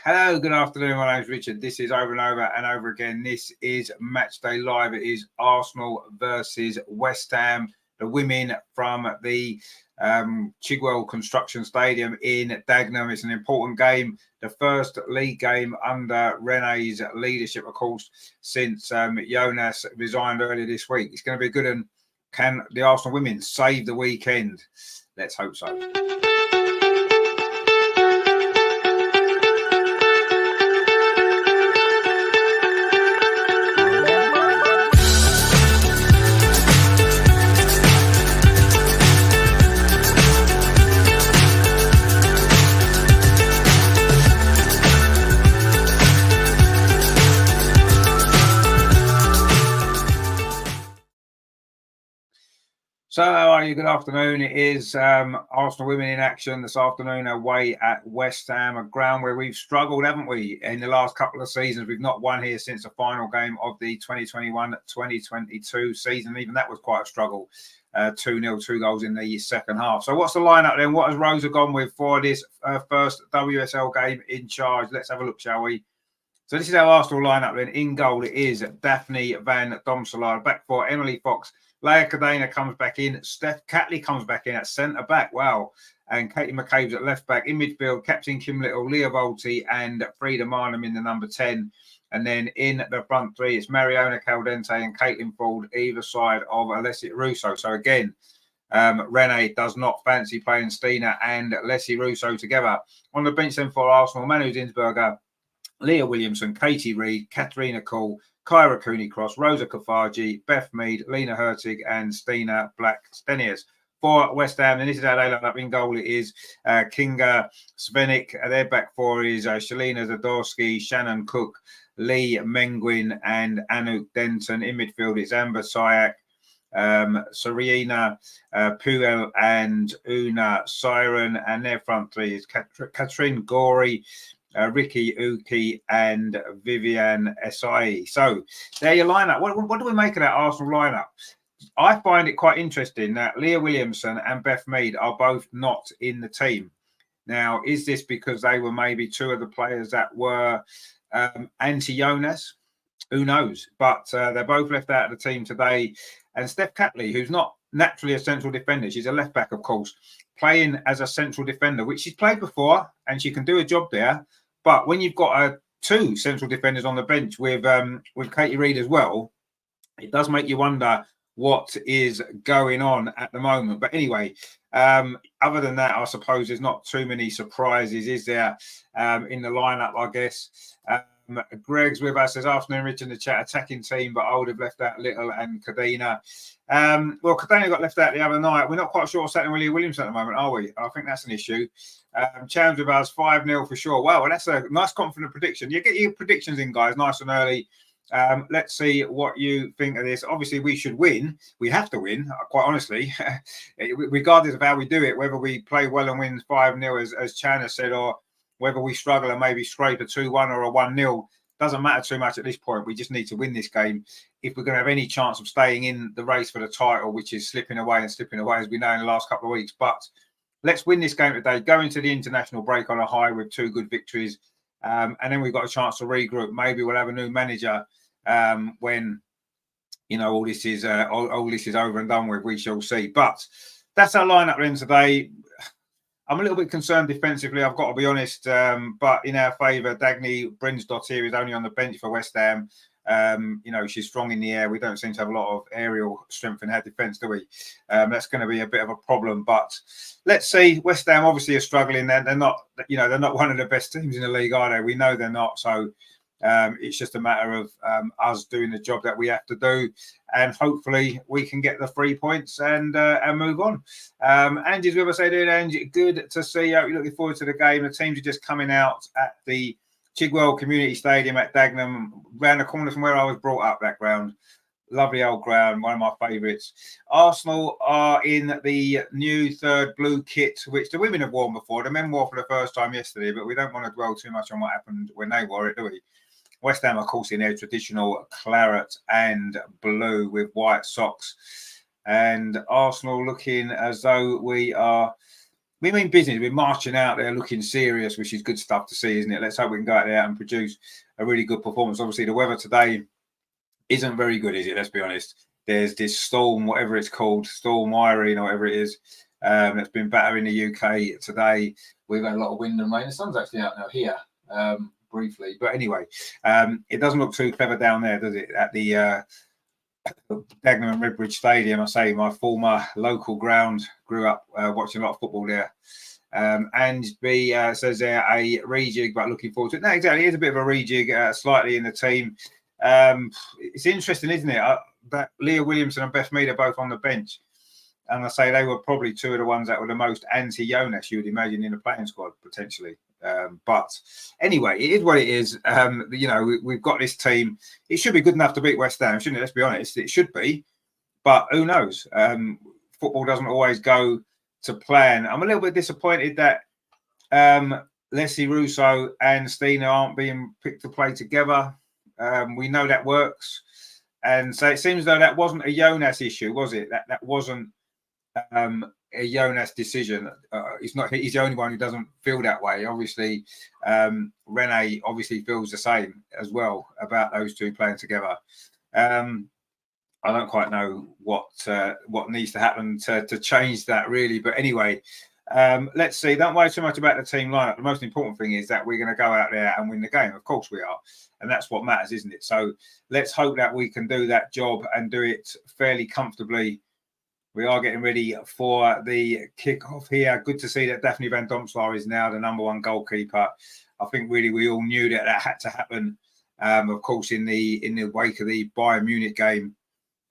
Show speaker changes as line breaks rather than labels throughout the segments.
Hello, good afternoon. My name's Richard. This is over and over and over again. This is Matchday Live. It is Arsenal versus West Ham. The women from the Chigwell Construction Stadium in Dagenham. It's an important game. The first league game under Rene's leadership, of course, since Jonas resigned earlier this week. It's going to be a good one. Can the Arsenal women save the weekend? Let's hope so. So, how are you? Good afternoon. It is Arsenal women in action this afternoon away at West Ham, a ground where we've struggled, haven't we, in the last couple of seasons. We've not won here since the final game of the 2021-2022 season. Even that was quite a struggle. 2-0, 2 goals in the second half. So what's the lineup then? What has Rosa gone with for this first WSL game in charge? Let's have a look, shall we? So this is our Arsenal lineup then. In goal, it is Daphne Van Domselaar. Back four, Emily Fox. Leia Cadena comes back in. Steph Catley comes back in at centre back. Wow. And Katie McCabe's at left back. In midfield, Captain Kim Little, Leah Volti, and Frida Marnham in the number 10. And then in the front three, it's Mariona Caldente and Caitlin Ford, either side of Alessia Russo. So again, Rene does not fancy playing Stina and Leslie Russo together. On the bench then for Arsenal, Manu Zinsberger, Leah Williamson, Katie Reid, Katarina Cole, Kyra Cooney-Cross, Rosa Kafaji, Beth Mead, Lena Hurtig, and Stina Black-Stenius. For West Ham, and this is how they line up in goal. It is Kinga Svenik. Their back four is Shalina Zadorsky, Shannon Cook, Lee Menguin, and Anouk Denton. In midfield, it's Amber Sayak, Serena Puel, and Una Siren. And their front three is Katrin Gorey, Ricky Uki, and Vivian Esai. So there your lineup. What do we make of that Arsenal lineup? I find it quite interesting that Leah Williamson and Beth Mead are both not in the team. Now, is this because they were maybe two of the players that were anti-Jonas? Who knows? But they're both left out of the team today. And Steph Catley, who's not naturally a central defender, she's a left back, of course, playing as a central defender, which she's played before, and she can do a job there. But when you've got two central defenders on the bench with Katie Reid as well, it does make you wonder what is going on at the moment. But anyway, other than that, I suppose there's not too many surprises, is there, in the lineup, I guess. Greg's with us this afternoon, Rich in the chat, attacking team, but I would have left out Little and Cadena. Well, Cadena got left out the other night. We're not quite sure what's happening with Leah Williamson at the moment, are we? I think that's an issue. Chams with us, 5-0 for sure. Wow, well, that's a nice confident prediction. You get your predictions in, guys, nice and early. Let's see what you think of this. Obviously, we should win. We have to win, quite honestly, regardless of how we do it, whether we play well and win 5-0, as Chan has said, or whether we struggle and maybe scrape a 2-1 or a 1-0. Doesn't matter too much at this point. We just need to win this game if we're going to have any chance of staying in the race for the title, which is slipping away, as we know in the last couple of weeks. But let's win this game today, go into the international break on a high with two good victories. And then we've got a chance to regroup. Maybe we'll have a new manager when, you know, all this is over and done with. We shall see. But that's our lineup then today. I'm a little bit concerned defensively, I've got to be honest. But in our favour, Dagny Brinsdottir is only on the bench for West Ham. You know, she's strong in the air. We don't seem to have a lot of aerial strength in our defence, do we? That's going to be a bit of a problem. But let's see. West Ham obviously are struggling. They're not, you know, they're not one of the best teams in the league, are they? We know they're not. So it's just a matter of us doing the job that we have to do, and hopefully we can get the 3 points and move on. Angie's with us. How you doing, Angie? Good to see you. You're looking forward to the game. The teams are just coming out at the Chigwell Community Stadium at Dagenham, round the corner from where I was brought up. That ground, lovely old ground, one of my favourites. Arsenal are in the new third blue kit, which the women have worn before. The men wore for the first time yesterday, but we don't want to dwell too much on what happened when they wore it, do we? West Ham, of course, in their traditional claret and blue with white socks. And Arsenal looking as though we are we mean business. We're marching out there looking serious, which is good stuff to see, isn't it? Let's hope we can go out there and produce a really good performance. Obviously, the weather today isn't very good, is it? Let's be honest. There's this storm, whatever it's called, Storm Irene or whatever it is, that's been battering the UK today. We've had a lot of wind and rain. The sun's actually out now here, briefly. But anyway, it doesn't look too clever down there, does it? At the Dagenham and Redbridge Stadium, I say, my former local ground. Grew up watching a lot of football there. And B says there a rejig, but looking forward to it. No, exactly. It's a bit of a rejig, slightly in the team. It's interesting, isn't it? That Leah Williamson and Beth Mead are both on the bench. And I say they were probably two of the ones that were the most anti-Jonas, you would imagine, in the playing squad, potentially. But anyway, it is what it is. You know, we've got this team. It should be good enough to beat West Ham, shouldn't it? Let's be honest. It should be. But who knows? Football doesn't always go to plan. I'm a little bit disappointed that Leslie Russo and Stina aren't being picked to play together. We know that works. And so it seems though that wasn't a Jonas issue, was it? That wasn't a Jonas decision. He's the only one who doesn't feel that way. Obviously, Renee obviously feels the same as well about those two playing together. I don't quite know what needs to happen to change that really. But anyway, let's see. Don't worry too much about the team lineup. The most important thing is that we're going to go out there and win the game. Of course we are. And that's what matters, isn't it? So let's hope that we can do that job and do it fairly comfortably. We are getting ready for the kick-off here. Good to see that Daphne Van Domslaar is now the #1 goalkeeper. I think really we all knew that had to happen. Of course, in the wake of the Bayern Munich game.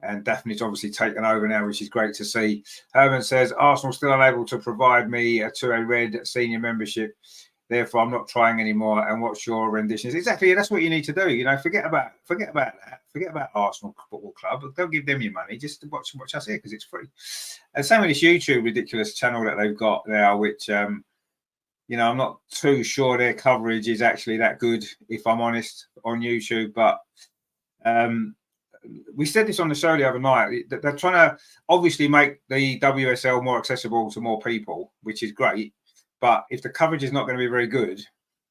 And Daphne's obviously taken over now, which is great to see. Herman says, Arsenal still unable to provide me to a red senior membership. Therefore, I'm not trying anymore. And what's your renditions? Exactly. That's what you need to do. You know, forget about that. Forget about Arsenal Football Club. Don't give them your money. Just watch us here because it's free. And same with this YouTube ridiculous channel that they've got now, which, you know, I'm not too sure their coverage is actually that good, if I'm honest, on YouTube. But we said this on the show the other night. They're trying to obviously make the WSL more accessible to more people, which is great. But if the coverage is not going to be very good,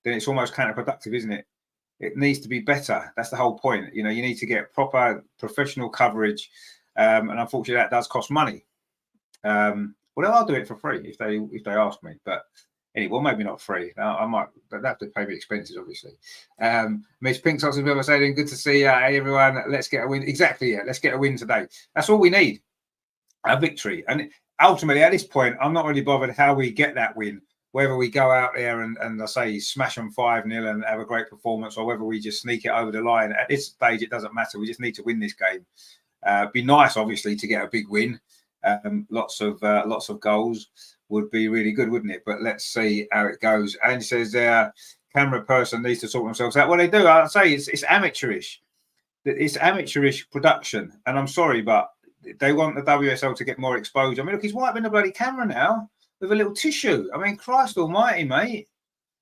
then it's almost counterproductive, isn't it? It needs to be better. That's the whole point. You know, you need to get proper professional coverage. And unfortunately, that does cost money. Well, I'll do it for free if they ask me. But anyway, well, maybe not free. I might have to pay the expenses, obviously. Miss Pink Socks is saying, good to see you. Hey, everyone, let's get a win. Exactly, yeah, let's get a win today. That's all we need, a victory. And ultimately, at this point, I'm not really bothered how we get that win, whether we go out there and I say smash them 5-0 and have a great performance, or whether we just sneak it over the line. At this stage, it doesn't matter. We just need to win this game. Be nice, obviously, to get a big win. Lots of goals would be really good, wouldn't it? But let's see how it goes. And says camera person needs to sort themselves out. Well, they do. I'd say it's amateurish. It's amateurish production. And I'm sorry, but they want the WSL to get more exposure. I mean, look, he's wiping the bloody camera now with a little tissue. I mean, Christ almighty, mate.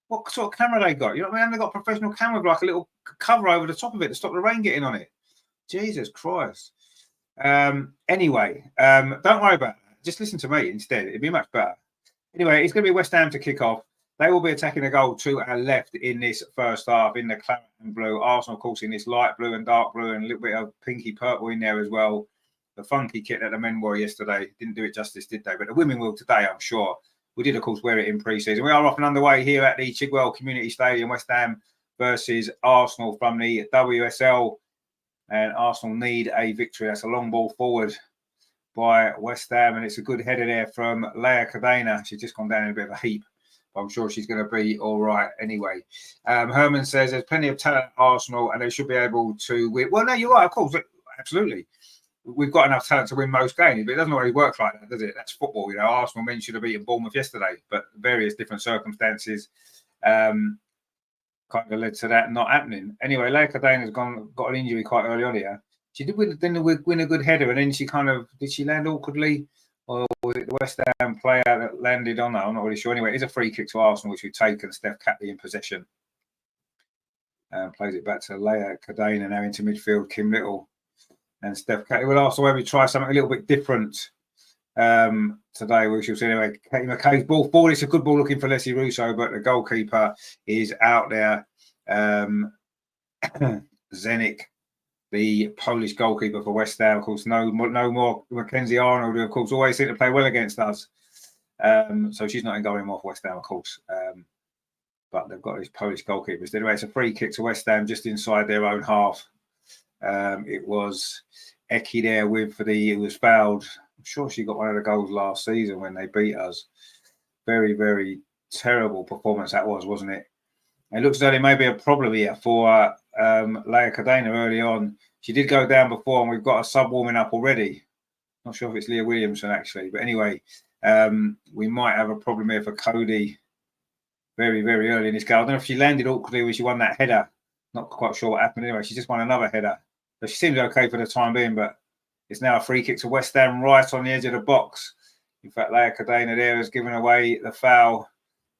What sort of camera they got? You know what I mean? They've got a professional camera with like a little cover over the top of it to stop the rain getting on it. Jesus Christ. Anyway, don't worry about that. Just listen to me instead. It'd be much better. Anyway, it's going to be West Ham to kick off. They will be attacking a goal to our left in this first half in the claret and blue. Arsenal, of course, in this light blue and dark blue and a little bit of pinky purple in there as well. The funky kit that the men wore yesterday didn't do it justice, did they? But the women will today, I'm sure. We did, of course, wear it in pre-season. We are off and underway here at the Chigwell Community Stadium, West Ham versus Arsenal from the WSL. And Arsenal need a victory. That's a long ball forward by West Ham. And it's a good header there from Leah Cadena. She's just gone down in a bit of a heap. But I'm sure she's going to be all right anyway. Herman says there's plenty of talent at Arsenal and they should be able to win. Well, no, you're right, of course. Absolutely. We've got enough talent to win most games, but it doesn't always work like that, does it? That's football. You know, Arsenal men should have beaten Bournemouth yesterday, but various different circumstances kind of led to that not happening. Anyway, Leah Cadena got an injury quite early on here. She did win a good header, and then did she land awkwardly? Or was it the West Ham player that landed on that? I'm not really sure. Anyway, it's a free kick to Arsenal, which we've taken. Steph Catley in possession. Plays it back to Leah Cadena, now into midfield, Kim Little. And Steph Catley will also maybe try something a little bit different today. We shall see anyway. Katie McKay's ball. It's a good ball looking for Leslie Russo, but the goalkeeper is out there. Zenik, the Polish goalkeeper for West Ham, of course, no more Mackenzie Arnold, who of course always seem to play well against us. So she's not in goal anymore for West Ham, of course. But they've got these Polish goalkeepers. Anyway, it's a free kick to West Ham just inside their own half. It was Eki there it was fouled. I'm sure she got one of the goals last season when they beat us. Very, very terrible performance that was, wasn't it? It looks as though there may be a problem here for Leia Cadena early on. She did go down before, and we've got a sub warming up already. Not sure if it's Leah Williamson, actually. But anyway, we might have a problem here for Cody very, very early in this game. I don't know if she landed awkwardly when she won that header. Not quite sure what happened anyway. She just won another header. So she seems okay for the time being, but it's now a free kick to West Ham right on the edge of the box. In fact, Leia Cadena there has given away the foul,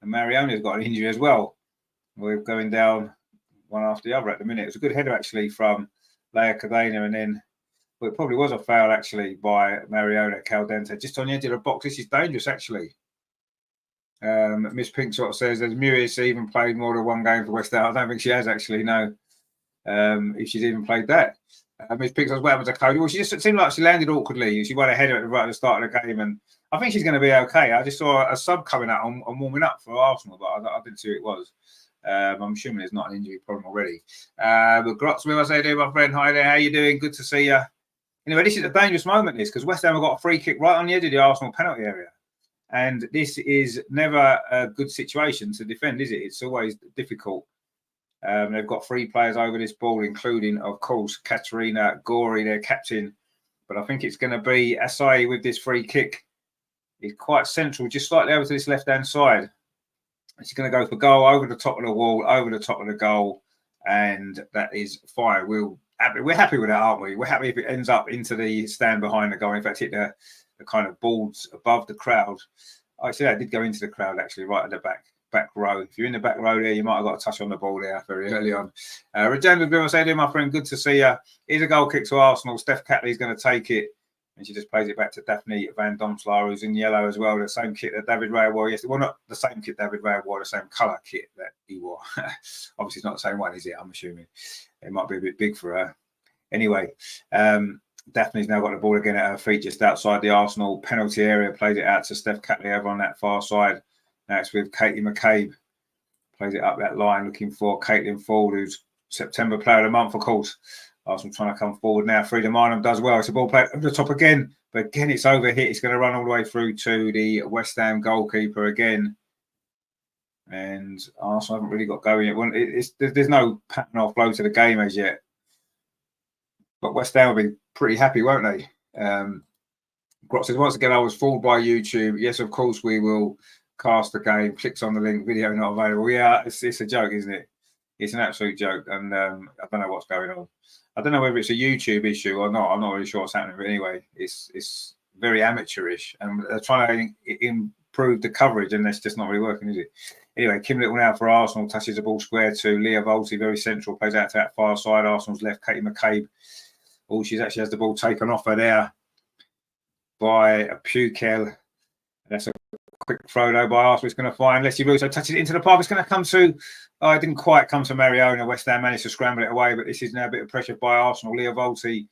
and Mariona's got an injury as well. We're going down one after the other at the minute. It was a good header, actually, from Leia Cadena, and then it probably was a foul, actually, by Mariona Caldente, just on the edge of the box. This is dangerous, actually. Miss Pink sort of says, has Muriel even played more than one game for West Ham? I don't think she has, actually, no. If she's even played that. Miss Pink says, what happened to Cody? Well, she just seemed like she landed awkwardly. She won a header right at the start of the game, and I think she's going to be okay. I just saw a sub coming out and warming up for Arsenal, but I didn't see who it was. I'm assuming there's not an injury problem already. But Grotz with us, how you doing, my friend? Hi there, how you doing? Good to see you. Anyway, this is a dangerous moment, this, because West Ham have got a free kick right on the edge of the Arsenal penalty area. And this is never a good situation to defend, is it? It's always difficult. They've got 3 players over this ball, including, of course, Katerina Gori, their captain. But I think it's going to be Asai with this free kick. It's quite central, just slightly over to this left-hand side. She's going to go for goal over the top of the wall, over the top of the goal, and that is fine. We're happy with that, aren't we? We're happy if it ends up into the stand behind the goal. In fact, hit the kind of boards above the crowd. Actually, that did go into the crowd, actually, right at the back row. If you're in the back row there, you might have got a touch on the ball there very early on. Regina Bill, say, my friend, good to see you. Here's a goal kick to Arsenal. Steph Catley's going to take it. And she just plays it back to Daphne Van Domslaar, who's in yellow as well. The same kit that David Raya wore yesterday. Well, not the same kit David Raya wore, the same colour kit that he wore. Obviously, it's not the same one, is it? I'm assuming. It might be a bit big for her. Anyway, Daphne's now got the ball again at her feet just outside the Arsenal penalty area. Plays it out to Steph Catley over on that far side. Now it's with Katie McCabe. Plays it up that line, looking for Caitlin Ford, who's September Player of the Month, of course. Arsenal trying to come forward now. Frida Marnham does well. It's a ball play over the top again. But again, it's overhit. It's going to run all the way through to the West Ham goalkeeper again. And Arsenal haven't really got going yet. There's no pattern or flow to the game as yet. But West Ham will be pretty happy, won't they? Grot says, once again, I was fooled by YouTube. Yes, of course, we will cast the game. Clicks on the link. Video not available. Yeah, it's a joke, isn't it? It's an absolute joke. And I don't know what's going on. I don't know whether it's a YouTube issue or not. I'm not really sure what's happening. But anyway, it's very amateurish. And they're trying to improve the coverage, and that's just not really working, is it? Anyway, Kim Little now for Arsenal. Touches the ball square to Leah Volti, very central. Plays out to that far side. Arsenal's left, Katie McCabe. Oh, she actually has the ball taken off her there by a Pukel. That's a quick throw though by Arsenal. It's going to find Leslie Russo, touches it into the park. It's going to come to, it didn't quite come to Mariona. West Ham managed to scramble it away, but this is now a bit of pressure by Arsenal. Leah Volti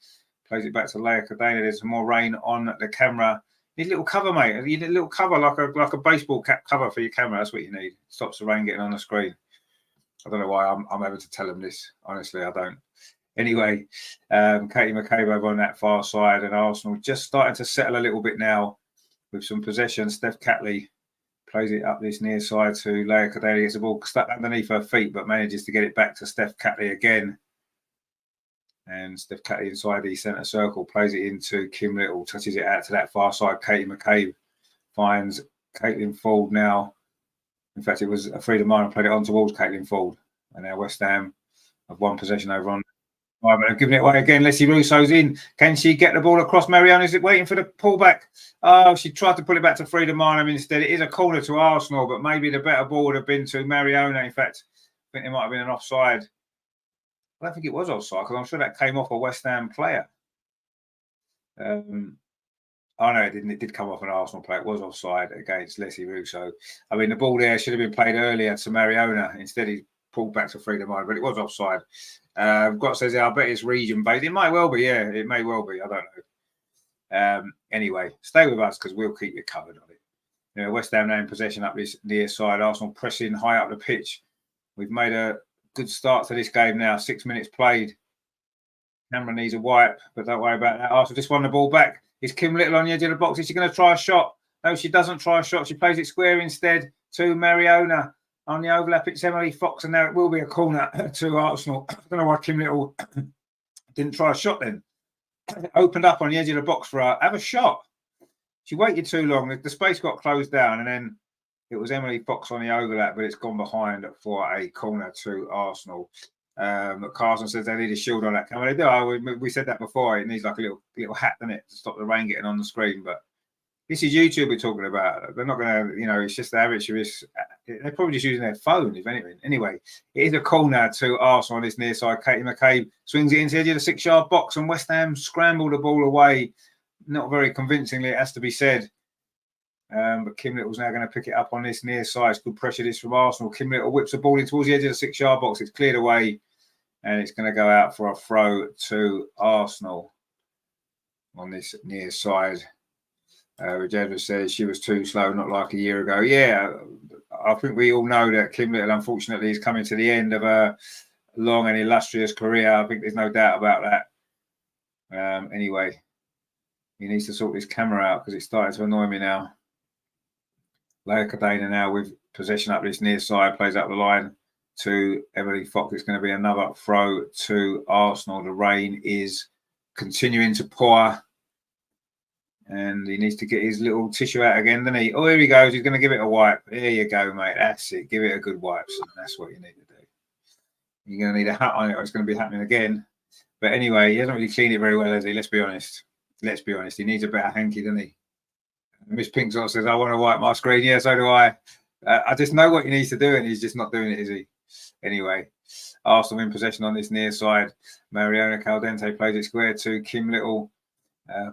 plays it back to Leia Cadena. There's some more rain on the camera. You need a little cover, mate. You need a little cover, like a baseball cap cover for your camera. That's what you need. Stops the rain getting on the screen. I don't know why I'm able to tell them this. Honestly, I don't. Anyway, Katie McCabe over on that far side, and Arsenal just starting to settle a little bit now with some possession. Steph Catley plays it up this near side to Leia Cadena. Gets the ball stuck underneath her feet, but manages to get it back to Steph Catley again. And Steph Catley inside the centre circle, plays it into Kim Little, touches it out to that far side. Katie McCabe finds Caitlin Ford now. In fact, it was a Frida Marnham played it on towards Caitlin Ford. And now West Ham have won possession over on. Right, but giving it away again. Leslie Russo's in. Can she get the ball across? Mariana, is it waiting for the pullback? Oh, she tried to pull it back to Frida Marnham instead. It is a corner to Arsenal, but maybe the better ball would have been to Mariona. In fact, I think it might have been an offside. I don't think it was offside because I'm sure that came off a West Ham player. Oh no, it didn't. It did come off an Arsenal play. It was offside against Leslie Russo. I mean, the ball there should have been played earlier to Mariona. Instead, he pulled back to Freedom Mind, but it was offside. Got says, I bet it's region based. It might well be. Yeah, it may well be. I don't know. Anyway, stay with us because we'll keep you covered on it. You know, West Ham now in possession up this near side. Arsenal pressing high up the pitch. We've made a good start to this game now. 6 minutes played. Cameron needs a wipe, but don't worry about that. Arsenal just won the ball back. Is Kim Little on the edge of the box? Is she going to try a shot? No, she doesn't try a shot. She plays it square instead to Mariona on the overlap. It's Emily Fox, and now it will be a corner to Arsenal. I don't know why Kim Little didn't try a shot then. Opened up on the edge of the box for her. Have a shot. She waited too long. The space got closed down, and then it was Emily Fox on the overlap, but it's gone behind for a corner to Arsenal. Carson says they need a shield on that camera. They do. We said that before. It needs like a little hat, doesn't it, to stop the rain getting on the screen. But this is YouTube we're talking about. They're not going to, it's just the amateurish. They're probably just using their phone, if anything. Anyway, it is a corner to Arsenal on this near side. Katie McCabe swings it into the edge of the 6-yard box, and West Ham scramble the ball away. Not very convincingly, it has to be said. But Kim Little's now going to pick it up on this near side. Good pressure this from Arsenal. Kim Little whips the ball in towards the edge of the 6-yard box. It's cleared away, and it's going to go out for a throw to Arsenal on this near side. Regenda says she was too slow, not like a year ago. Yeah, I think we all know that Kim Little, unfortunately, is coming to the end of a long and illustrious career. I think there's no doubt about that. Anyway, he needs to sort this camera out because it's starting to annoy me now. Leia Cadena now with possession up this near side, plays up the line to Emily Fox. It's going to be another throw to Arsenal. The rain is continuing to pour, and he needs to get his little tissue out again, doesn't he? Oh, here he goes. He's going to give it a wipe. There you go, mate. That's it. Give it a good wipe. So that's what you need to do. You're going to need a hat on it, or it's going to be happening again. But anyway, he hasn't really cleaned it very well, has he? Let's be honest. Let's be honest. He needs a better hanky, doesn't he? Miss Pinkzot says, I want to wipe my screen. Yeah, so do I. I just know what he needs to do, and he's just not doing it, is he? Anyway, Arsenal in possession on this near side. Mariona Caldente plays it square to Kim Little.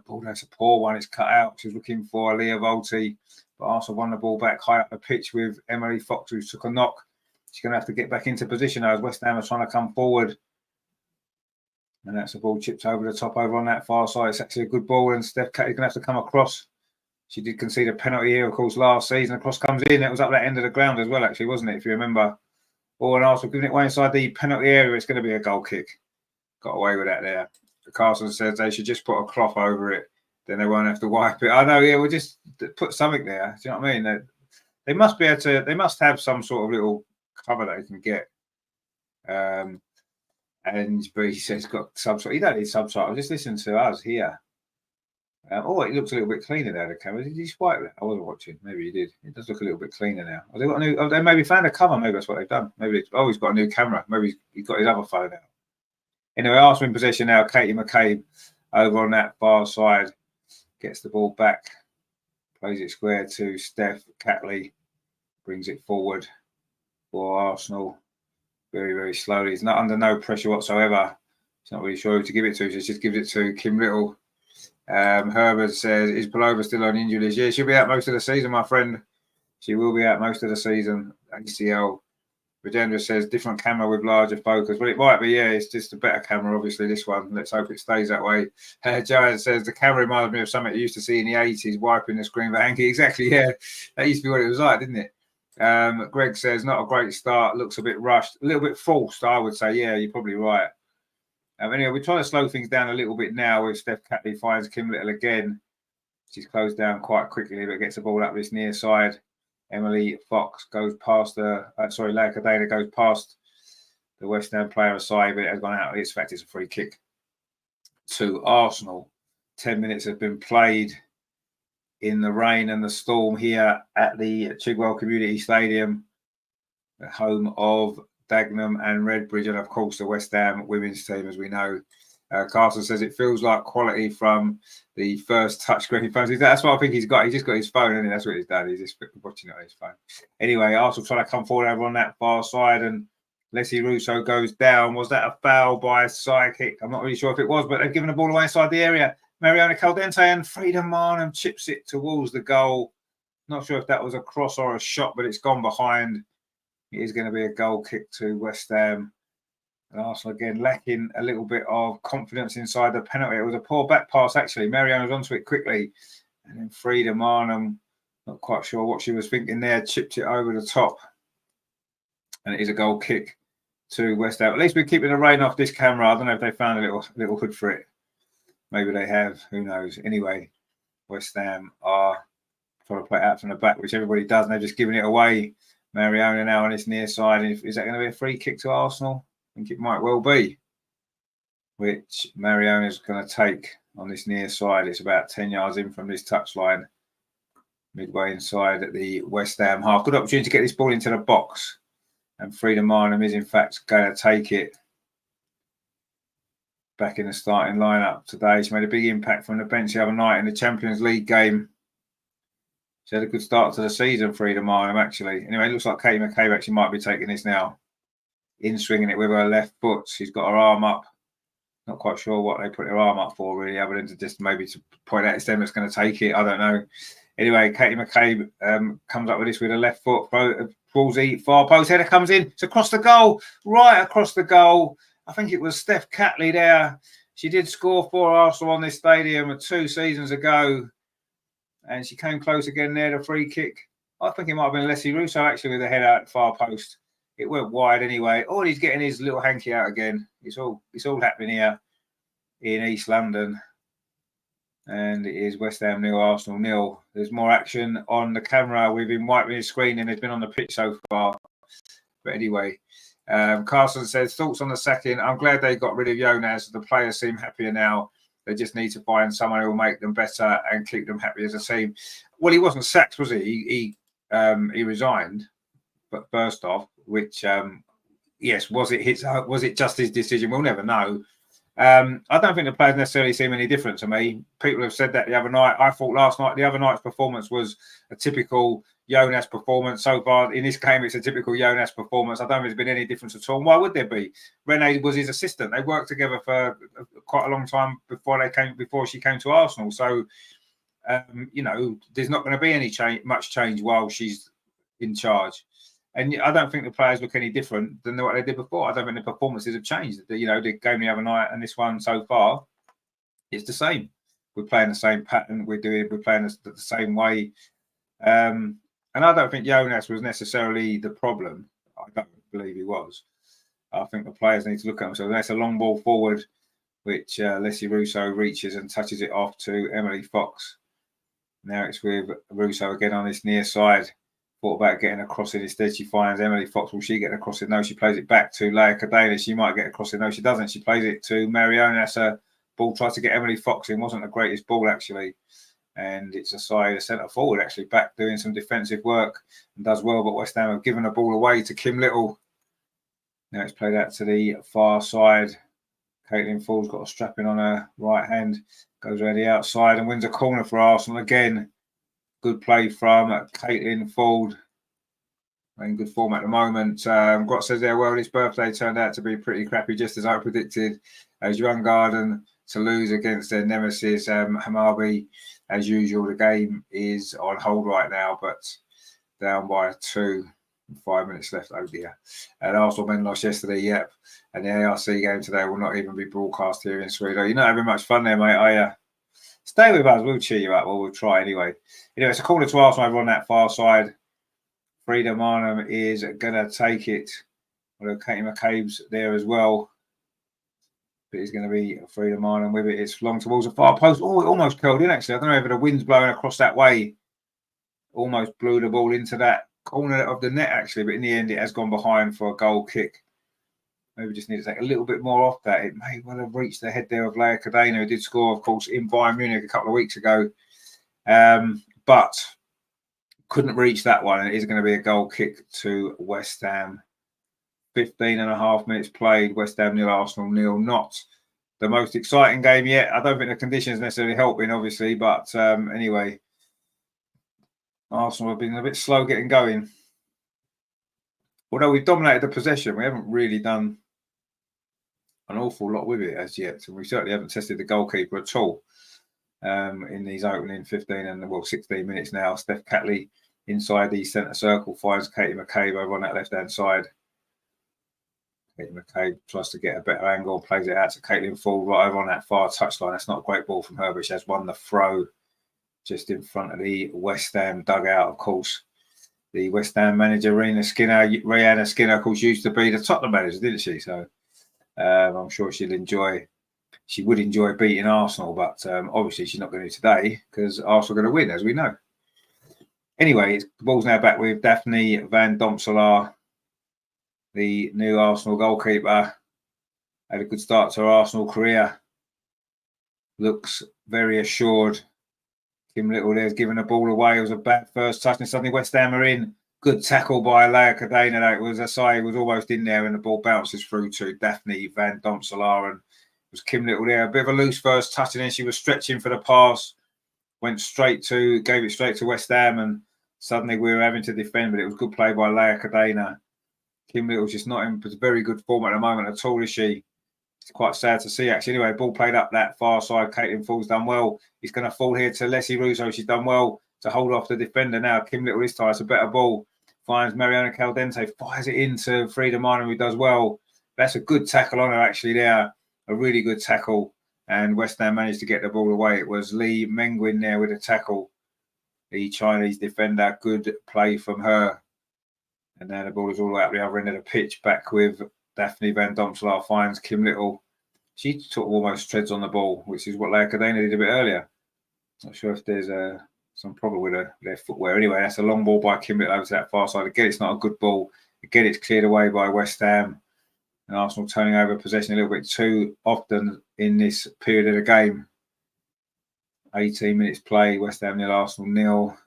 Ball, that's a poor one. It's cut out. She's looking for Leah Volti, but Arsenal won the ball back high up the pitch with Emily Fox, who took a knock. She's going to have to get back into position as West Ham are trying to come forward. And that's a ball chipped over the top over on that far side. It's actually a good ball, and Steph Catley's going to have to come across. She did concede a penalty here, of course, last season. The cross comes in. It was up that end of the ground as well, actually, wasn't it, if you remember? Oh, and Arsenal giving it away inside the penalty area. It's going to be a goal kick. Got away with that there. Carson says they should just put a cloth over it. Then they won't have to wipe it. I know, yeah, we'll just put something there. Do you know what I mean? They must be able to, they must have some sort of little cover they can get. But he says got subtitles. You don't need subtitles. Just listen to us here. It looks a little bit cleaner there, the camera. Did you swipe that? I wasn't watching. Maybe you did. It does look a little bit cleaner now. Have they got a new? They maybe found a cover. Maybe that's what they've done. Maybe he's got a new camera. Maybe he's got his other phone out. Anyway, Arsenal in possession now. Katie McCabe over on that far side gets the ball back, plays it square to Steph Catley, brings it forward for Arsenal very, very slowly. He's not under no pressure whatsoever. He's not really sure who to give it to. So he just gives it to Kim Little. Herbert says, is Palova still on injury list? Yeah, she'll be out most of the season, my friend. She will be out most of the season. ACL. Regenda says, different camera with larger focus. Well, it might be, yeah. It's just a better camera, obviously, this one. Let's hope it stays that way. Giant says, the camera reminds me of something you used to see in the 80s, wiping the screen with a hanky. Exactly, yeah. That used to be what it was like, didn't it? Greg says, not a great start. Looks a bit rushed. A little bit forced, I would say. Yeah, you're probably right. Anyway, we're trying to slow things down a little bit now with Steph Catley finds Kim Little again. She's closed down quite quickly, but gets the ball up this near side. Emily Fox goes past Leia Cadena goes past the West Ham player aside, but it has gone out. In fact, it's a free kick to Arsenal. 10 minutes have been played in the rain and the storm here at the Chigwell Community Stadium, the home of Dagenham and Redbridge, and of course the West Ham women's team, as we know. Carson says it feels like quality from the first touchscreen phones. That's what I think he's got. He's just got his phone, and that's what he's done. He's just watching it on his phone. Anyway, Arsenal trying to come forward over on that far side, and Leslie Russo goes down. Was that a foul by Psychic? I'm not really sure if it was, but they've given the ball away inside the area. Mariona Caldente, and Frida Marnham chips it towards the goal. Not sure if that was a cross or a shot, but it's gone behind. It is going to be a goal kick to West Ham. And Arsenal again lacking a little bit of confidence inside the penalty. It was a poor back pass, actually. Mariona was onto it quickly. And then Frida Marnham, not quite sure what she was thinking there, chipped it over the top. And it is a goal kick to West Ham. At least we're keeping the rain off this camera. I don't know if they found a little hood for it. Maybe they have. Who knows? Anyway, West Ham are trying to play it out from the back, which everybody does, and they're just giving it away. Mariona now on its near side. Is that going to be a free kick to Arsenal? I think it might well be. Which Mariona's going to take on this near side. It's about 10 yards in from this touchline. Midway inside at the West Ham half. Good opportunity to get this ball into the box. And Frida Marnham is, in fact, going to take it back in the starting lineup today. She made a big impact from the bench the other night in the Champions League game. She had a good start to the season, Frida Marnham, actually. Anyway, it looks like Katie McCabe actually might be taking this now. In swinging it with her left foot. She's got her arm up. Not quite sure what they put her arm up for, really, other than to just maybe to point out it's them that's going to take it. I don't know. Anyway, Katie McCabe comes up with this with her left foot. Ballsy, far post header comes in. It's across the goal, right across the goal. I think it was Steph Catley there. She did score for Arsenal on this stadium 2 seasons ago. And she came close again there, the free kick. I think it might have been Leslie Russo actually with the head out far post. It went wide anyway. Oh, he's getting his little hanky out again. It's all happening here in East London. And it is West Ham 0, Arsenal 0. There's more action on the camera. We've been wiping his screen and it's been on the pitch so far. But anyway, Carson says, thoughts on the sacking. I'm glad they got rid of Jonas. The players seem happier now. They just need to find someone who will make them better and keep them happy as a team. Well, he wasn't sacked, was he? He resigned, but first off, which, yes, was it just his decision? We'll never know. I don't think the players necessarily seem any different to me. People have said that the other night. I thought the other night's performance was a typical Jonas performance. So far in this game, it's a typical Jonas performance. I don't think there's been any difference at all. Why would there be? Renee was his assistant. They worked together for quite a long time before she came to Arsenal. So, there's not going to be any much change while she's in charge. And I don't think the players look any different than what they did before. I don't think the performances have changed. The game the other night and this one so far, it's the same. We're playing the same pattern. We're playing the same way. And I don't think Jonas was necessarily the problem. I don't believe he was. I think the players need to look at themselves. That's a long ball forward, which Leslie Russo reaches and touches it off to Emily Fox. Now it's with Russo again on this near side. Thought about getting across it. Instead, she finds Emily Fox. Will she get across it? No, she plays it back to Leia Cadena. She might get across it. No, she doesn't. She plays it to Mariona. That's a ball. Tries to get Emily Fox in. Wasn't the greatest ball, actually. And it's a centre forward, actually, back doing some defensive work and does well. But West Ham have given the ball away to Kim Little. Now it's played out to the far side. Caitlin Ford's got a strapping on her right hand. Goes around the outside and wins a corner for Arsenal again. Good play from Caitlin Ford. In good form at the moment. Grot says there, well, his birthday turned out to be pretty crappy, just as I predicted. As Young Garden to lose against their nemesis, Hamabi. As usual, the game is on hold right now, but down by 2. 5 minutes left. Oh dear. And Arsenal men lost yesterday, yep. And the ARC game today will not even be broadcast here in Sweden. You're not having much fun there, mate, are you? Stay with us. We'll cheer you up. Well, we'll try anyway. Anyway, it's a corner to Arsenal over on that far side. Frida Marnham is going to take it. Although Katie McCabe's there as well. But it's going to be Frida Marnham with it. It's long towards the far post. Oh, it almost curled in, actually. I don't know if the wind's blowing across that way. Almost blew the ball into that corner of the net, actually. But in the end, it has gone behind for a goal kick. Maybe just need to take a little bit more off that. It may well have reached the head there of Leia Cadena, who did score, of course, in Bayern Munich a couple of weeks ago. But couldn't reach that one. And it is going to be a goal kick to West Ham. 15.5 minutes played. West Ham 0, Arsenal 0. Not the most exciting game yet. I don't think the conditions necessarily helping, obviously. But anyway, Arsenal have been a bit slow getting going. Although we've dominated the possession, we haven't really done an awful lot with it as yet. And we certainly haven't tested the goalkeeper at all. in these opening 15 and 16 minutes now. Steph Catley inside the centre circle finds Katie McCabe over on that left-hand side. Katie McCabe tries to get a better angle, plays it out to Caitlin Ford right over on that far touchline. That's not a great ball from her, but she has won the throw just in front of the West Ham dugout, of course. The West Ham manager, Rhianna Skinner, of course, used to be the Tottenham manager, didn't she? So I'm sure she would enjoy beating Arsenal, but obviously she's not going to today because Arsenal are going to win, as we know. Anyway, the ball's now back with Daphne van Domselaar, the new Arsenal goalkeeper. Had a good start to her Arsenal career. Looks very assured. Kim Little there's giving the ball away. It was a bad first touch, and suddenly West Ham are in. Good tackle by Leah Cadena. That was Asai was almost in there, and the ball bounces through to Daphne van Domselaar, and it was Kim Little there. A bit of a loose first touch, and then she was stretching for the pass. Gave it straight to West Ham, and suddenly we were having to defend, but it was good play by Leah Cadena. Kim Little's just not in very good form at the moment at all, is she? It's quite sad to see, actually. Anyway, ball played up that far side. Caitlin Ford's done well. He's going to fall here to Leslie Russo. She's done well to hold off the defender now. Kim Little this time. It's a better ball. Finds Mariona Caldente. Fires it into Frida Martin, who does well. That's a good tackle on her, actually, there. A really good tackle. And West Ham managed to get the ball away. It was Lee Mengwin there with a tackle. The Chinese defender. Good play from her. And now the ball is all the way up the other end of the pitch. Back with Daphne van Domselaar finds Kim Little. She sort of almost treads on the ball, which is what Leah Cadena did a bit earlier. Not sure if there's some problem with their footwear. Anyway, that's a long ball by Kim Little over to that far side. Again, it's not a good ball. Again, it's cleared away by West Ham. And Arsenal turning over possession a little bit too often in this period of the game. 18 minutes play, West Ham 0, Arsenal 0.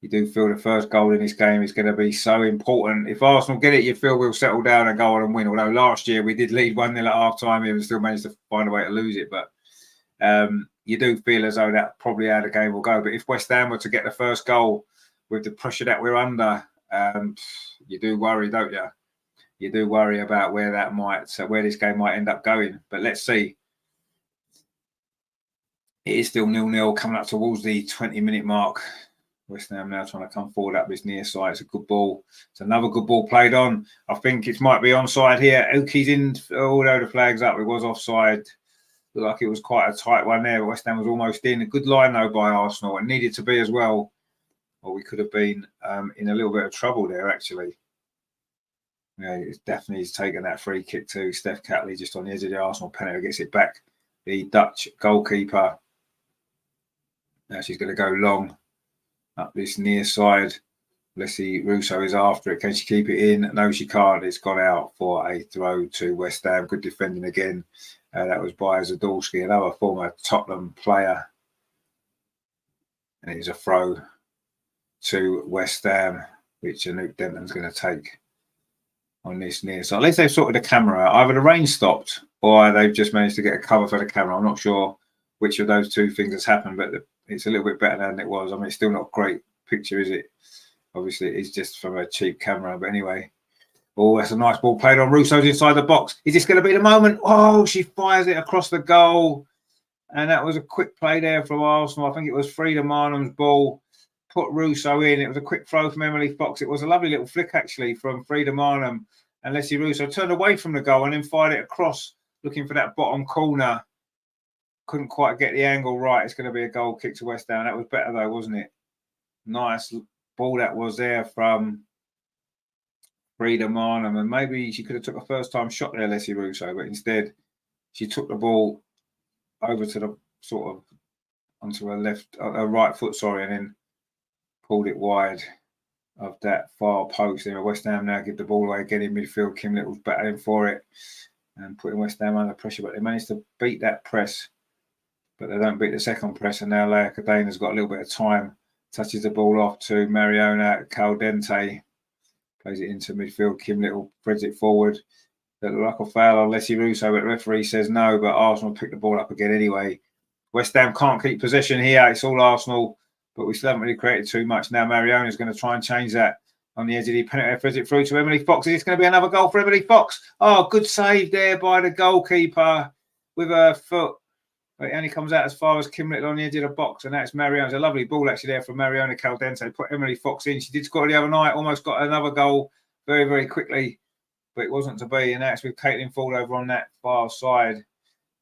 You do feel the first goal in this game is going to be so important. If Arsenal get it, you feel we'll settle down and go on and win. Although last year we did lead 1-0 at half-time and still managed to find a way to lose it. But you do feel as though that's probably how the game will go. But if West Ham were to get the first goal with the pressure that we're under, you do worry, don't you? You do worry about where this game might end up going. But let's see. It is still 0-0 coming up towards the 20-minute mark. West Ham now trying to come forward up this near side. It's a good ball. It's another good ball played on. I think it might be onside here. Uki's in, although the flag's up. It was offside. Looked like it was quite a tight one there. West Ham was almost in. A good line, though, by Arsenal. It needed to be as well. Or we could have been in a little bit of trouble there, actually. Yeah, it's definitely taken that free kick to Steph Catley just on the edge of the Arsenal penalty. Gets it back. The Dutch goalkeeper. Now she's going to go long. Up this near side. Leslie Russo is after it. Can she keep it in? No, she can't. It's gone out for a throw to West Ham. Good defending again. That was by Zadorski, another former Tottenham player. And it is a throw to West Ham, which Anouk Denton's going to take on this near side. At least they've sorted the camera out. Either the rain stopped or they've just managed to get a cover for the camera. I'm not sure which of those two things has happened, but it's a little bit better than it was. I mean, it's still not a great picture, is it? Obviously, it's just from a cheap camera. But anyway, oh, that's a nice ball played on. Russo's inside the box. Is this going to be the moment? Oh, she fires it across the goal. And that was a quick play there from Arsenal. I think it was Frida Marnham's ball. Put Russo in. It was a quick throw from Emily Fox. It was a lovely little flick, actually, from Frida Marnham. And Leslie Russo turned away from the goal and then fired it across, looking for that bottom corner. Couldn't quite get the angle right. It's going to be a goal kick to West Ham. That was better, though, wasn't it? Nice ball that was there from Frida Marnham. And maybe she could have took a first-time shot there, Leslie Russo. But instead, she took the ball over to the sort of onto her right foot, and then pulled it wide of that far post. Anyway, West Ham now give the ball away again in midfield. Kim Little's battling for it and putting West Ham under pressure, but they managed to beat that press. But they don't beat the second press, and now Leah Cadena's got a little bit of time. Touches the ball off to Mariona Caldente. Plays it into midfield. Kim Little threads it forward. That looked like a foul on Leslie Russo, but the referee says no, but Arsenal pick the ball up again anyway. West Ham can't keep possession here. It's all Arsenal, but we still haven't really created too much. Now Mariona's going to try and change that on the edge of the penalty. Threads it through to Emily Fox. Is this going to be another goal for Emily Fox? Oh, good save there by the goalkeeper with her foot. But it only comes out as far as Kim Little on the edge of the box, and that's Mariona. It's a lovely ball actually there from Mariona Caldente. Put Emily Fox in. She did score the other night, almost got another goal very, very quickly, but it wasn't to be. And that's with Caitlin Ford over on that far side.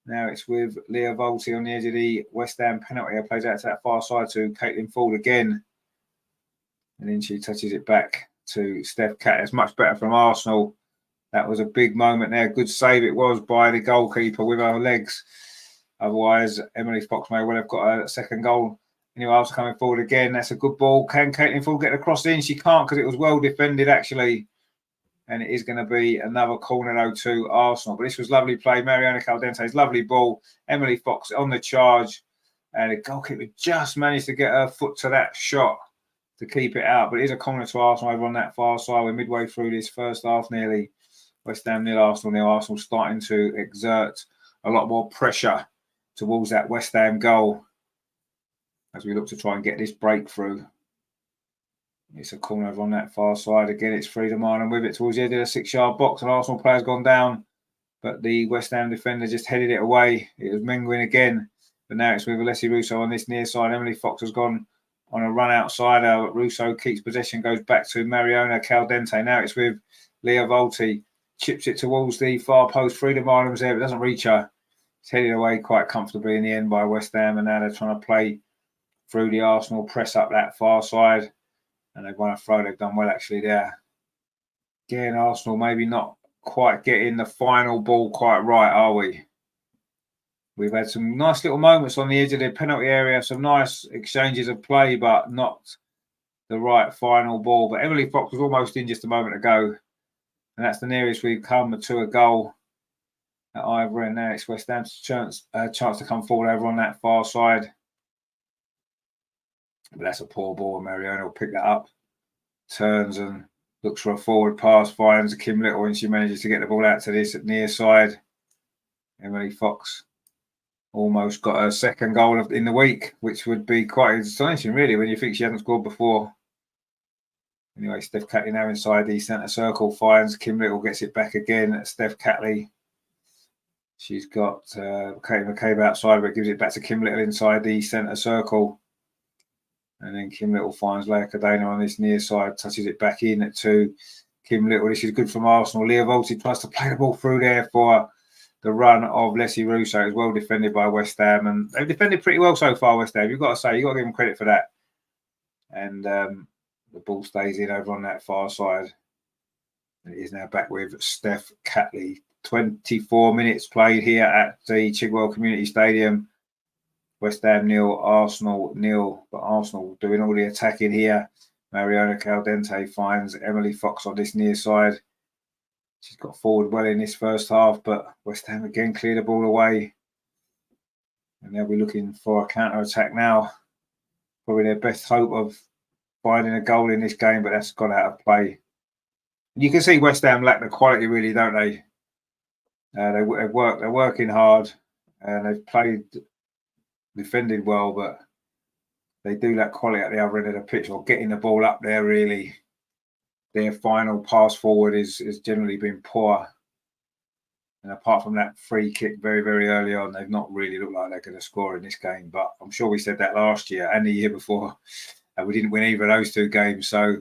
Now it's with Leah Volti on the edge of the West Ham penalty. It plays out to that far side to Caitlin Ford again. And then she touches it back to Steph Catley. It's much better from Arsenal. That was a big moment there. Good save it was by the goalkeeper with her legs. Otherwise, Emily Fox may well have got a second goal. Anyway, Arsenal coming forward again. That's a good ball. Can Caitlin Ford get across in? She can't because it was well defended, actually. And it is going to be another corner, though, to Arsenal. But this was lovely play. Mariona Caldente's lovely ball. Emily Fox on the charge. And the goalkeeper just managed to get her foot to that shot to keep it out. But it is a corner to Arsenal over on that far side. We're midway through this first half nearly. West Ham nil, Arsenal nil. Arsenal starting to exert a lot more pressure towards that West Ham goal as we look to try and get this breakthrough. It's a corner over on that far side. Again, it's Freedom Island with it towards the edge of the 6-yard box. An Arsenal player's gone down, but the West Ham defender just headed it away. It was Menguin again, but now it's with Alessi Russo on this near side. Emily Fox has gone on a run outside. Russo keeps possession, goes back to Mariona Caldente. Now it's with Leah Volti. Chips it towards the far post. Freedom Island's there, but doesn't reach her. It's headed away quite comfortably in the end by West Ham, and now they're trying to play through the Arsenal press up that far side. And they've won a throw. They've done well actually there. Again, Arsenal maybe not quite getting the final ball quite right, are we? We've had some nice little moments on the edge of the penalty area, some nice exchanges of play, but not the right final ball. But Emily Fox was almost in just a moment ago. And that's the nearest we've come to a goal at either end. Now it's West Ham's chance to come forward over on that far side. But that's a poor ball. Mariona will pick that up, turns and looks for a forward pass, finds Kim Little, and she manages to get the ball out to this near side. Emily Fox almost got her second goal in the week, which would be quite astonishing, really, when you think she hasn't scored before. Anyway, Steph Catley now inside the centre circle, finds Kim Little, gets it back again. Steph Catley. She's got Kate McCabe outside, but gives it back to Kim Little inside the centre circle. And then Kim Little finds Leah Cadena on this near side, touches it back in to Kim Little. This is good from Arsenal. Leah Volti tries to play the ball through there for the run of Alessi Russo. It was well defended by West Ham, and they've defended pretty well so far, West Ham. You've got to say, you've got to give them credit for that. And the ball stays in over on that far side. And it is now back with Steph Catley. 24 minutes played here at the Chigwell Community Stadium. West Ham nil, Arsenal nil. But Arsenal doing all the attacking here. Mariona Caldente finds Emily Fox on this near side. She's got forward well in this first half, but West Ham again clear the ball away. And they'll be looking for a counter-attack now. Probably their best hope of finding a goal in this game, but that's gone out of play. You can see West Ham lack the quality, really, don't they? They're working hard, and they've defended well, but they do lack quality at the other end of the pitch, or getting the ball up there, really. Their final pass forward has generally been poor. And apart from that free kick very, very early on, they've not really looked like they're going to score in this game. But I'm sure we said that last year and the year before. And we didn't win either of those two games. So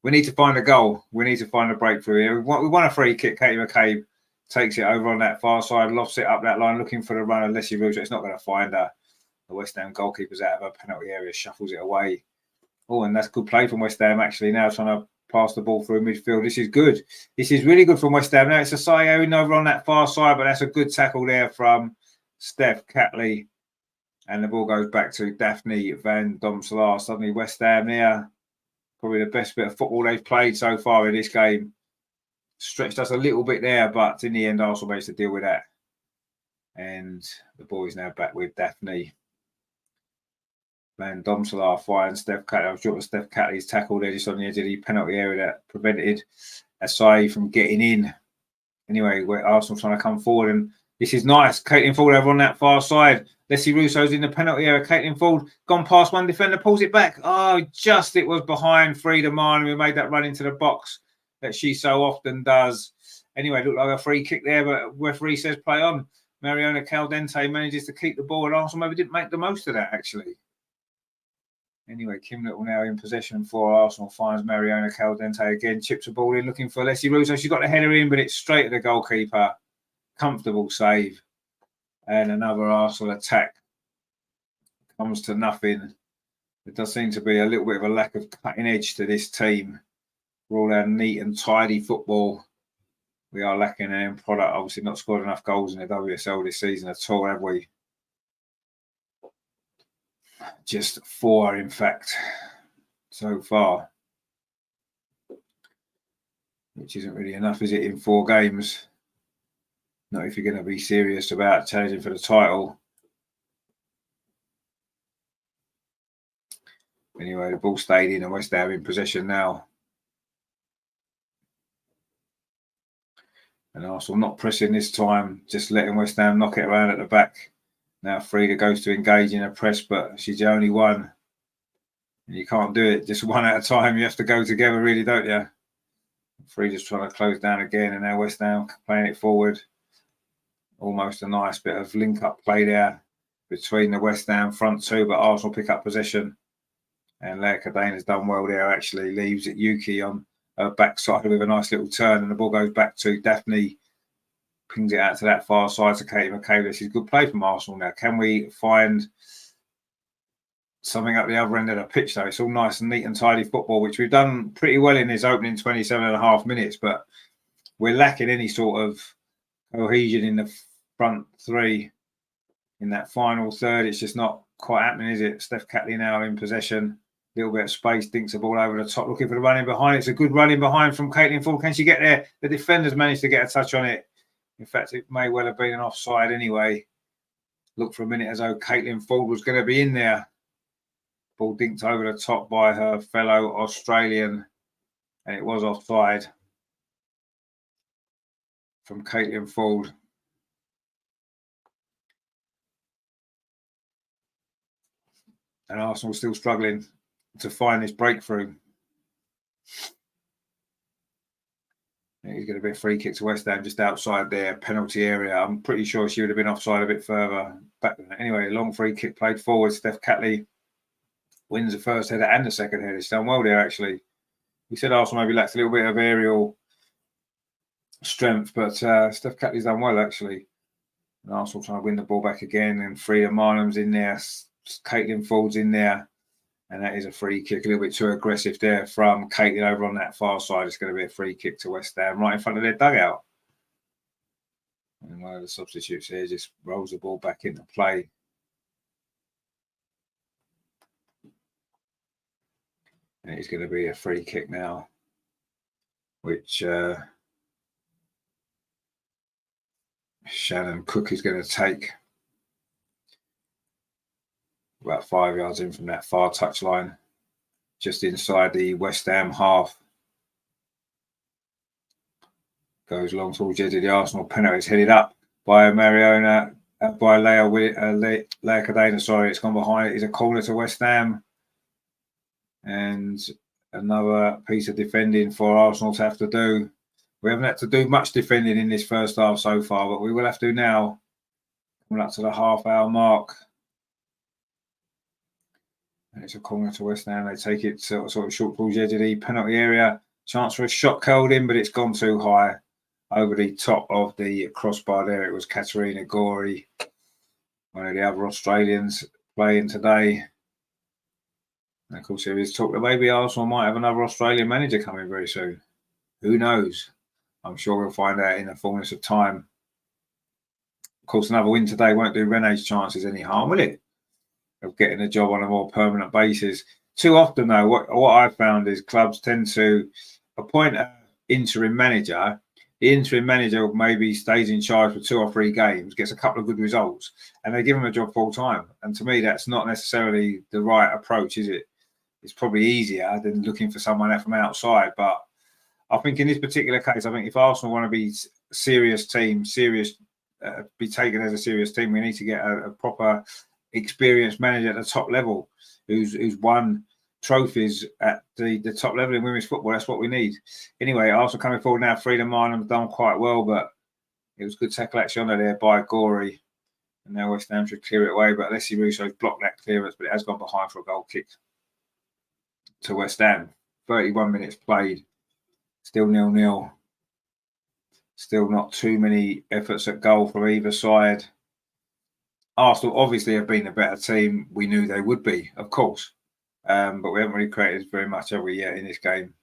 we need to find a goal. We need to find a breakthrough here. We won a free kick. Katie McCabe takes it over on that far side, lofts it up that line, looking for the run of Alessi Russo. It's not going to find her. The West Ham goalkeeper's out of her penalty area, shuffles it away. Oh, and that's good play from West Ham, actually, now trying to pass the ball through midfield. This is good. This is really good from West Ham. Now it's a Sayo in over on that far side, but that's a good tackle there from Steph Catley. And the ball goes back to Daphne Van Domselaar. Suddenly West Ham there, probably the best bit of football they've played so far in this game. Stretched us a little bit there, but in the end, Arsenal managed to deal with that. And the ball is now back with Daphne Van Domselaar finds Steph Catley. I'm sure it was Steph Catley's tackle there just on the edge of the penalty area that prevented Asai from getting in. Anyway, Arsenal trying to come forward, and this is nice. Caitlin Ford over on that far side. Alessi Russo's in the penalty area. Caitlin Ford gone past one defender, pulls it back. Oh, just it was behind Frida Martin, who made that run into the box that she so often does. Anyway, looked like a free kick there, but referee says play on. Mariona Caldente manages to keep the ball, and Arsenal maybe didn't make the most of that, actually. Anyway, Kim Little now in possession for Arsenal, finds Mariona Caldente again, chips the ball in, looking for Leslie Russo. She's got the header in, but it's straight at the goalkeeper. Comfortable save. And another Arsenal attack comes to nothing. There does seem to be a little bit of a lack of cutting edge to this team. For all our neat and tidy football, we are lacking an end product. Obviously not scored enough goals in the WSL this season at all, have we? Just 4, in fact, so far. Which isn't really enough, is it, in 4 games? Not if you're going to be serious about challenging for the title. Anyway, the ball stayed in and West Ham in possession now. And Arsenal not pressing this time, just letting West Ham knock it around at the back. Now Frida goes to engage in a press, but she's the only one. And you can't do it just one at a time. You have to go together, really, don't you? Frida's trying to close down again, and now West Ham playing it forward. Almost a nice bit of link-up play there between the West Ham front two, but Arsenal pick up possession. And Leah Cadena has done well there, actually. Leaves it Yuki on her backside with a nice little turn, and the ball goes back to Daphne. Pings it out to that far side to Katie McCabe. This is good play from Arsenal now. Can we find something up the other end of the pitch, though? It's all nice and neat and tidy football, which we've done pretty well in this opening 27.5 minutes, but we're lacking any sort of cohesion in the front three in that final third. It's just not quite happening, is it? Steph Catley now in possession. A little bit of space, dinks the ball over the top, looking for the running behind. It's a good running behind from Caitlin Ford. Can she get there? The defenders managed to get a touch on it. In fact, it may well have been an offside anyway. Looked for a minute as though Caitlin Ford was going to be in there. Ball dinked over the top by her fellow Australian, and it was offside from Caitlin Ford. And Arsenal still struggling to find this breakthrough. It's going to be a free kick to West Ham just outside their penalty area. I'm pretty sure she would have been offside a bit further back. Anyway, long free kick played forward. Steph Catley wins the first header and the second header. She's done well there, actually. We said Arsenal maybe lacks a little bit of aerial strength, but Steph Catley's done well, actually. And Arsenal trying to win the ball back again, and Frida Marnham's in there. Caitlin Ford's in there. And that is a free kick, a little bit too aggressive there from Caitlin over on that far side. It's going to be a free kick to West Ham right in front of their dugout. And one of the substitutes here just rolls the ball back into play. And it's going to be a free kick now, which Shannon Cook is going to take. About 5 yards in from that far touchline, just inside the West Ham half. Goes long towards the edge of the Arsenal penalty. It's headed up by Mariona, by Leah Cadena. Sorry, it's gone behind it. It's a corner to West Ham. And another piece of defending for Arsenal to have to do. We haven't had to do much defending in this first half so far, but we will have to now. Coming up to the half-hour mark. And it's a corner to West Ham. They take it sort of short towards the edge of the penalty area. Chance for a shot curled in, but it's gone too high over the top of the crossbar there. It was Katerina Gorey, one of the other Australians playing today. And of course, there is talk that maybe Arsenal might have another Australian manager coming very soon. Who knows? I'm sure we'll find out in the fullness of time. Of course, another win today won't do Rene's chances any harm, will it? Of getting a job on a more permanent basis. Too often, though, what I've found is clubs tend to appoint an interim manager. The interim manager maybe stays in charge for 2 or 3 games, gets a couple of good results, and they give him a job full time. And to me, that's not necessarily the right approach, is it? It's probably easier than looking for someone from outside. But I think in this particular case, I think if Arsenal want to be a serious team, be taken as a serious team, we need to get a proper experienced manager at the top level who's won trophies at the top level in women's football. That's what we need. Anyway, Arsenal coming forward now. Frida Marnham's done quite well, but It was good tackle action on there by Gorey. And now West Ham should clear it away. But Leslie Russo's blocked that clearance, but it has gone behind for a goal kick to West Ham. 31 minutes played. Still 0-0. Still not too many efforts at goal from either side. Arsenal obviously have been a better team. We knew they would be, of course. But we haven't really created very much, have we, yet in this game?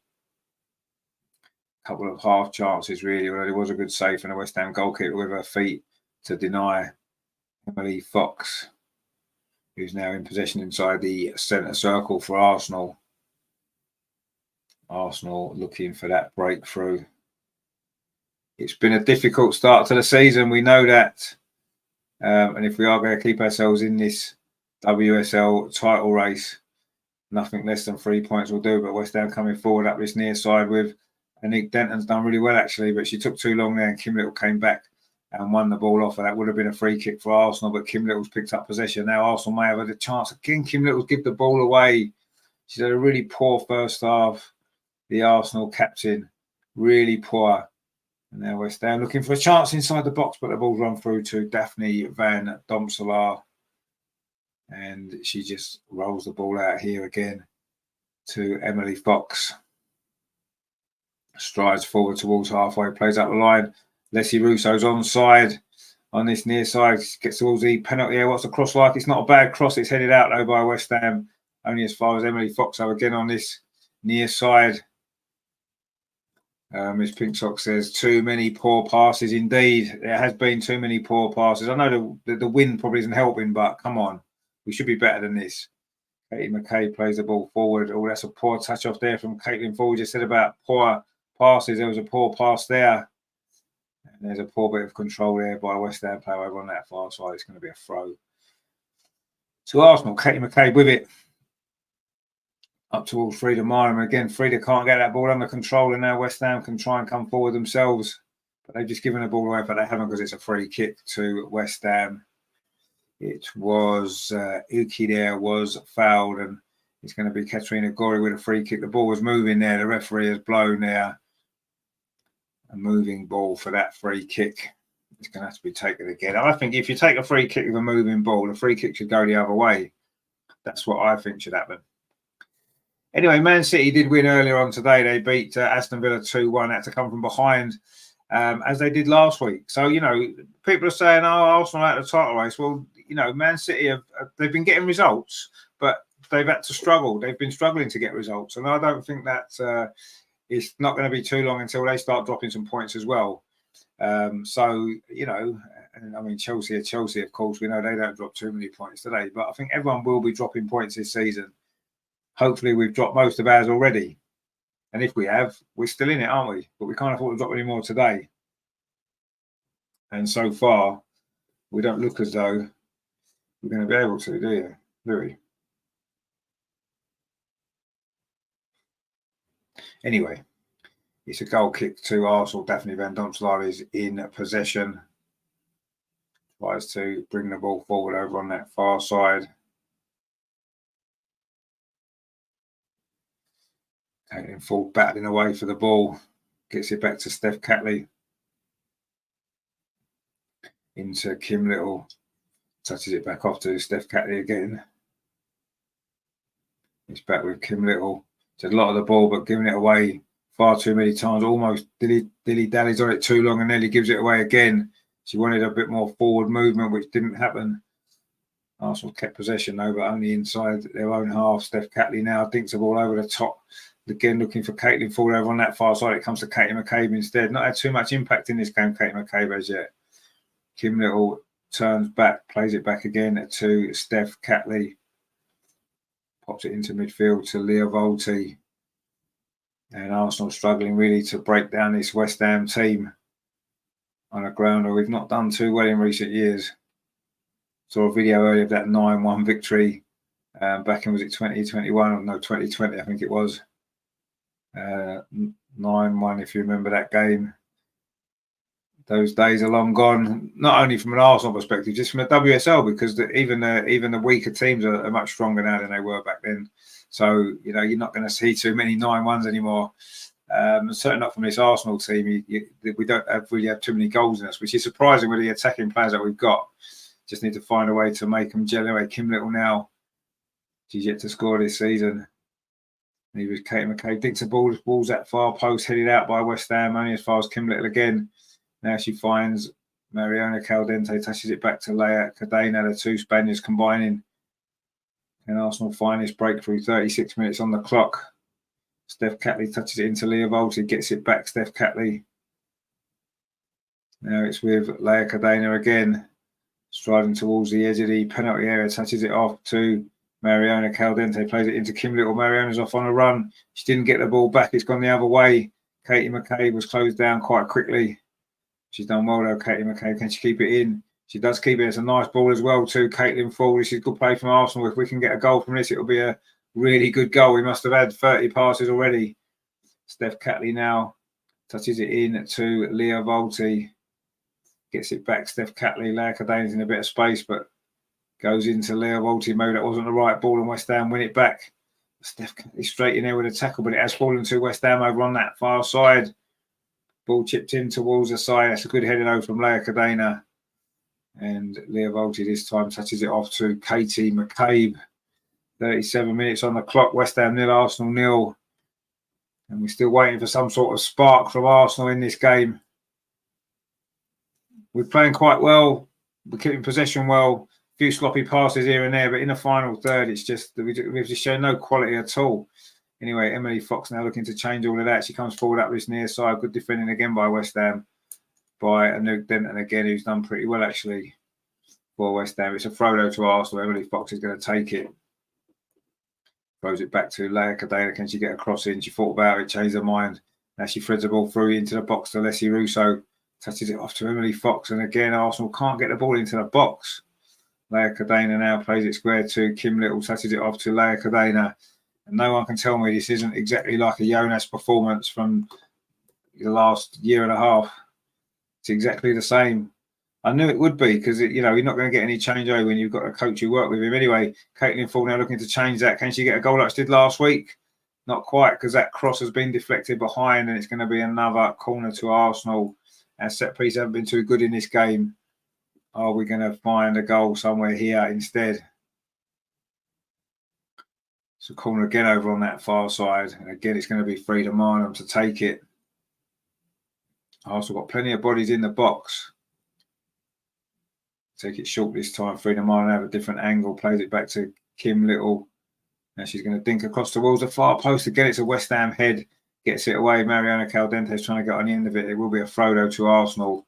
A couple of half chances, really. Although there was a good save from the West Ham goalkeeper with her feet to deny Emily Fox, who's now in possession inside the centre circle for Arsenal. Arsenal looking for that breakthrough. It's been a difficult start to the season. We know that. And if we are going to keep ourselves in this WSL title race, nothing less than 3 points will do. But West Ham coming forward up this near side with Nick Denton's done really well, actually. But she took too long there, and Kim Little came back and won the ball off. And that would have been a free kick for Arsenal. But Kim Little's picked up possession. Now Arsenal may have had a chance. Again, Kim Little's give the ball away. She's had a really poor first half. The Arsenal captain, really poor. And now West Ham looking for a chance inside the box, but the ball's run through to Daphne Van Domselaar. And she just rolls the ball out here again to Emily Fox. Strides forward towards halfway, plays up the line. Leslie Russo's onside on this near side, gets towards the penalty area. What's the cross like? It's not a bad cross. It's headed out though by West Ham, only as far as Emily Fox. So again on this near side. Ms. Pinksock says, too many poor passes indeed. There has been too many poor passes. I know the wind probably isn't helping, but come on. We should be better than this. Katie McKay plays the ball forward. Oh, that's a poor touch off there from Caitlin Ford. Just said about poor passes. There was a poor pass there. And there's a poor bit of control there by West Ham player over on that far side. It's going to be a throw to Arsenal. Katie McKay with it. Up towards Frida Myram. Again, Frida can't get that ball under control, and now West Ham can try and come forward themselves. But they've just given the ball away, but they haven't, because it's a free kick to West Ham. It was Uki there was fouled, and it's going to be Katerina Gorey with a free kick. The ball was moving there. The referee has blown there a moving ball for that free kick. It's going to have to be taken again. I think if you take a free kick with a moving ball, the free kick should go the other way. That's what I think should happen. Anyway, Man City did win earlier on today. They beat Aston Villa 2-1. Had to come from behind, as they did last week. So, you know, people are saying, oh, Arsenal out of the title race. Well, you know, Man City, they've been getting results, but they've had to struggle. They've been struggling to get results. And I don't think that it's not going to be too long until they start dropping some points as well. So, you know, I mean, Chelsea, of course, we know they don't drop too many points today. But I think everyone will be dropping points this season. Hopefully we've dropped most of ours already. And if we have, we're still in it, aren't we? But we can't afford to drop any more today. And so far, we don't look as though we're going to be able to, do we? Anyway, it's a goal kick to Arsenal. Daphne Van Domselaar is in possession. Tries to bring the ball forward over on that far side. Caitlin Ford battling away for the ball. Gets it back to Steph Catley. Into Kim Little. Touches it back off to Steph Catley again. It's back with Kim Little. It's a lot of the ball, but giving it away far too many times. Almost dilly-dallies on it too long and nearly gives it away again. She wanted a bit more forward movement, which didn't happen. Arsenal kept possession, though, but only inside their own half. Steph Catley now dinks the ball over the top. Again, looking for Caitlin Ford over on that far side. It comes to Katie McCabe instead. Not had too much impact in this game, Katie McCabe, as yet. Kim Little turns back, plays it back again to Steph Catley. Pops it into midfield to Leah Volti. And Arsenal struggling really to break down this West Ham team on a ground where we've not done too well in recent years. Saw a video earlier of that 9-1 victory back in, was it 2021? Or no, 2020, I think it was. 9-1, if you remember that game. Those days are long gone, not only from an Arsenal perspective, just from a WSL, because even the weaker teams are much stronger now than they were back then. So, you know, you're not going to see too many 9-1s anymore. Certainly not from this Arsenal team. We don't really have too many goals in us, which is surprising with the attacking players that we've got. Just need to find a way to make them gel. Anyway, Kim Little now, she's yet to score this season. He was Katie McCabe. Dinks the ball's at far post, headed out by West Ham, only as far as Kim Little again. Now she finds Mariona Caldente, touches it back to Leia Cadena, the two Spaniards combining. And Arsenal find this breakthrough, 36 minutes on the clock. Steph Catley touches it into Leah Volti, gets it back, Steph Catley. Now it's with Leia Cadena again, striding towards the edge of the penalty area, touches it off to Mariona Caldente, plays it into Kim Little. Mariona's off on a run. She didn't get the ball back. It's gone the other way. Katie McCabe was closed down quite quickly. She's done well though, Katie McCabe. Can she keep it in? She does keep it. It's a nice ball as well too. Caitlin Ford. This is good play from Arsenal. If we can get a goal from this, it'll be a really good goal. We must have had 30 passes already. Steph Catley now touches it in to Leah Volti. Gets it back. Steph Catley. Leah Cadena's in a bit of space, but goes into Leah Volti. Maybe that wasn't the right ball, and West Ham win it back. Steph is straight in there with a tackle, but it has fallen to West Ham over on that far side. Ball chipped in towards the side. That's a good heading over from Leah Cadena. And Leah Volti this time touches it off to Katie McCabe. 37 minutes on the clock. West Ham 0, Arsenal 0. And we're still waiting for some sort of spark from Arsenal in this game. We're playing quite well. We're keeping possession well. A few sloppy passes here and there, but in the final third, it's just we've just shown no quality at all. Anyway, Emily Fox now looking to change all of that. She comes forward up this near side. Good defending again by West Ham. By Anouk Denton again, who's done pretty well actually for West Ham. It's a throw to Arsenal. Emily Fox is going to take it. Throws it back to Leia Cadena. Can she get a cross in? She thought about it, changed her mind. Now she threads the ball through into the box to Leslie Russo. Touches it off to Emily Fox. And again, Arsenal can't get the ball into the box. Leia Cadena now plays it square to Kim Little. Touches it off to Leia Cadena. And no one can tell me this isn't exactly like a Jonas performance from the last year and a half. It's exactly the same. I knew it would be because, you're not going to get any change over when you've got a coach who worked with him. Anyway, Caitlin Ford now looking to change that. Can she get a goal like she did last week? Not quite, because that cross has been deflected behind and it's going to be another corner to Arsenal. Our set piece haven't been too good in this game. Are we going to find a goal somewhere here instead? It's a corner again over on that far side. And again, it's going to be Frida Marnham to take it. Arsenal got plenty of bodies in the box. Take it short this time. Frida Martin have a different angle. Plays it back to Kim Little. Now she's going to dink across towards the far post. Again, it's a West Ham head. Gets it away. Mariona Caldente is trying to get on the end of it. It will be a throw to Arsenal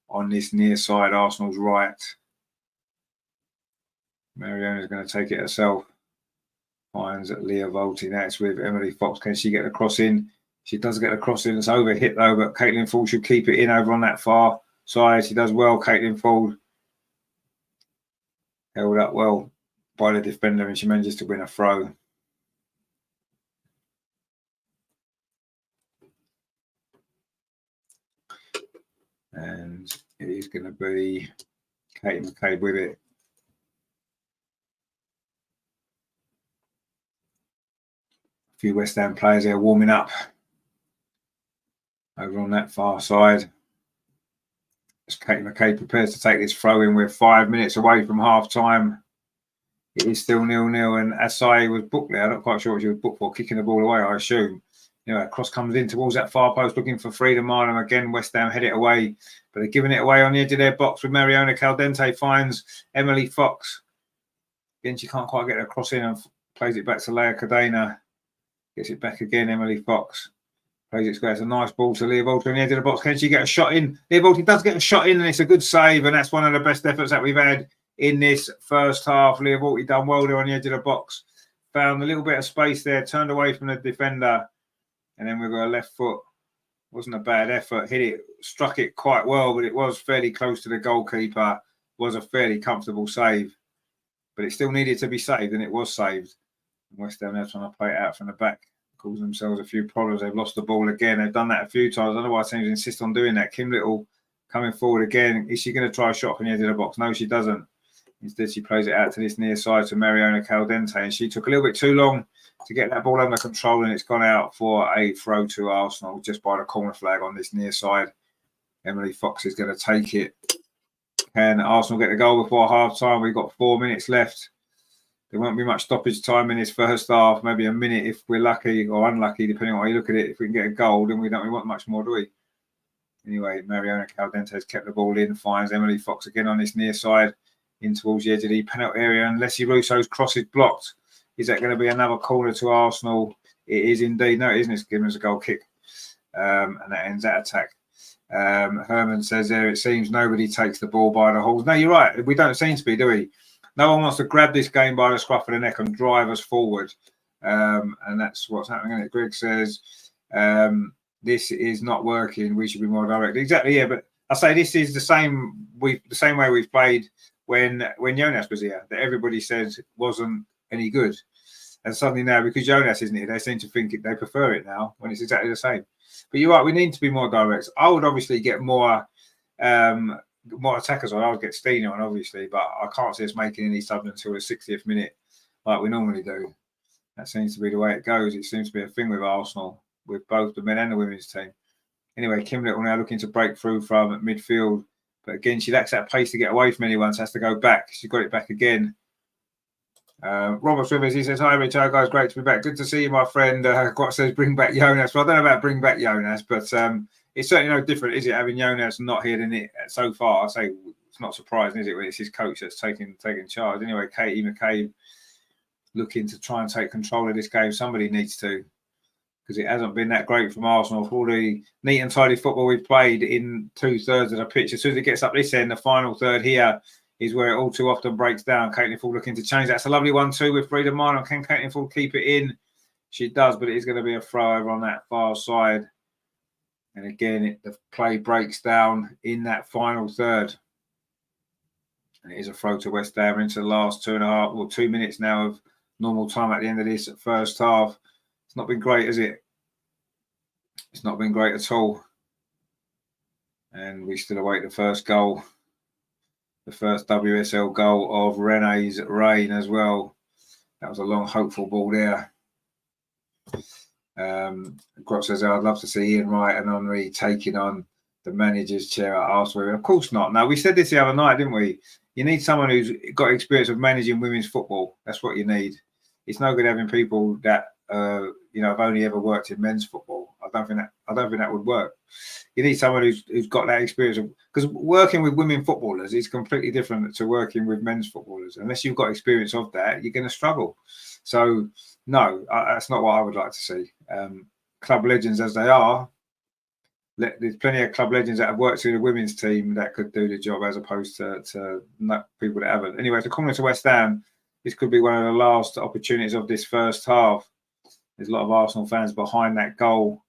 on this near side. Arsenal's right. Mariona is going to take it herself. Finds Leah Volti. Now it's with Emily Fox. Can she get the cross in? She does get the cross in. It's over hit though, but Caitlin Ford should keep it in over on that far side. She does well, Caitlin Ford. Held up well by the defender and she manages to win a throw. And it is going to be Katie McCabe with it. A few West Ham players there warming up over on that far side. As Katie McCabe prepares to take this throw in, we're 5 minutes away from half time. It is still 0-0, and Asai was booked there. I'm not quite sure what she was booked for, kicking the ball away, I assume. A cross comes in towards that far post, looking for Frida Marnham. Again, West Ham head it away, but they're giving it away on the edge of their box with Mariona Caldente. Finds Emily Fox. Again, she can't quite get a cross in and plays it back to Leia Cadena. Gets it back again, Emily Fox. Plays it square. It's a nice ball to Leah Volti on the edge of the box. Can she get a shot in? Leah Volti does get a shot in, and it's a good save, and that's one of the best efforts that we've had in this first half. Leah Volti done well there on the edge of the box. Found a little bit of space there, turned away from the defender, and then with her left foot, wasn't a bad effort. Hit it, struck it quite well, but it was fairly close to the goalkeeper. Was a fairly comfortable save, but it still needed to be saved, and it was saved. West Ham now trying to play it out from the back. Causing themselves a few problems. They've lost the ball again. They've done that a few times. I don't know why teams insist on doing that. Kim Little coming forward again. Is she going to try a shot from the edge of the box? No, she doesn't. Instead, she plays it out to this near side to Mariona Caldente, and she took a little bit too long to get that ball under control, and it's gone out for a throw to Arsenal just by the corner flag on this near side. Emily Fox is going to take it. Can Arsenal get the goal before half-time? We've got 4 minutes left. There won't be much stoppage time in this first half, maybe a minute if we're lucky or unlucky, depending on how you look at it. If we can get a goal, then we want much more, do we? Anyway, Mariona Caldente has kept the ball in, finds Emily Fox again on this near side, in towards the edge of the penalty area, and Leslie Russo's cross is blocked. Is that going to be another corner to Arsenal? It is indeed. No, it isn't. It's given us a goal kick. And that ends that attack. Herman says there, it seems nobody takes the ball by the horns. No, you're right. We don't seem to be, do we? No one wants to grab this game by the scruff of the neck and drive us forward. And that's what's happening, isn't it? Greg says, this is not working. We should be more direct. Exactly, yeah. But I say this is the same way we've played when Jonas was here, that everybody said wasn't any good. And suddenly now, because Jonas isn't here, they seem to think they prefer it now when it's exactly the same. But you're right, we need to be more direct. I would obviously get more attackers on. I would get Stina on, obviously, but I can't see us making any subs until the 60th minute like we normally do. That seems to be the way it goes. It seems to be a thing with Arsenal, with both the men and the women's team. Anyway, Kim Little now looking to break through from midfield. But again, she lacks that pace to get away from anyone, so has to go back. She got it back again. Robert Rivers, he says, hi, Richard, guys, great to be back. Good to see you, my friend. Quite says, bring back Jonas. Well, I don't know about bring back Jonas, but it's certainly no different, is it, having Jonas not here than it so far? I say it's not surprising, is it, when it's his coach that's taking charge. Anyway, Katie McCabe looking to try and take control of this game. Somebody needs to, because it hasn't been that great from Arsenal. For all the neat and tidy football we've played in 2/3 of the pitch, as soon as it gets up this end, the final third here is where it all too often breaks down. Caitlin Ford looking to change. That's a lovely 1-2 with Frida Marlon. Can Caitlin Ford keep it in? She does, but it is going to be a throw over on that far side. And again, the play breaks down in that final third. And it is a throw to West Ham into the last 2 minutes now of normal time at the end of this first half. It's not been great, has it? It's not been great at all. And we still await the first goal. The first WSL goal of Renee's reign as well. That was a long, hopeful ball there. Grot says, I'd love to see Ian Wright and Henri taking on the manager's chair at Arsenal. Of course not. No, we said this the other night, didn't we? You need someone who's got experience of managing women's football. That's what you need. It's no good having people that have only ever worked in men's football. I don't think that would work. You need someone who's got that experience of, because working with women footballers is completely different to working with men's footballers. Unless you've got experience of that, you're going to struggle. So no, that's not what I would like to see. Club legends as they are, there's plenty of club legends that have worked in the women's team that could do the job, as opposed to people that haven't. Anyway, to come to West Ham, this could be one of the last opportunities of this first half. There's a lot of Arsenal fans behind that goal,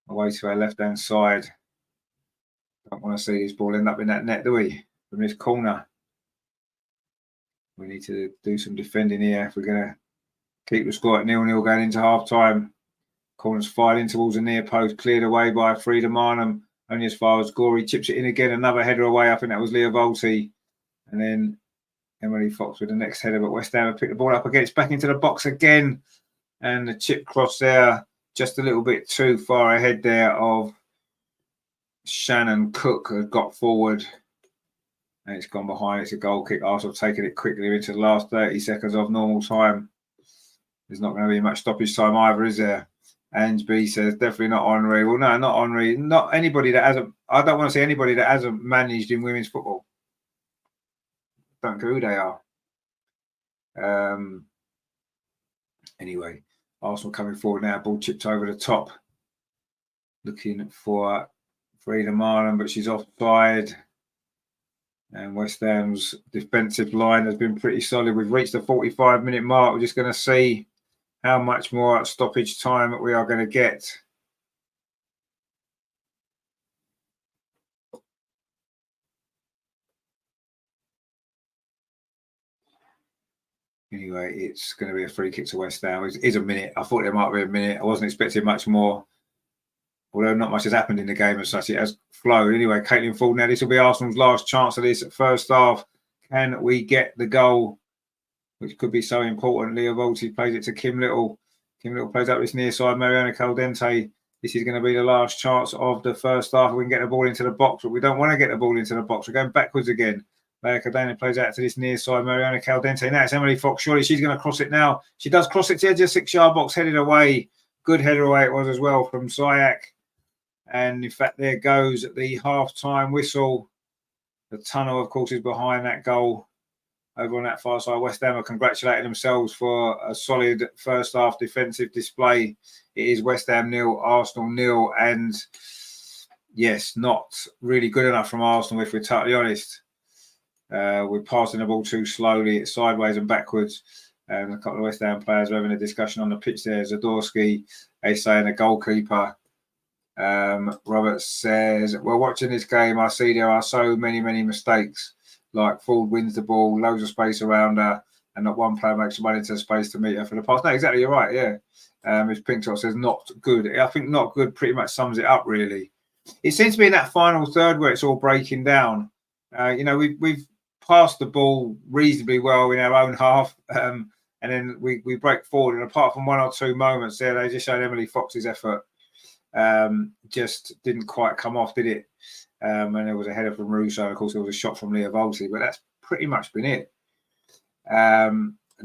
away to our left-hand side. Don't want to see this ball end up in that net, do we? From this corner. We need to do some defending here if we're going to keep the score at 0-0 going into half-time. Corner's fired in towards the near post, cleared away by Frida Marnham, only as far as Gorey. Chips it in again, another header away. I think that was Leah Volti. And then Emily Fox with the next header, but West Ham have picked the ball up again. It's back into the box again. And the chip cross there, just a little bit too far ahead there of Shannon Cook, who got forward. And it's gone behind. It's a goal kick. Arsenal taking it quickly into the last 30 seconds of normal time. There's not going to be much stoppage time either, is there? Ange B says, definitely not Henri. Well, no, not Henri. Not anybody that hasn't. I don't want to see anybody that hasn't managed in women's football. Don't care who they are. Anyway, Arsenal coming forward now. Ball chipped over the top. Looking for Frida Marlon, but she's offside. And West Ham's defensive line has been pretty solid. We've reached the 45-minute mark. We're just going to see how much more stoppage time we are going to get. Anyway, it's going to be a free kick to West Ham. It's a minute. I thought there might be a minute. I wasn't expecting much more. Although not much has happened in the game as such, it has flowed. Anyway, Caitlin Ford now. This will be Arsenal's last chance of this first half. Can we get the goal, which could be so important? Leo Volti plays it to Kim Little. Kim Little plays up this near side. Mariana Caldente. This is going to be the last chance of the first half. We can get the ball into the box, but we don't want to get the ball into the box. We're going backwards again. Leia Caldente plays out to this near side. Mariana Caldente. Now it's Emily Fox. Surely she's going to cross it now. She does cross it to the edge of the 6-yard box, headed away. Good header away it was as well from Sayak. And in fact, there goes the half-time whistle. The tunnel, of course, is behind that goal. Over on that far side, West Ham are congratulating themselves for a solid first half defensive display. It is West Ham 0, Arsenal 0, and yes, not really good enough from Arsenal, if we're totally honest. We're passing the ball too slowly, it's sideways and backwards. A couple of West Ham players are having a discussion on the pitch there. Zadorsky, they saying a goalkeeper. Robert says, well, watching this game, I see there are so many mistakes. Like Ford wins the ball, loads of space around her, and not one player makes run into space to meet her for the pass. No, exactly, you're right, yeah. As Pinktop says, not good. I think not good pretty much sums it up, really. It seems to be in that final third where it's all breaking down. We've passed the ball reasonably well in our own half, and then we break forward. And apart from one or two moments there, they just showed Emily Fox's effort. Just didn't quite come off, did it? And there was a header from Russo. Of course, there was a shot from Leah Volti, but that's pretty much been it.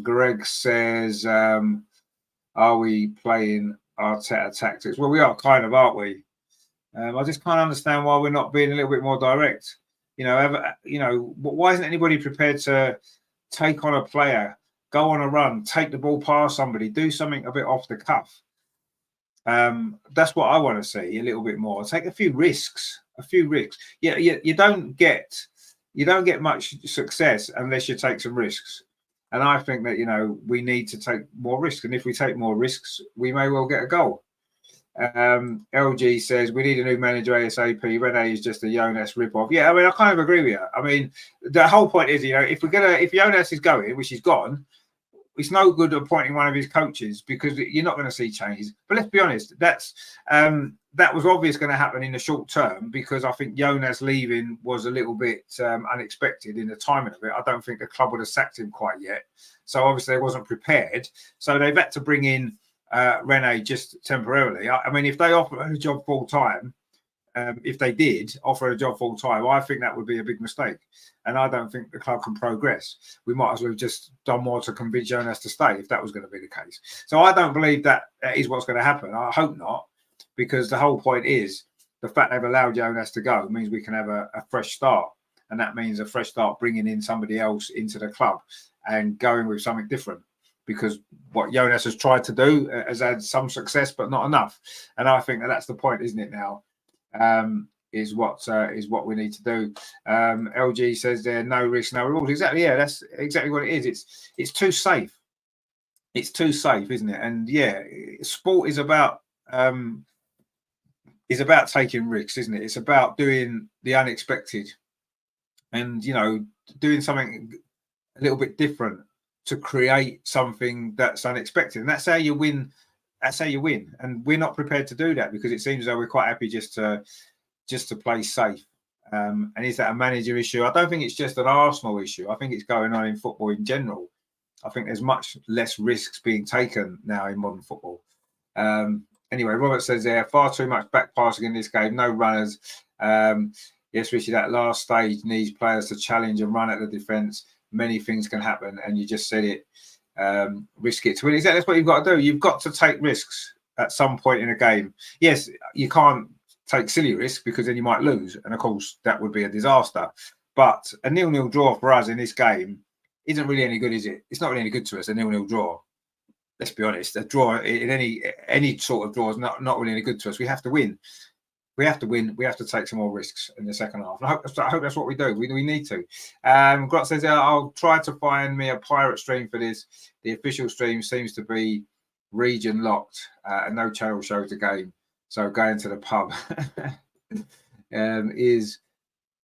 Greg says, are we playing Arteta tactics? Well, we are kind of, aren't we? I just can't understand why we're not being a little bit more direct. Why isn't anybody prepared to take on a player, go on a run, take the ball past somebody, do something a bit off the cuff? That's what I want to see a little bit more. Take a few risks. Yeah, you don't get much success unless you take some risks. And I think that we need to take more risks. And if we take more risks, we may well get a goal. LG says we need a new manager ASAP. Rene is just a Jonas ripoff. Yeah, I mean I kind of agree with you. I mean the whole point is if Jonas is going, which he's gone, it's no good appointing one of his coaches because you're not going to see changes. But let's be honest, that was obvious going to happen in the short term because I think Jonas leaving was a little bit unexpected in the timing of it. I don't think the club would have sacked him quite yet. So obviously they wasn't prepared. So they've had to bring in Rene just temporarily. I mean, if they offer a job full time, if they did offer a job full time, I think that would be a big mistake. And I don't think the club can progress. We might as well have just done more to convince Jonas to stay if that was going to be the case. So I don't believe that is what's going to happen. I hope not, because the whole point is the fact they've allowed Jonas to go means we can have a fresh start. And that means a fresh start bringing in somebody else into the club and going with something different. Because what Jonas has tried to do has had some success, but not enough. And I think that's the point, isn't it now? Is what we need to do. LG says there no risk, no reward. Exactly, yeah, that's exactly what it is. It's too safe. It's too safe, isn't it? And yeah, sport is about taking risks, isn't it? It's about doing the unexpected and doing something a little bit different to create something that's unexpected. And that's how you win. That's how you win. And we're not prepared to do that because it seems as though we're quite happy just to play safe. And is that a manager issue? I don't think it's just an Arsenal issue. I think it's going on in football in general. I think there's much less risks being taken now in modern football. Anyway, Robert says there far too much back passing in this game. No runners. Yes, Richie, that last stage needs players to challenge and run at the defence. Many things can happen, and you just said it. Risk it to win. Exactly, that's what you've got to do. You've got to take risks at some point in a game. Yes, you can't take silly risks because then you might lose, and of course that would be a disaster. But a 0-0 draw for us in this game isn't really any good, is it? It's not really any good to us. A 0-0 draw. Let's be honest. A draw in any sort of draw is not really any good to us. We have to win. We have to win. We have to take some more risks in the second half. And I hope that's what we do. We need to. Grot says, I'll try to find me a pirate stream for this. The official stream seems to be region locked and no channel shows the game. So going to the pub is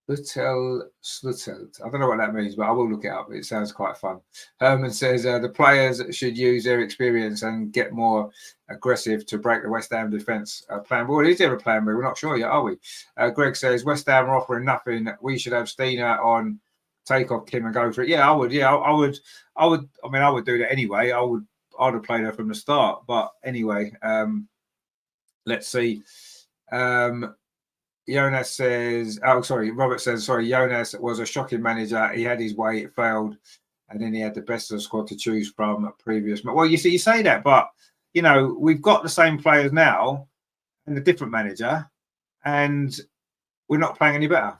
Slutelt. I don't know what that means, but I will look it up. It sounds quite fun. Herman says the players should use their experience and get more aggressive to break the West Ham defence plan. Well, is there a plan B? We're not sure yet, are we? Greg says West Ham are offering nothing. We should have Stina on take off Kim and go for it. Yeah, I would. Yeah, I would. I mean, I would do that anyway. I'd have played her from the start. But anyway, let's see. Jonas says, Robert says, Jonas was a shocking manager. He had his way, it failed, and then he had the best of the squad to choose from a previous. Well, you see, you say that, but you know, we've got the same players now and a different manager, and we're not playing any better.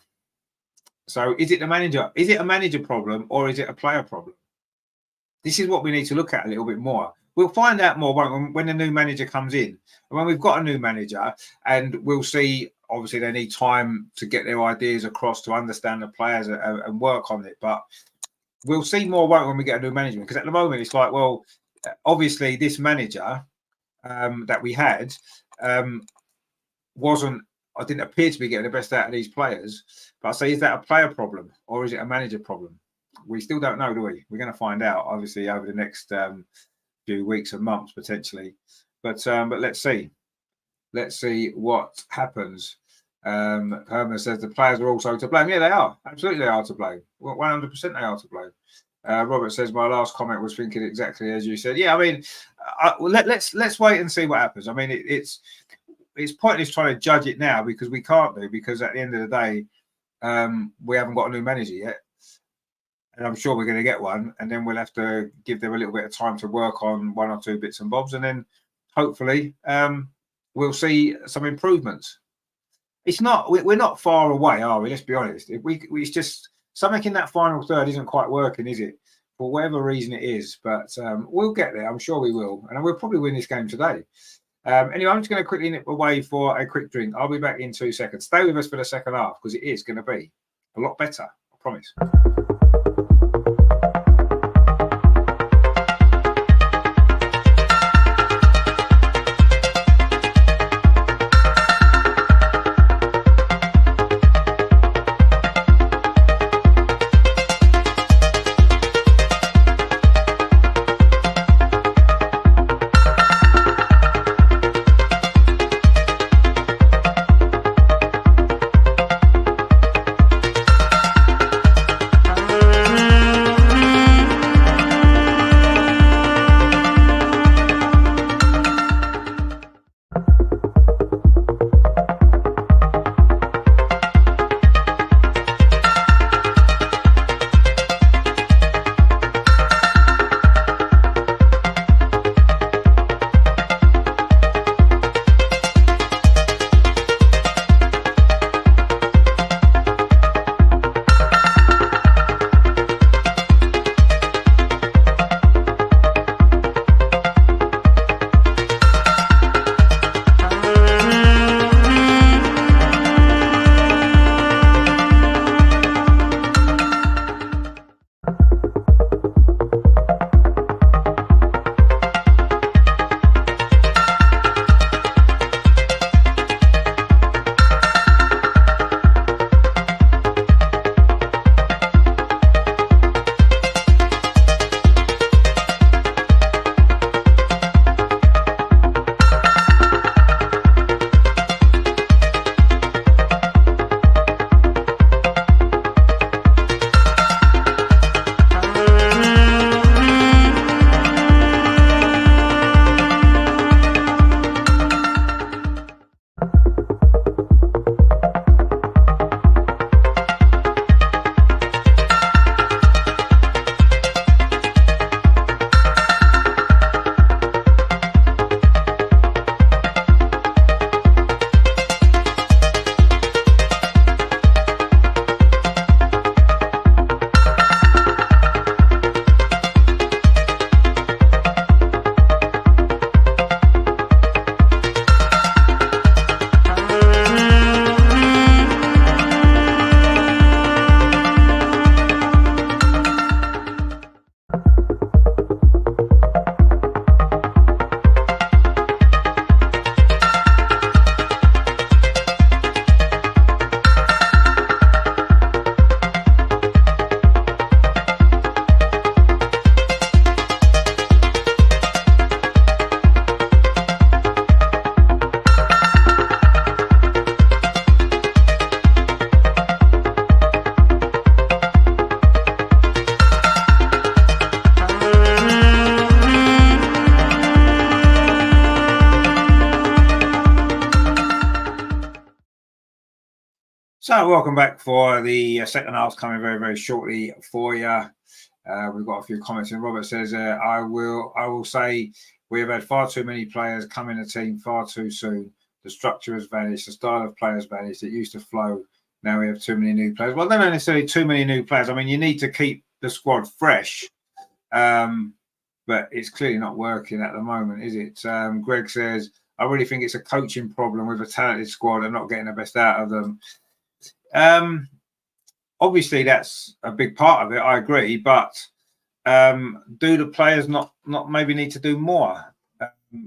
So is it the manager? Is it a manager problem or is it a player problem? This is what we need to look at a little bit more. We'll find out more when the new manager comes in. And when we've got a new manager, and we'll see, obviously they need time to get their ideas across, to understand the players and work on it. But we'll see more when we get a new management. Because at the moment, it's like, well, obviously this manager that we had didn't appear to be getting the best out of these players. But I say, is that a player problem or is it a manager problem? We still don't know, do we? We're going to find out, obviously, over the next few weeks and months potentially. But let's see. Let's see what happens. Herman says the players are also to blame. Yeah, they are. Absolutely, they are to blame. 100% they are to blame. Robert says my last comment was thinking exactly as you said. Yeah, I mean, let's wait and see what happens. I mean, it's pointless trying to judge it now because we can't do, because at the end of the day, we haven't got a new manager yet. And I'm sure we're going to get one, and then we'll have to give them a little bit of time to work on one or two bits and bobs, and then hopefully we'll see some improvements. We're not far away, are we? Let's be honest. It's just something in that final third isn't quite working, is it? For whatever reason it is, but we'll get there. I'm sure we will, and we'll probably win this game today. Anyway, I'm just going to quickly nip away for a quick drink. I'll be back in 2 seconds. Stay with us for the second half because it is going to be a lot better. I promise. So welcome back for the second half coming very, very shortly for you. We've got a few comments, and Robert says, I will say we have had far too many players come in the team far too soon. The structure has vanished, the style of players vanished. It used to flow. Now we have too many new players. Well, not necessarily too many new players. I mean, you need to keep the squad fresh, but it's clearly not working at the moment, is it? Greg says, I really think it's a coaching problem with a talented squad and not getting the best out of them. Obviously, that's a big part of it. I agree, but do the players not maybe need to do more?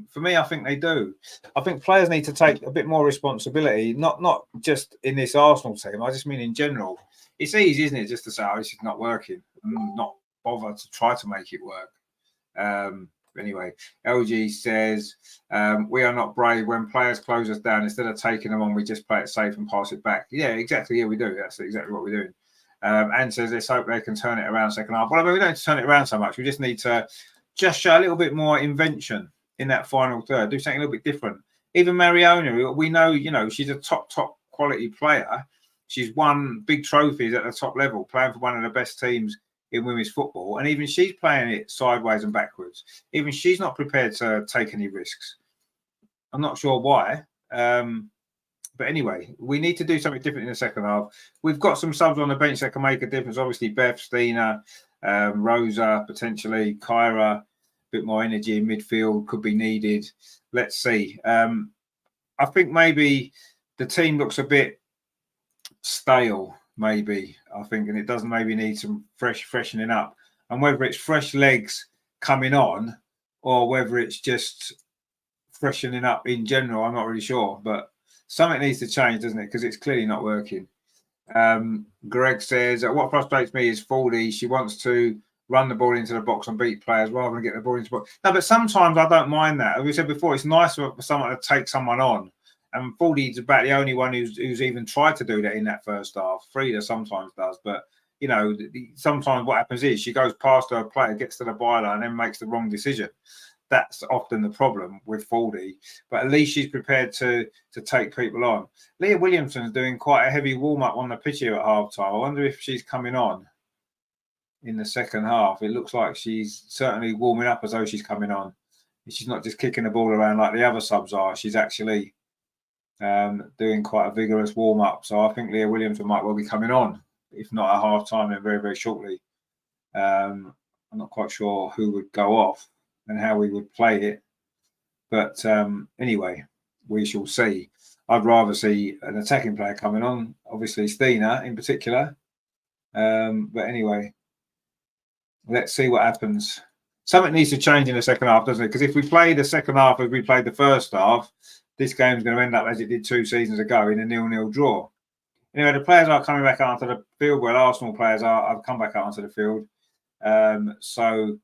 For me, I think they do. I think players need to take a bit more responsibility, not just in this Arsenal team. I just mean in general. It's easy, isn't it, just to say, "Oh, this is not working," and not bother to try to make it work. Anyway, LG says, we are not brave. When players close us down, instead of taking them on, we just play it safe and pass it back. Yeah, exactly. Yeah, we do. That's exactly what we're doing. And says, let's hope they can turn it around second half. Well, I mean, we don't need to turn it around so much. We just need to just show a little bit more invention in that final third. Do something a little bit different. Even Mariona, we know, she's a top quality player. She's won big trophies at the top level, playing for one of the best teams in women's football, and even she's playing it sideways and backwards. Even she's not prepared to take any risks. I'm not sure why, but anyway, we need to do something different in the second half. We've got some subs on the bench that can make a difference. Obviously, Beth, Stina, Rosa, potentially Kyra. A bit more energy in midfield could be needed. Let's see. I think maybe the team looks a bit stale. Maybe I think, and it doesn't maybe need some freshening up. And whether it's fresh legs coming on or whether it's just freshening up in general, I'm not really sure. But something needs to change, doesn't it? Because it's clearly not working. Greg says, what frustrates me is Fordy. She wants to run the ball into the box and beat players rather than get the ball into the box. No, but sometimes I don't mind that. As we said before, it's nice for someone to take someone on. And Fordy's about the only one who's even tried to do that in that first half. Frida sometimes does, but sometimes what happens is she goes past her player, gets to the byline, and then makes the wrong decision. That's often the problem with Fordy. But at least she's prepared to take people on. Leah Williamson's doing quite a heavy warm up on the pitch here at half time. I wonder if she's coming on in the second half. It looks like she's certainly warming up as though she's coming on. She's not just kicking the ball around like the other subs are. She's actually doing quite a vigorous warm up. So I think Leah Williamson might well be coming on, if not at half time, then very, very shortly. I'm not quite sure who would go off and how we would play it. But anyway, we shall see. I'd rather see an attacking player coming on, obviously Stina in particular. But anyway, let's see what happens. Something needs to change in the second half, doesn't it? Because if we play the second half as we played the first half, this game's going to end up as it did 2 seasons ago in a 0-0 draw. Anyway, the players are coming back out onto the field. Well, Arsenal players have come back out onto the field. So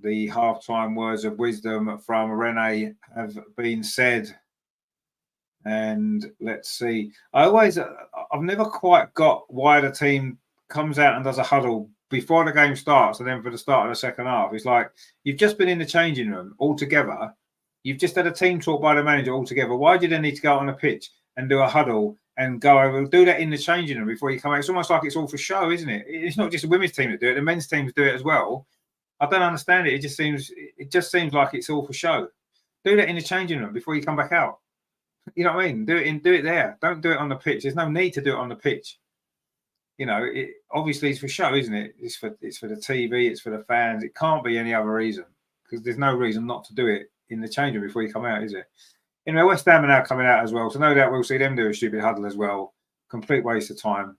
the half-time words of wisdom from Renee have been said. And let's see. I've never quite got why the team comes out and does a huddle before the game starts and then for the start of the second half. It's like you've just been in the changing room all together. You've just had a team talk by the manager all together. Why do you then need to go on the pitch and do a huddle and go over, do that in the changing room before you come out? It's almost like it's all for show, isn't it? It's not just the women's team that do it. The men's teams do it as well. I don't understand it. It just seems like it's all for show. Do that in the changing room before you come back out. You know what I mean? Do it there. Don't do it on the pitch. There's no need to do it on the pitch. Obviously it's for show, isn't it? It's for the TV. It's for the fans. It can't be any other reason because there's no reason not to do it in the change room before you come out, is it? Anyway, West Ham are now coming out as well, so no doubt we'll see them do a stupid huddle as well. Complete waste of time.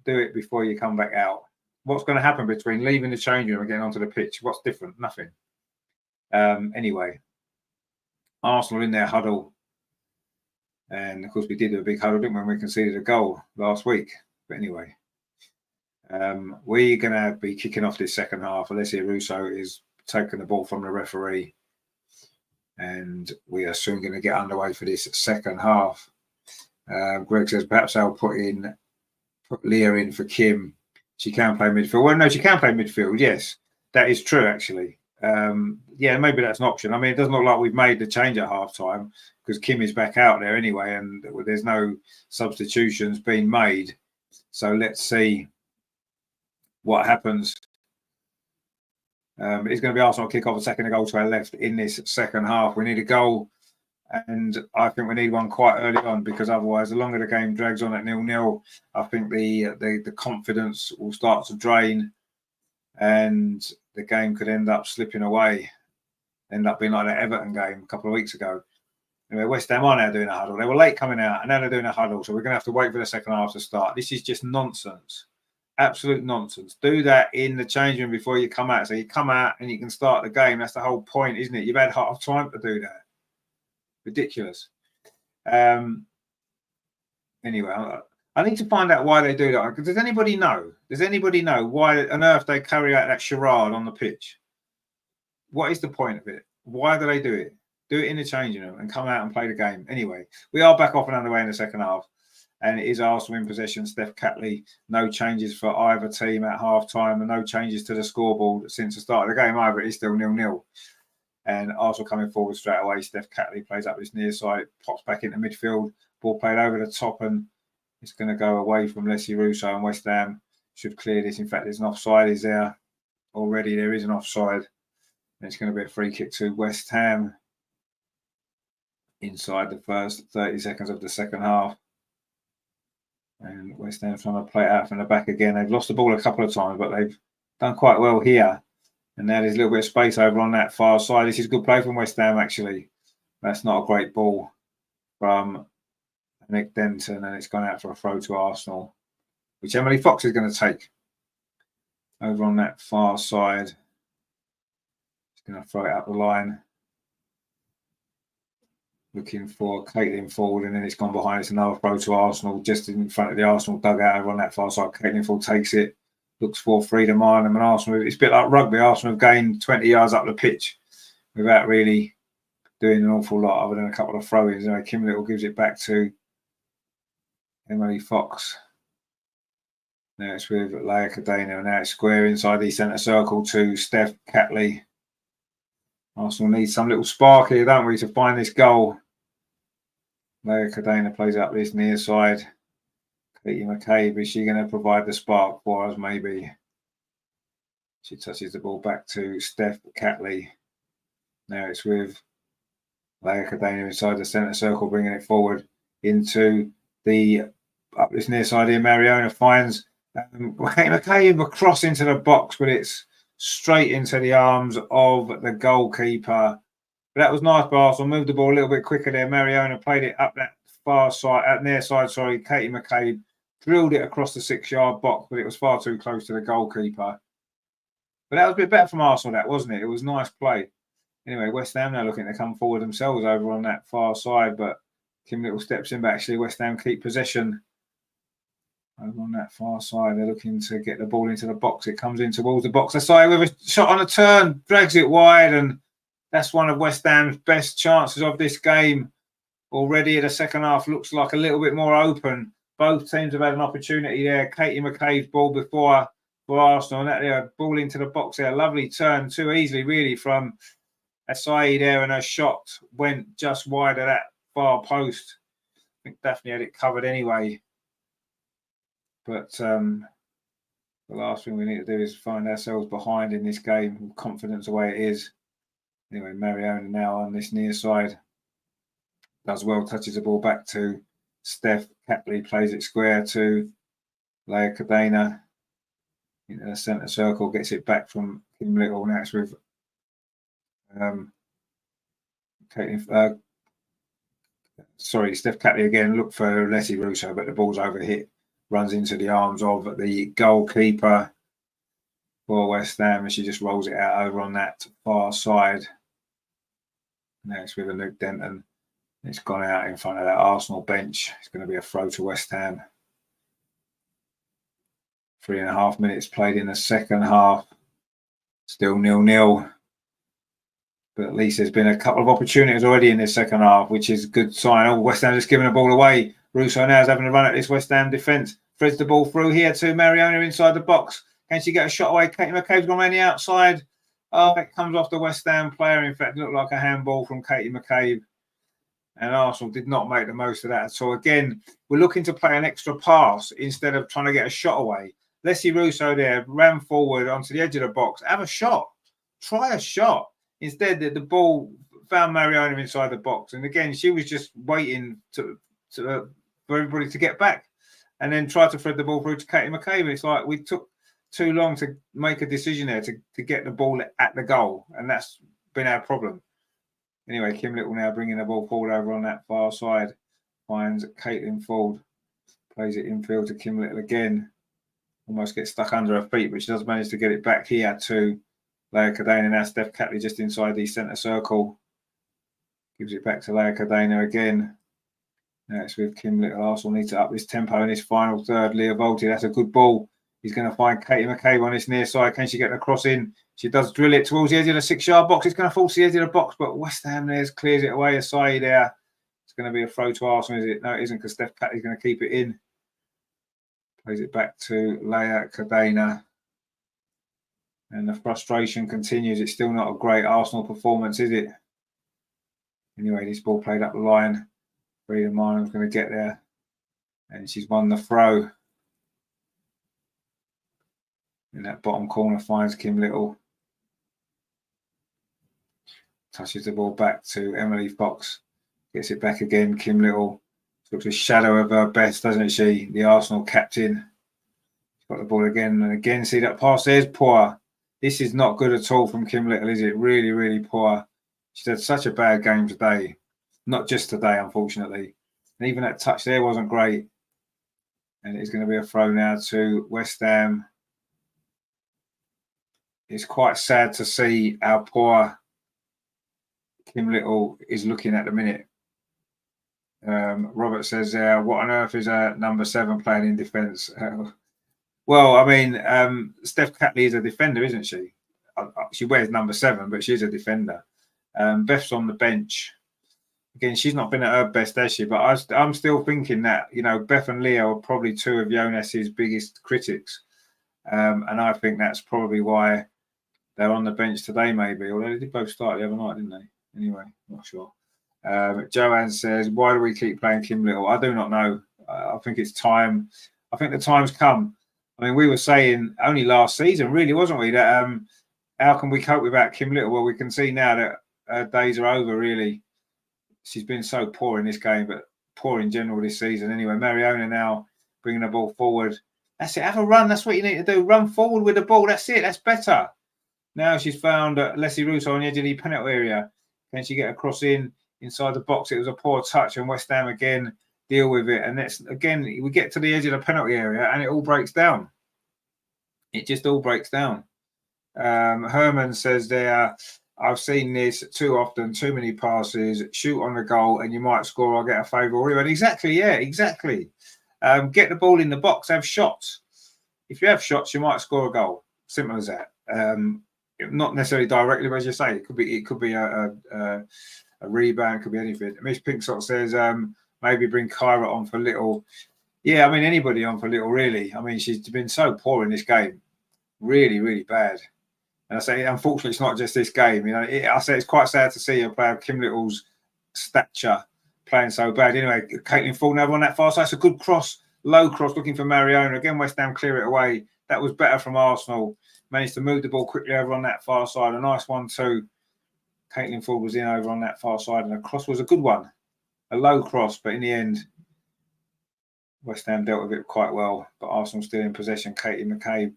Do it before you come back out. What's going to happen between leaving the change room and getting onto the pitch? What's different? Nothing. Anyway, Arsenal in their huddle, and of course we did a big huddle, didn't we, when we conceded a goal last week. But anyway, we're going to be kicking off this second half. Alessia Russo is taking the ball from the referee. And we are soon going to get underway for this second half. Greg says perhaps I'll put Leah in for Kim. She can play midfield. Well, no, she can play midfield. Yes, that is true, actually. yeah, maybe that's an option. I mean, it doesn't look like we've made the change at half time because Kim is back out there anyway, and there's no substitutions being made. So let's see what happens. It's going to be Arsenal kick off a second goal to our left in this second half. We need a goal, and I think we need one quite early on because otherwise, the longer the game drags on at 0-0, I think the confidence will start to drain, and the game could end up slipping away. End up being like that Everton game a couple of weeks ago. Anyway, West Ham are now doing a huddle. They were late coming out, and now they're doing a huddle. So we're going to have to wait for the second half to start. This is just nonsense. Absolute nonsense. Do that in the change room before you come out. So you come out and you can start the game. That's the whole point, isn't it? You've had half time to do that. Ridiculous. Anyway, I need to find out why they do that. Does anybody know? Does anybody know why on earth they carry out that charade on the pitch? What is the point of it? Why do they do it? Do it in the changing room and come out and play the game. Anyway, we are back off and underway in the second half. And it is Arsenal in possession. Steph Catley, no changes for either team at half time and no changes to the scoreboard since the start of the game either. It is still 0-0. And Arsenal coming forward straight away. Steph Catley plays up this near side, pops back into midfield. Ball played over the top and it's going to go away from Leslie Russo, and West Ham should clear this. In fact, there's an offside is there already. There is an offside. And it's going to be a free kick to West Ham inside the first 30 seconds of the second half. And West Ham trying to play it out from the back again. They've lost the ball a couple of times, but they've done quite well here. And now there's a little bit of space over on that far side. This is good play from West Ham, actually. That's not a great ball from Nick Denton, and it's gone out for a throw to Arsenal, which Emily Fox is going to take over on that far side. She's going to throw it up the line. Looking for Caitlin Ford, and then it's gone behind. It's another throw to Arsenal, just in front of the Arsenal dugout over on that far side. Caitlin Ford takes it, looks for freedom on them, and Arsenal. It's a bit like rugby. Arsenal have gained 20 yards up the pitch without really doing an awful lot other than a couple of throw-ins. Anyway, Kim Little gives it back to Emily Fox. Now it's with Leia Cadena, and now it's square inside the centre circle to Steph Catley. Arsenal needs some little spark here, don't we, to find this goal. Leia Cadena plays up this near side. Katie McCabe, is she going to provide the spark for us? Maybe. She touches the ball back to Steph Catley. Now it's with Leia Cadena inside the centre circle, bringing it forward into the up this near side here. Mariona finds McCabe across into the box, but it's straight into the arms of the goalkeeper. But that was nice by Arsenal. Moved the ball a little bit quicker there. Mariona played it up that far side, at near side, sorry. Katie McCabe drilled it across the 6-yard box, but it was far too close to the goalkeeper. But that was a bit better from Arsenal, that, wasn't it? It was nice play. Anyway, West Ham now looking to come forward themselves over on that far side, but Kim Little steps in, but actually West Ham keep possession. Over on that far side, they're looking to get the ball into the box. It comes in towards the box. Aside with a shot on a turn, drags it wide, and that's one of West Ham's best chances of this game. Already in the second half, looks like a little bit more open. Both teams have had an opportunity there. Katie McCabe's ball before for Arsenal, and that ball into the box there. Lovely turn, too easily really from Asai there, and her shot went just wide of that far post. I think Daphne had it covered anyway. But the last thing we need to do is find ourselves behind in this game with confidence the way it is. Anyway, Mariona now on this near side. Does well, touches the ball back to Steph Catley, plays it square to Leia Cadena into the centre circle, gets it back from Kim Little. Now it's with Steph Catley again. Look for Leslie Russo, but the ball's overhit. Runs into the arms of the goalkeeper for West Ham, and she just rolls it out over on that far side. Now it's with a Luke Denton. It's gone out in front of that Arsenal bench. It's going to be a throw to West Ham. 3.5 minutes played in the second half. Still 0-0. But at least there's been a couple of opportunities already in this second half, which is a good sign. Oh, West Ham just giving the ball away. Russo now is having a run at this West Ham defence. Threads the ball through here to Mariona inside the box. Can she get a shot away? Katie McCabe's gone around the outside. Oh, it comes off the West Ham player. In fact, it looked like a handball from Katie McCabe. And Arsenal did not make the most of that at all. Again, we're looking to play an extra pass instead of trying to get a shot away. Leslie Russo there ran forward onto the edge of the box. Have a shot. Try a shot. Instead, the ball found Mariona inside the box. And again, she was just waiting for everybody to get back and then tried to thread the ball through to Katie McCabe. It's like we took too long to make a decision there to get the ball at the goal. And that's been our problem. Anyway, Kim Little now bringing the ball forward over on that far side. Finds Caitlin Ford. Plays it infield to Kim Little again. Almost gets stuck under her feet, but she does manage to get it back here to Leia Cadena. Now Steph Catley just inside the centre circle. Gives it back to Leia Cadena again. Now it's with Kim Little. Arsenal need to up this tempo in this final third. Leah Volti, that's a good ball. He's going to find Katie McCabe on this near side. Can she get the cross in? She does drill it towards the edge of the 6-yard box. It's going to fall to the edge of the box, but West Ham clears it away. Asai there. It's going to be a throw to Arsenal, is it? No, it isn't, because Steph Catley's going to keep it in. Plays it back to Leia Cadena. And the frustration continues. It's still not a great Arsenal performance, is it? Anyway, this ball played up the line. Frida Marnham's going to get there. And she's won the throw. In that bottom corner, finds Kim Little. Touches the ball back to Emily Fox. Gets it back again. Kim Little looks a shadow of her best, doesn't she? The Arsenal captain. She's got the ball again and again. See that pass? There's poor. This is not good at all from Kim Little, is it? Really, really poor. She's had such a bad game today. Not just today, unfortunately. And even that touch there wasn't great. And it's going to be a throw now to West Ham. It's quite sad to see how poor Kim Little is looking at the minute. Robert says, what on earth is a number 7 playing in defence? Well, I mean, Steph Catley is a defender, isn't she? She wears number 7, but she's a defender. Beth's on the bench. Again, she's not been at her best, has she? But I'm still thinking that, you know, Beth and Leah are probably 2 of Jonas's biggest critics. And I think that's probably why they're on the bench today, maybe. Although they did both start the other night, didn't they? Anyway, not sure. Joanne says, why do we keep playing Kim Little? I do not know. I think it's time. I think the time's come. I mean, we were saying only last season, really, wasn't we, that how can we cope without Kim Little? Well, we can see now that her days are over, really. She's been so poor in this game, but poor in general this season. Anyway, Mariona now bringing the ball forward. That's it. Have a run. That's what you need to do. Run forward with the ball. That's it. That's better. Now she's found Leslie Russo on the edge of the penalty area. Can she get a cross inside the box? It was a poor touch, and West Ham again deal with it. And that's again, we get to the edge of the penalty area, and it all breaks down. It just all breaks down. Herman says there, I've seen this too often, too many passes, shoot on the goal, and you might score or get a favourable. And exactly, yeah, exactly. Get the ball in the box, have shots. If you have shots, you might score a goal. Simple as that. Not necessarily directly, but as you say, it could be a rebound, it could be anything. Miss Pinksock says maybe bring Kyra on for Little. Yeah, I mean anybody on for Little, really. I mean she's been so poor in this game, really, really bad. And I say, unfortunately, it's not just this game. You know, I say it's quite sad to see a player of Kim Little's stature playing so bad. Anyway, Caitlin Ford over on that far side. It's a good cross, low cross, looking for Mariona. Again, West Ham clear it away. That was better from Arsenal. Managed to move the ball quickly over on that far side. A nice one too. Caitlin Ford was in over on that far side, and the cross was a good one. A low cross, but in the end, West Ham dealt with it quite well. But Arsenal still in possession. Katie McCabe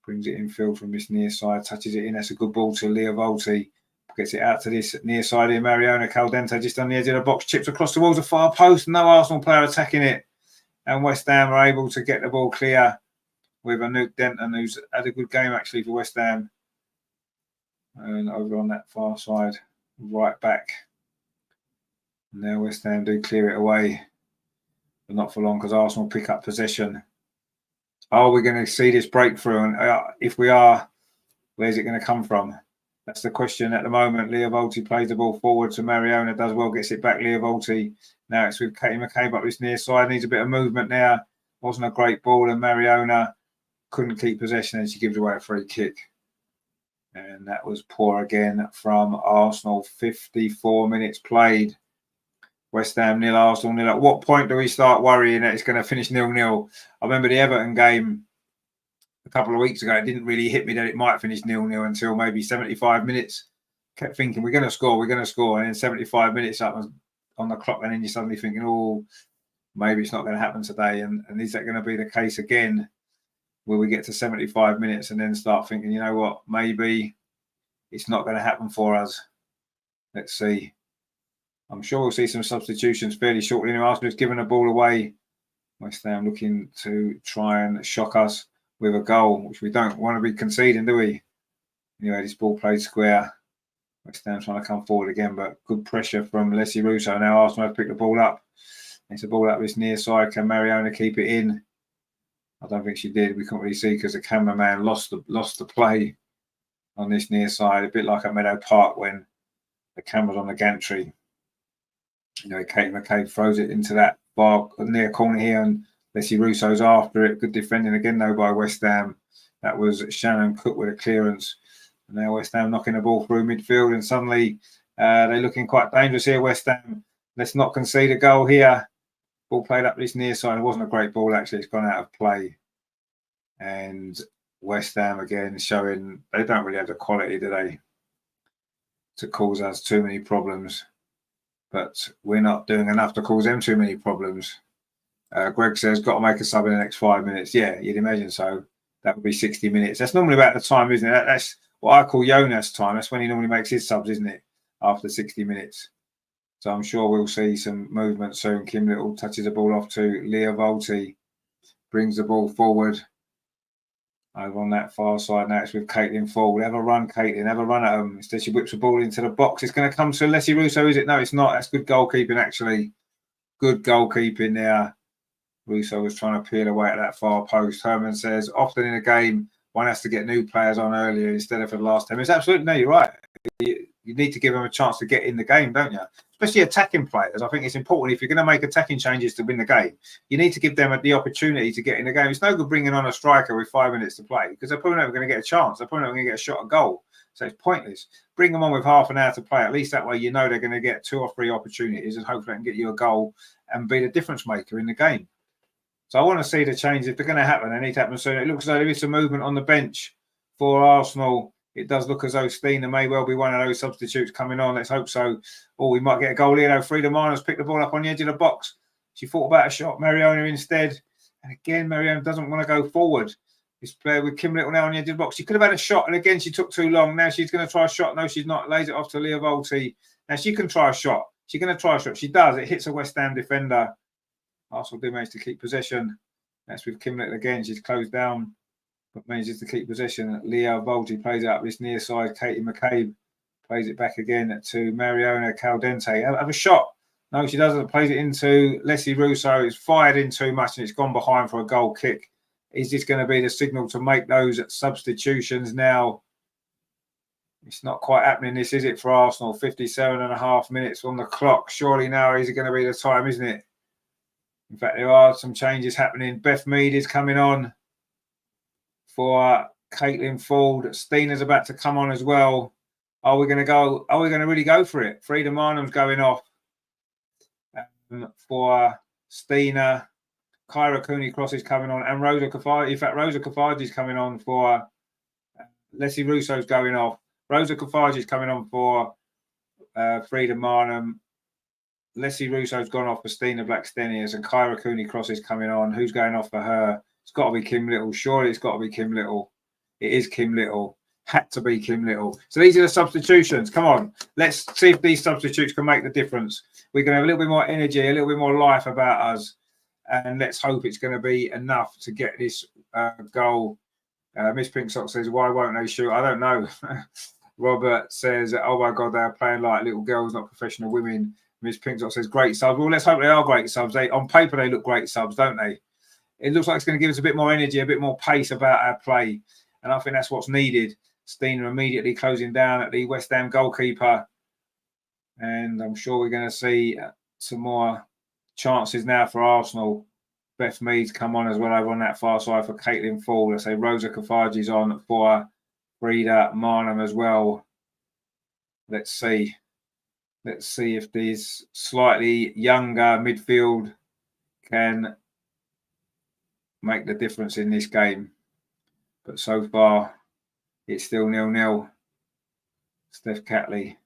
brings it infield from this near side, touches it in. That's a good ball to Leah Volti. Gets it out to this near side here. Mariona Caldente just on the edge of the box, chips across towards the far post. No Arsenal player attacking it. And West Ham are able to get the ball clear with Anouk Denton, who's had a good game actually for West Ham. And over on that far side, right back. And now West Ham do clear it away. But not for long because Arsenal pick up possession. Are we going to see this breakthrough? And if we are, where's it going to come from? That's the question at the moment. Leah Volti plays the ball forward to Mariona, does well, gets it back. Leah Volti. Now it's with Katie McCabe up this near side. Needs a bit of movement there. Wasn't a great ball, and Mariona couldn't keep possession, and she gives away a free kick. And that was poor again from Arsenal. 54 minutes played. West Ham 0, Arsenal 0. At what point do we start worrying that it's going to finish 0-0? I remember the Everton game a couple of weeks ago. It didn't really hit me that it might finish 0-0 until maybe 75 minutes. Kept thinking, we're going to score. And then 75 minutes up on the clock, and then you're suddenly thinking, oh, maybe it's not going to happen today. And is that going to be the case again? Will we get to 75 minutes and then start thinking, you know what, maybe it's not going to happen for us? Let's see. I'm sure we'll see some substitutions fairly shortly. Arsenal's given the ball away. West Ham looking to try and shock us with a goal, which we don't want to be conceding, do we? Anyway, this ball played square. West Ham trying to come forward again, but good pressure from Leslie Russo. Now Arsenal have picked the ball up. It's a ball up this near side. Can Mariona keep it in? I don't think she did. We couldn't really see because the cameraman lost the play on this near side, a bit like at Meadow Park when the camera's on the gantry. You know, Kate McCabe throws it into that bar near corner here, and Leslie Russo's after it. Good defending again, though, by West Ham. That was Shannon Cook with a clearance. And now West Ham knocking the ball through midfield, and suddenly they're looking quite dangerous here, West Ham. Let's not concede a goal here. Ball played up this near side. It wasn't a great ball, actually. It's gone out of play. And West Ham, again, showing they don't really have the quality, do they, to cause us too many problems. But we're not doing enough to cause them too many problems. Greg says, got to make a sub in the next 5 minutes. Yeah, you'd imagine so. That would be 60 minutes. That's normally about the time, isn't it? That's what I call Jonas time. That's when he normally makes his subs, isn't it? After 60 minutes. So I'm sure we'll see some movement soon. Kim Little touches the ball off to Leah Volti. Brings the ball forward. Over on that far side now, it's with Caitlin forward. Have a run, Caitlin. Have a run at them. Instead, she whips the ball into the box. It's going to come to Leslie Russo, is it? No, it's not. That's good goalkeeping, actually. Good goalkeeping there. Russo was trying to peel away at that far post. Herman says, often in a game, one has to get new players on earlier instead of for the last 10 minutes. Absolutely, no, you're right. You need to give them a chance to get in the game, don't you? Especially attacking players. I think it's important if you're going to make attacking changes to win the game, you need to give them the opportunity to get in the game. It's no good bringing on a striker with 5 minutes to play because they're probably never going to get a chance. They're probably never going to get a shot at goal. So it's pointless. Bring them on with half an hour to play. At least that way you know they're going to get 2 or 3 opportunities and hopefully they can get you a goal and be the difference maker in the game. So I want to see the change. If they're going to happen, they need to happen soon. It looks like there is some movement on the bench for Arsenal. It does look as though Stina may well be one of those substitutes coming on. Let's hope so. Oh, we might get a goal here, though. Frida Marner's picked the ball up on the edge of the box. She thought about a shot. Mariona instead. And again, Mariona doesn't want to go forward. This player with Kim Little now on the edge of the box. She could have had a shot, and again, she took too long. Now she's going to try a shot. No, she's not. Lays it off to Leah Volti. Now she can try a shot. She's going to try a shot. She does. It hits a West Ham defender. Arsenal do manage to keep possession. That's with Kim Little again. She's closed down, but manages to keep possession. Leah Volti plays it up this near side. Katie McCabe plays it back again to Mariona Caldente. Have a shot. No, she doesn't. Plays it into Leslie Russo. It's fired in too much and it's gone behind for a goal kick. Is this going to be the signal to make those substitutions now? It's not quite happening, this, is it, for Arsenal? 57.5 minutes on the clock. Surely now is it going to be the time, isn't it? In fact, there are some changes happening. Beth Mead is coming on for Caitlin Ford. Stina's about to come on as well. Are we going to go? Are we going to really go for it? Frida Marnham's going off for Stina. Kyra Cooney-Cross is coming on, and Rosa Kafaji. In fact, Rosa Kafaji is coming on for Leslie Russo's going off. Rosa Kafaji is coming on for Frida Marnham. Leslie Russo's gone off for Stina Blackstenius, and Kyra Cooney-Cross is coming on. Who's going off for her? It's got to be Kim Little. Surely it's got to be Kim Little. It is Kim Little. Had to be Kim Little. So these are the substitutions. Come on. Let's see if these substitutes can make the difference. We're going to have a little bit more energy, a little bit more life about us. And let's hope it's going to be enough to get this goal. Miss Pinksock says, why won't they shoot? I don't know. Robert says, oh my God, they're playing like little girls, not professional women. Miss Pinksock says, great subs. Well, let's hope they are great subs. On paper, they look great subs, don't they? It looks like it's going to give us a bit more energy, a bit more pace about our play. And I think that's what's needed. Stina immediately closing down at the West Ham goalkeeper. And I'm sure we're going to see some more chances now for Arsenal. Beth Mead's come on as well over on that far side for Caitlin Ford. I say Rosa Kafaji's on for Frida Marnham as well. Let's see. Let's see if these slightly younger midfield can make the difference in this game. But so far, it's still 0-0. Steph Catley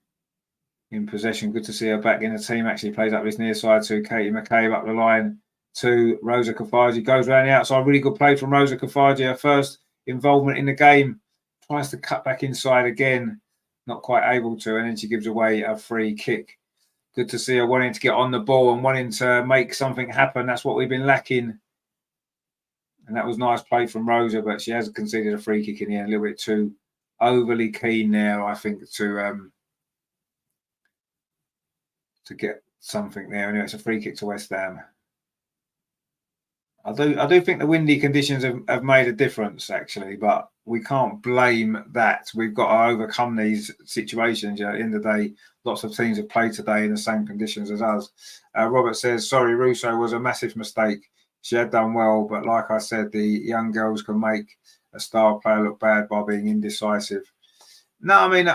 in possession. Good to see her back in the team. Actually plays up this near side to Katie McCabe up the line to Rosa Kafaji. Goes around the outside. Really good play from Rosa Kafaji. Her first involvement in the game. Tries to cut back inside again. Not quite able to. And then she gives away a free kick. Good to see her wanting to get on the ball and wanting to make something happen. That's what we've been lacking. And that was nice play from Rosa, but she has conceded a free kick in the end. A little bit too overly keen there, I think, to get something there. Anyway, it's a free kick to West Ham. I do think the windy conditions have made a difference, actually, but we can't blame that. We've got to overcome these situations. You know, at the end of the day, lots of teams have played today in the same conditions as us. Robert says, sorry, Russo was a massive mistake. She had done well, but like I said, the young girls can make a star player look bad by being indecisive. No, I mean,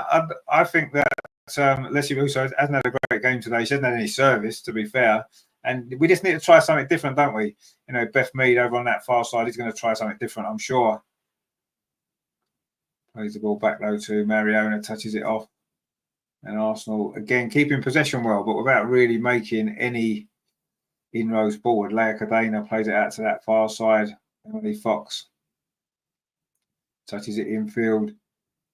I think that Leslie Russo hasn't had a great game today. She hasn't had any service, to be fair. And we just need to try something different, don't we? You know, Beth Mead over on that far side is going to try something different, I'm sure. Plays the ball back low to Mariona, touches it off. And Arsenal, again, keeping possession well, but without really making any inroads forward. Leia Cadena plays it out to that far side. Emily Fox touches it infield.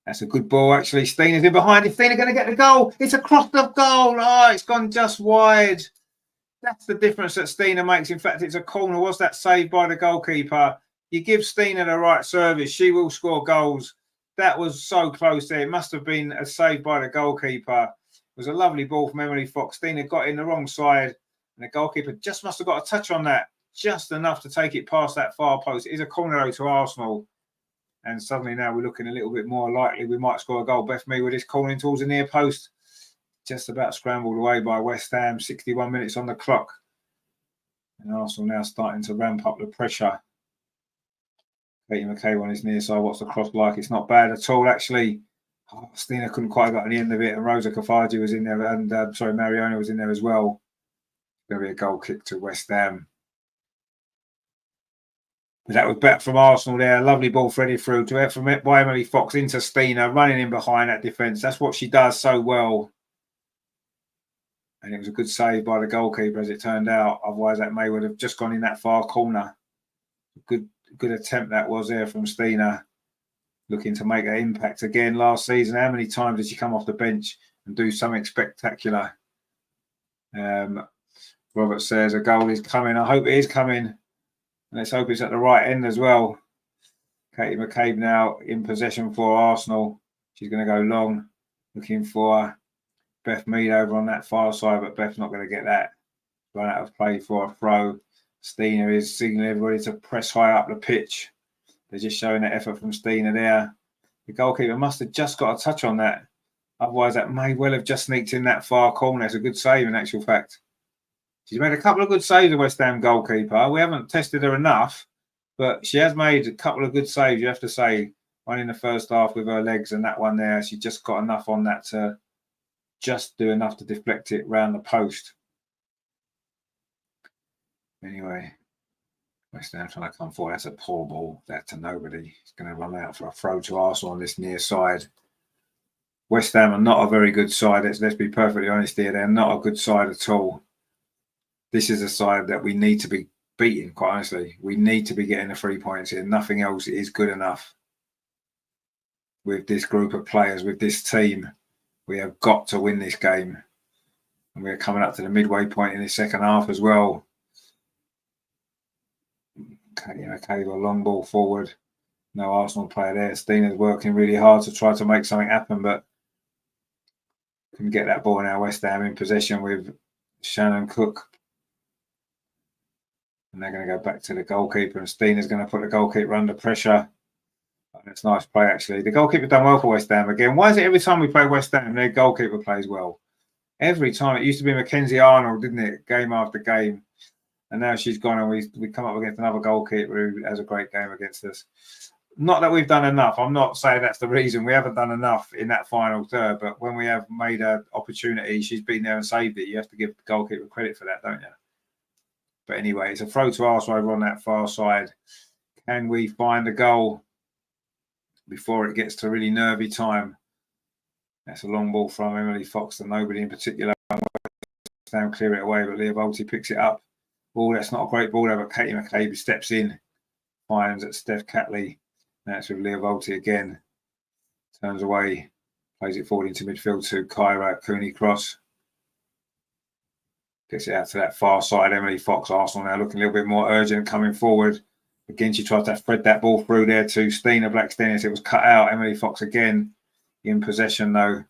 That's a good ball, actually. Steena's in behind. Is Steena going to get the goal? It's across the goal. Oh, it's gone just wide. That's the difference that Steena makes. In fact, it's a corner. Was that saved by the goalkeeper? You give Steena the right service, she will score goals. That was so close there. It must have been a save by the goalkeeper. It was a lovely ball from Emily Fox. Steena got in the wrong side, and the goalkeeper just must have got a touch on that, just enough to take it past that far post. It is a corner to Arsenal. And suddenly now we're looking a little bit more likely we might score a goal. Beth Mead with this corner towards the near post. Just about scrambled away by West Ham. 61 minutes on the clock. And Arsenal now starting to ramp up the pressure. Katie McKay on his near side. What's the cross like? It's not bad at all, actually. Oh, Steena couldn't quite get on the end of it. And Rosa Kafaji was in there. And, Mariona was in there as well. Going to be a goal kick to West Ham. But that was better from Arsenal there. Lovely ball threaded through by Emily Fox into Steena, running in behind that defence. That's what she does so well. And it was a good save by the goalkeeper, as it turned out. Otherwise, that may would have just gone in that far corner. Good attempt that was there from Steena. Looking to make an impact again last season. How many times did she come off the bench and do something spectacular? Robert says a goal is coming. I hope it is coming. And let's hope it's at the right end as well. Katie McCabe now in possession for Arsenal. She's going to go long, looking for Beth Mead over on that far side, but Beth's not going to get that. Run out of play for a throw. Steena is signaling everybody to press high up the pitch. They're just showing the effort from Steena there. The goalkeeper must have just got a touch on that. Otherwise, that may well have just sneaked in that far corner. It's a good save in actual fact. She's made a couple of good saves, the West Ham goalkeeper. We haven't tested her enough, but she has made a couple of good saves, you have to say. One in the first half with her legs, and that one there, she just got enough on that to just do enough to deflect it round the post. Anyway, West Ham trying to come forward. That's a poor ball. That to nobody. It's going to run out for a throw to Arsenal on this near side. West Ham are not a very good side. Let's be perfectly honest here. They're not a good side at all. This is a side that we need to be beating, quite honestly. We need to be getting the 3 points here. Nothing else is good enough. With this group of players, with this team, we have got to win this game. And we're coming up to the midway point in the second half as well. Okay, a long ball forward. No Arsenal player there. Steena's working really hard to try to make something happen, but couldn't get that ball now. West Ham in possession with Shannon Cook. And they're going to go back to the goalkeeper, and Steena's going to put the goalkeeper under pressure. That's a nice play, actually. The goalkeeper done well for West Ham again. Why is it every time we play West Ham, their goalkeeper plays well? Every time. It used to be Mackenzie Arnold, didn't it? Game after game. And now she's gone, and we come up against another goalkeeper who has a great game against us. Not that we've done enough. I'm not saying that's the reason. We haven't done enough in that final third, but when we have made an opportunity, she's been there and saved it. You have to give the goalkeeper credit for that, don't you? But anyway, it's a throw to Arsenal over on that far side. Can we find a goal before it gets to really nervy time? That's a long ball from Emily Fox to nobody in particular. Down, clear it away, but Leah Volti picks it up. Oh, that's not a great ball there, but Katie McCabe steps in, finds at Steph Catley. That's with Leah Volti again. Turns away, plays it forward into midfield to Kyra Cooney Cross. Gets it out to that far side. Emily Fox, Arsenal now looking a little bit more urgent coming forward. Again, she tries to thread that ball through there to Stina Blackstenius. It was cut out. Emily Fox again in possession though.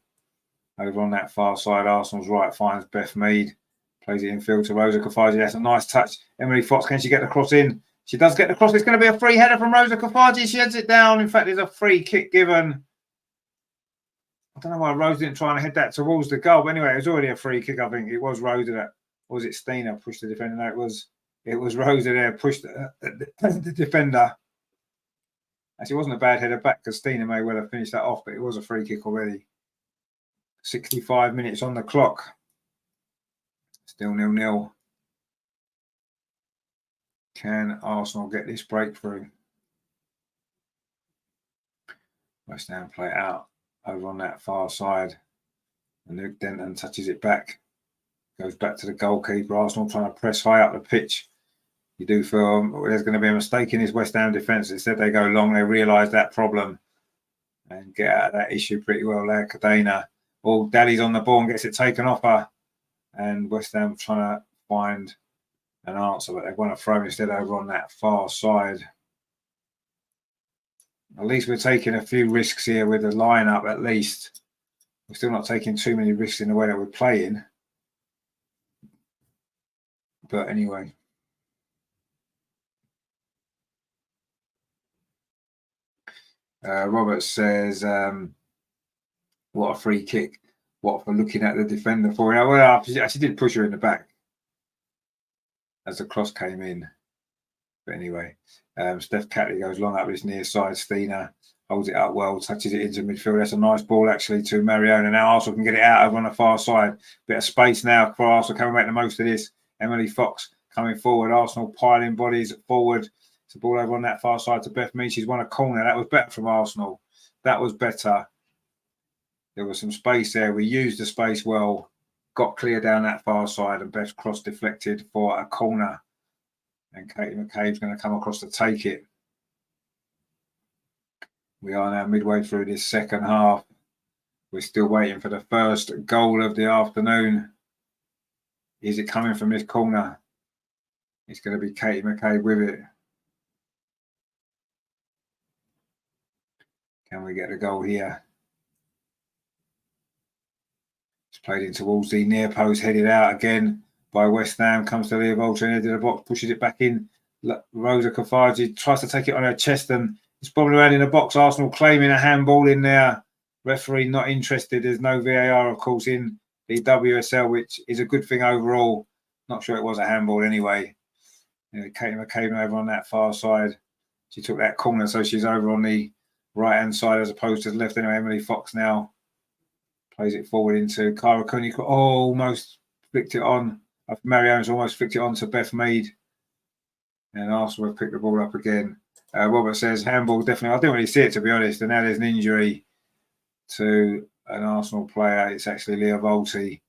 Over on that far side, Arsenal's right, finds Beth Mead. Plays it infield to Rosa Kafaji. That's a nice touch. Emily Fox, can she get the cross in? She does get the cross. It's going to be a free header from Rosa Kafaji. She heads it down. In fact, there's a free kick given. I don't know why Rosa didn't try and head that towards the goal. But anyway, it was already a free kick, I think. It was Rosa that, or was it Stina pushed the defender? No, it was Rosa there, pushed the defender. Actually, it wasn't a bad header back because Stina may well have finished that off, but it was a free kick already. 65 minutes on the clock. Still 0-0. Can Arsenal get this breakthrough? West Ham play it out over on that far side. And Luke Denton touches it back. Goes back to the goalkeeper. Arsenal trying to press high up the pitch. You do feel there's going to be a mistake in his West Ham defence. Instead, they go long. They realise that problem and get out of that issue pretty well there. Cadena. Oh, Daddy's on the ball and gets it taken off her. And West Ham trying to find an answer, but they want to throw instead over on that far side. At least we're taking a few risks here with the lineup, at least. We're still not taking too many risks in the way that we're playing. But anyway. Robert says, what a free kick. What for looking at the defender for her. Well, she actually did push her in the back as the cross came in. But anyway, Steph Catley goes long up this near side. Stina holds it up well, touches it into midfield. That's a nice ball actually to Mariona. Now Arsenal can get it out over on the far side. Bit of space now for Arsenal. Can we make the most of this? Emily Fox coming forward. Arsenal piling bodies forward. It's a ball over on that far side to Beth Mead. She's won a corner. That was better from Arsenal. That was better. There was some space there. We used the space well. Got clear down that far side and Beth's cross deflected for a corner. And Katie McCabe's going to come across to take it. We are now midway through this second half. We're still waiting for the first goal of the afternoon. Is it coming from this corner? It's going to be Katie McCabe with it. Can we get the goal here? It's played in towards the near post, headed out again by West Ham. Comes to Leah Volta into the box, pushes it back in. Rosa Kafaji tries to take it on her chest and it's bobbing around in the box. Arsenal claiming a handball in there. Referee not interested. There's no VAR, of course, in the WSL, which is a good thing overall. Not sure it was a handball anyway. Katie McCabe over on that far side. She took that corner, so she's over on the right-hand side as opposed to the left. Anyway, Emily Fox now plays it forward into Kyra Cooney. Oh, almost flicked it on. Marion's almost flicked it on to Beth Mead. And Arsenal have picked the ball up again. Robert says handball, definitely. I didn't really see it, to be honest. And now there's an injury to an Arsenal player. It's actually Leah Volti. I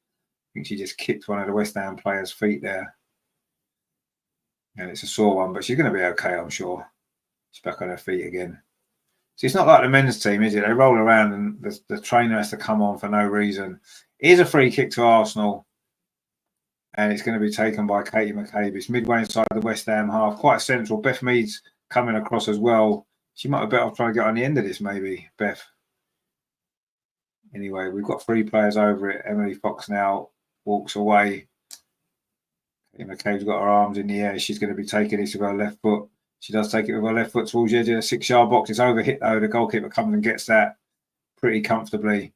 think she just kicked one of the West Ham players' feet there. And it's a sore one, but she's going to be okay, I'm sure. She's back on her feet again. So it's not like the men's team, is it? They roll around and the trainer has to come on for no reason. It is a free kick to Arsenal. And it's going to be taken by Katie McCabe. It's midway inside the West Ham half. Quite central. Beth Mead's coming across as well. She might have better off trying to get on the end of this, maybe, Beth. Anyway, we've got 3 players over it. Emily Fox now walks away. Katie McCabe's got her arms in the air. She's going to be taking this with her left foot. She does take it with her left foot towards the edge of the 6-yard box. It's overhit, though. The goalkeeper comes and gets that pretty comfortably.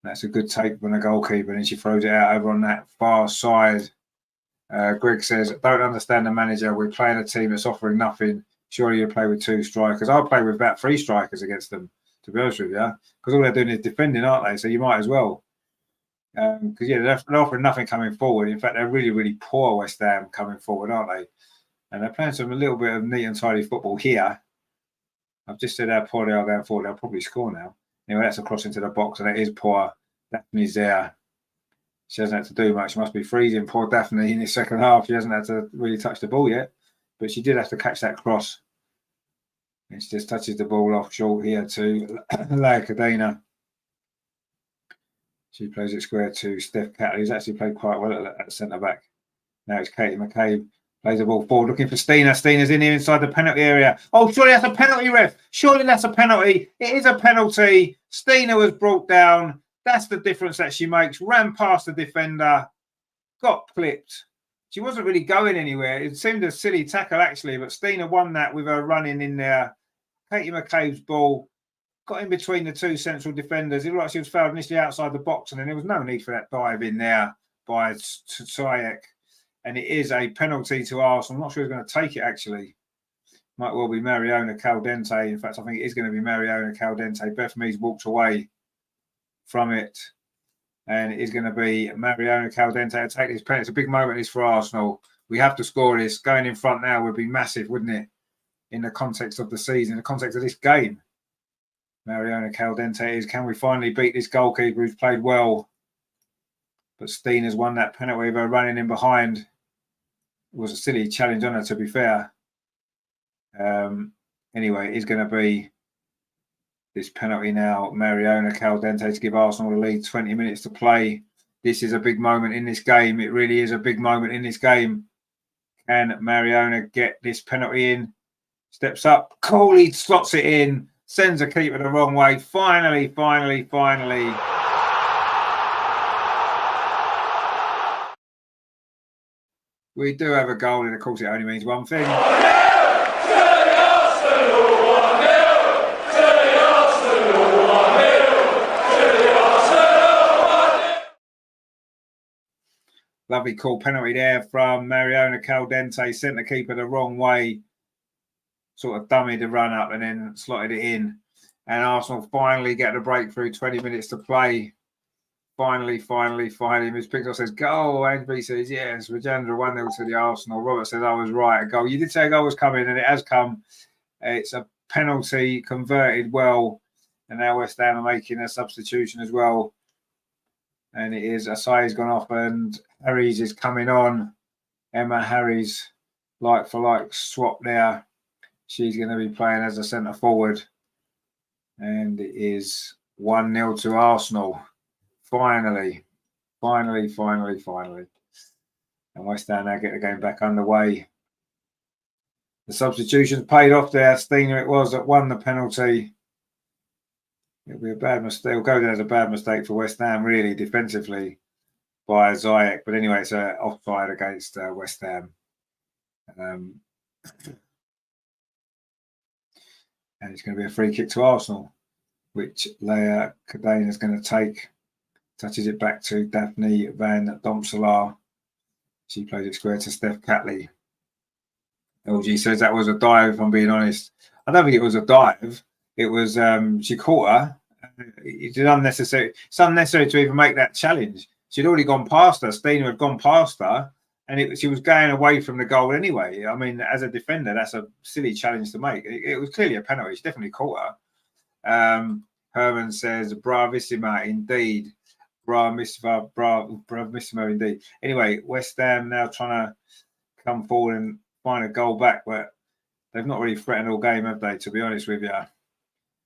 That's a good take from the goalkeeper, and she throws it out over on that far side. Greg says, don't understand the manager. We're playing a team that's offering nothing. surely you play with 2 strikers. I'll play with about 3 strikers against them, to be honest with you, because all they're doing is defending, aren't they? So you might as well. Because they're offering nothing coming forward. In fact, they're really, really poor, West Ham, coming forward, aren't they? And they're playing a little bit of neat and tidy football here. I've just said how poor they are going forward. They'll probably score now. Anyway, that's a cross into the box, and it is poor. Daphne's there. She hasn't had to do much. She must be freezing. Poor Daphne in the second half. She hasn't had to really touch the ball yet, but she did have to catch that cross. And she just touches the ball off short here to Leah Cadena. She plays it square to Steph Catley, who's actually played quite well at centre back. Now it's Katie McCabe. Plays the ball forward, looking for Stina. Stina's in here inside the penalty area. Oh, surely that's a penalty, ref. Surely that's a penalty. It is a penalty. Stina was brought down. That's the difference that she makes. Ran past the defender. Got clipped. She wasn't really going anywhere. It seemed a silly tackle, actually, but Stina won that with her running in there. Katie McCabe's ball got in between the 2 central defenders. It looked like she was fouled initially outside the box, and then there was no need for that dive in there by Tsayek. And it is a penalty to Arsenal. I'm not sure who's going to take it, actually. Might well be Mariona Caldente. In fact, I think it is going to be Mariona Caldente. Beth Meads walked away from it. And it is going to be Mariona Caldente to take this penalty. It's a big moment, this for Arsenal. We have to score this. Going in front now would be massive, wouldn't it? In the context of the season, in the context of this game. Mariona Caldente is, can we finally beat this goalkeeper who's played well? But Stina's won that penalty by running in behind. It was a silly challenge on her, to be fair. Anyway, it is going to be this penalty now. Mariona Caldente to give Arsenal the lead. 20 minutes to play. This is a big moment in this game. It really is a big moment in this game. Can Mariona get this penalty in? Steps up. Cooley slots it in. Sends a keeper the wrong way. Finally. We do have a goal, and of course it only means one thing. Lovely cool penalty there from Mariona Caldente. Sent the keeper the wrong way. Sort of dummied the run up and then slotted it in. And Arsenal finally get the breakthrough. 20 minutes to play. Finally. Miss Pixel says, goal. Andy says, yes. Rajendra 1-0 to the Arsenal. Robert says, I was right. A goal. You did say a goal was coming, and it has come. It's a penalty converted well. And now West Ham are making a substitution as well. And it is Asai's gone off, and Harries is coming on. Emma Harries, like for like swap there. She's going to be playing as a centre forward. And it is 1-0 to Arsenal. Finally. And West Ham now get the game back underway. The substitutions paid off there. Stina it was that won the penalty. It'll be a bad mistake. It'll go down as a bad mistake for West Ham, really, defensively by Ziyech. But anyway, it's an offside against West Ham. And it's going to be a free kick to Arsenal, which Leah Cadena is going to take. Touches it back to Daphne Van Domselaar. She plays it square to Steph Catley. LG says that was a dive, if I'm being honest. I don't think it was a dive. It was, she caught her. It's unnecessary. It's unnecessary to even make that challenge. She'd already gone past her. Stina had gone past her, and she was going away from the goal anyway. I mean, as a defender, that's a silly challenge to make. It was clearly a penalty. She definitely caught her. Herman says, bravissima indeed. Bravissima indeed. Anyway, West Ham now trying to come forward and find a goal back, but they've not really threatened all game, have they, to be honest with you?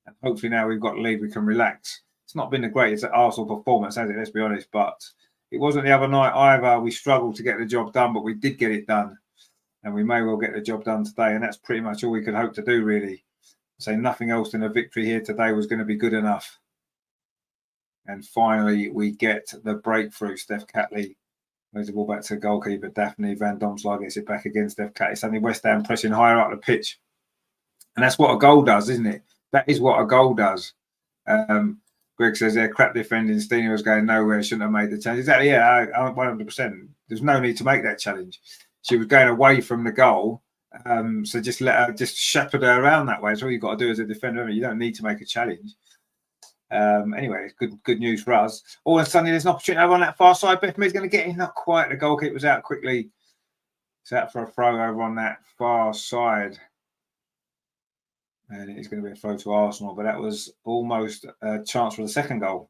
And hopefully now we've got the lead, we can relax. It's not been the greatest Arsenal performance, has it? Let's be honest. But it wasn't the other night either. We struggled to get the job done, but we did get it done. And we may well get the job done today. And that's pretty much all we could hope to do, really. So nothing else than a victory here today was going to be good enough. And finally, we get the breakthrough. Steph Catley plays the ball back to the goalkeeper. Daphne Van Domselaar gets it back again. Steph Catley. Suddenly West Ham pressing higher up the pitch. And that's what a goal does, isn't it? That is what a goal does. Greg says they're crap defending. Stina was going nowhere. Shouldn't have made the challenge. Exactly, yeah, 100%. There's no need to make that challenge. She was going away from the goal. So just let her, just shepherd her around that way. That's all you've got to do as a defender. You don't need to make a challenge. Anyway, it's good news for us. All of a sudden, there's an opportunity over on that far side. Beth Mead's going to get in, not quite. The goalkeeper's out quickly. It's out for a throw over on that far side. And it's going to be a throw to Arsenal, but that was almost a chance for the second goal.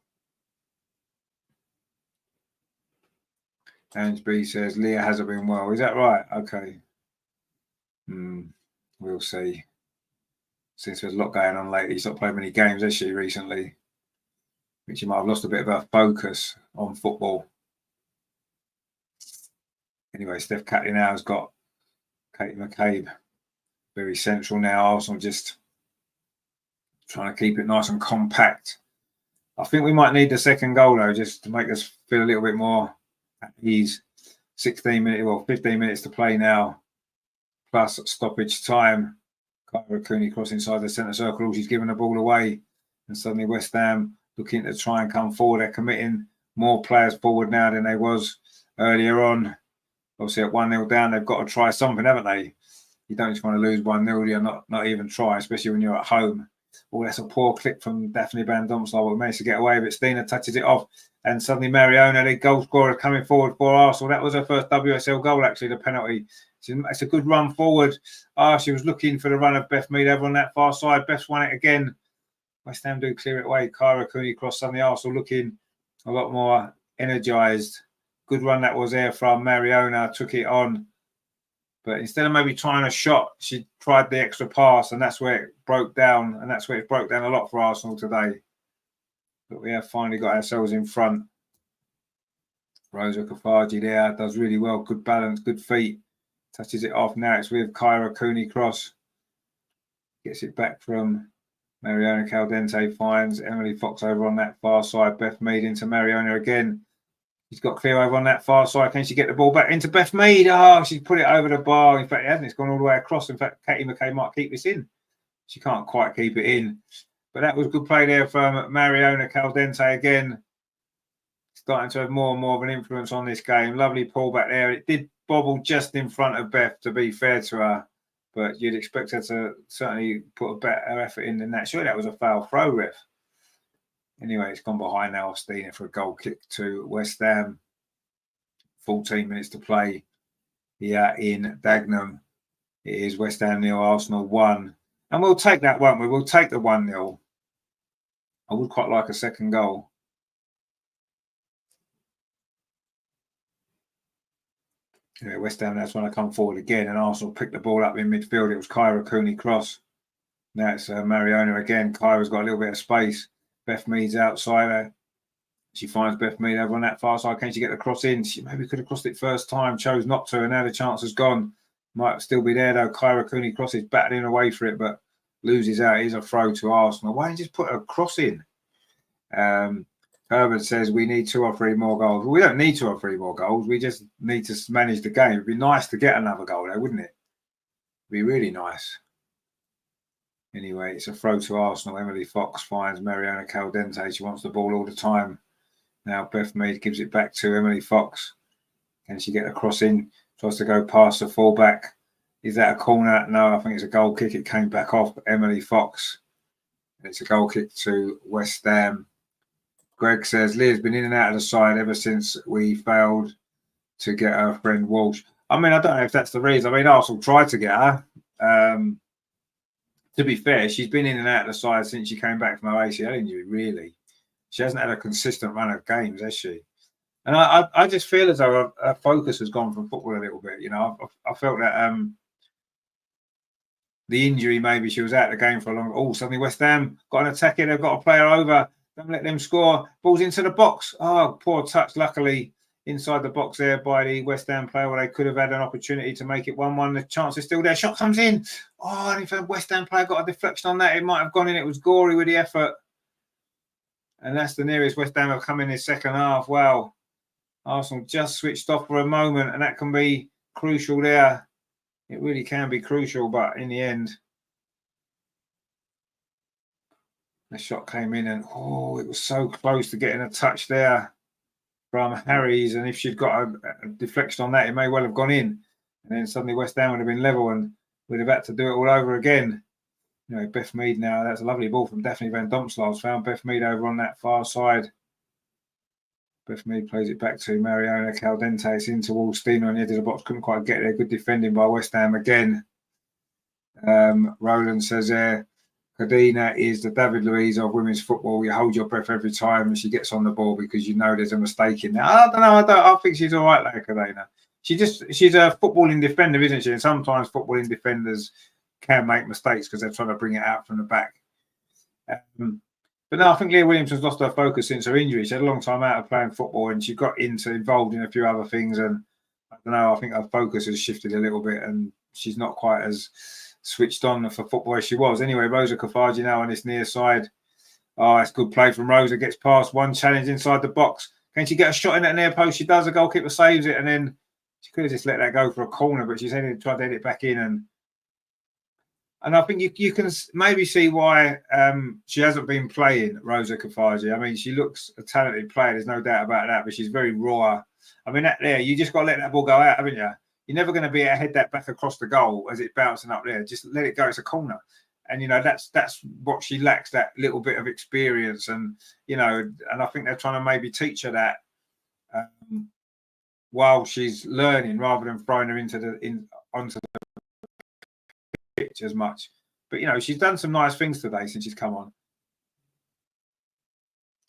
Ansby says Leah hasn't been well. Is that right? Okay. We'll see. Since there's a lot going on lately, she's not played many games, has she, recently? Which she might have lost a bit of her focus on football. Anyway, Steph Catley now has got Katie McCabe very central now. Arsenal just trying to keep it nice and compact. I think we might need the second goal, though, just to make us feel a little bit more at ease. 15 minutes to play now, plus stoppage time. Kyra Cooney cross inside the centre circle. She's given the ball away. And suddenly West Ham looking to try and come forward. They're committing more players forward now than they was earlier on. Obviously at 1-0 down, they've got to try something, haven't they? You don't just want to lose 1-0, you're not even try, especially when you're at home. Oh, that's a poor click from Daphne Van Domsel, but managed to get away with it. Stina touches it off, and suddenly Mariona, the goal scorer, coming forward for Arsenal. That was her first WSL goal, actually, the penalty. It's a good run forward. She was looking for the run of Beth Mead over on that far side. Beth's won it again. West Ham do clear it away. Kyra Cooney cross, suddenly Arsenal looking a lot more energised. Good run that was there from Mariona, took it on. But instead of maybe trying a shot, she tried the extra pass, and that's where it broke down. And that's where it broke down a lot for Arsenal today. But we have finally got ourselves in front. Rosa Kafaji there does really well. Good balance, good feet. Touches it off. Now it's with Kyra Cooney cross. Gets it back from Mariona Caldente. Finds Emily Fox over on that far side. Beth Mead into Mariona again. She's got clear over on that far side. Can she get the ball back into Beth Mead? Oh, she's put it over the bar. In fact, it hasn't. It's gone all the way across. In fact, Katie McCabe might keep this in. She can't quite keep it in. But that was good play there from Mariona Caldente again. Starting to have more and more of an influence on this game. Lovely pull back there. It did bobble just in front of Beth, to be fair to her. But you'd expect her to certainly put a better effort in than that. Surely that was a foul throw, ref. Anyway, it's gone behind now. Stina for a goal kick to West Ham. 14 minutes to play here in Dagenham. It is West Ham 0, Arsenal 1. And we'll take that, won't we? We'll take the 1-0. I would quite like a second goal. Anyway, West Ham, that's when I come forward again, and Arsenal picked the ball up in midfield. It was Kyra Cooney cross. Now it's Mariona again. Kyra's got a little bit of space. Beth Mead's outside her. She finds Beth Mead over on that far side. Can she get the cross in? She maybe could have crossed it first time, chose not to, and now the chance has gone. Might still be there, though. Kyra Cooney crosses, battling away for it, but loses out. It is a throw to Arsenal. Why didn't you just put a cross in? Herbert says we need 2 or 3 more goals. Well, we don't need 2 or 3 more goals. We just need to manage the game. It'd be nice to get another goal there, wouldn't it? It'd be really nice. Anyway, it's a throw to Arsenal. Emily Fox finds Mariona Caldente. She wants the ball all the time. Now Beth Mead gives it back to Emily Fox. Can she get a cross in? Tries to go past the fullback. Is that a corner? No, I think it's a goal kick. It came back off Emily Fox. It's a goal kick to West Ham. Greg says Leah's been in and out of the side ever since we failed to get her friend Walsh. I mean, I don't know if that's the reason. I mean, Arsenal tried to get her. To be fair, she's been in and out of the side since she came back from her ACL injury, really. She hasn't had a consistent run of games, has she? And I just feel as though her focus has gone from football a little bit. You know, I felt that the injury, maybe she was out of the game for a long. Oh, suddenly West Ham got an attack in. They've got a player over. Don't let them score. Ball's into the box. Oh, poor touch. Luckily, inside the box there by the West Ham player, where they could have had an opportunity to make it 1-1. The chance is still there. Shot comes in. Oh, and if a West Ham player got a deflection on that, it might have gone in. It was gory with the effort. And that's the nearest West Ham have come in this second half. Wow. Arsenal just switched off for a moment, and that can be crucial there. It really can be crucial, but in the end, the shot came in, and it was so close to getting a touch there from Harries. And if she'd got a deflection on that, it may well have gone in. And then suddenly West Ham would have been level, and we'd have had to do it all over again. You know, Beth Mead now, that's a lovely ball from Daphne Van Domsla's found Beth Mead over on that far side. Beth Mead plays it back to Mariona Caldente. It's into Wallsteiner on the edge of the box. Couldn't quite get there. Good defending by West Ham again. Roland says there, Cadena is the David Luiz of women's football. You hold your breath every time she gets on the ball because you know there's a mistake in there. I don't know. I think she's all right, like Cadena. She's a footballing defender, isn't she? And sometimes footballing defenders can make mistakes because they're trying to bring it out from the back. But no, I think Leah Williamson's lost her focus since her injury. She had a long time out of playing football and she got involved in a few other things. And I don't know, I think her focus has shifted a little bit and she's not quite as switched on for football as she was. Anyway, Rosa Kafaji now on this near side. Oh, it's good play from Rosa. Gets past one challenge inside the box. Can she get a shot in at near post? She does. The goalkeeper saves it and then she could have just let that go for a corner, but she's tried to head it back in. And I think you can maybe see why she hasn't been playing, Rosa Kafaji. I mean, she looks a talented player. There's no doubt about that, but she's very raw. I mean, that there, you just got to let that ball go out, haven't you? You're never going to be able to head that back across the goal as it's bouncing up there. Just let it go. It's a corner. And, you know, that's what she lacks, that little bit of experience. And, you know, and I think they're trying to maybe teach her that while she's learning rather than throwing her onto the pitch as much. But, you know, she's done some nice things today since she's come on.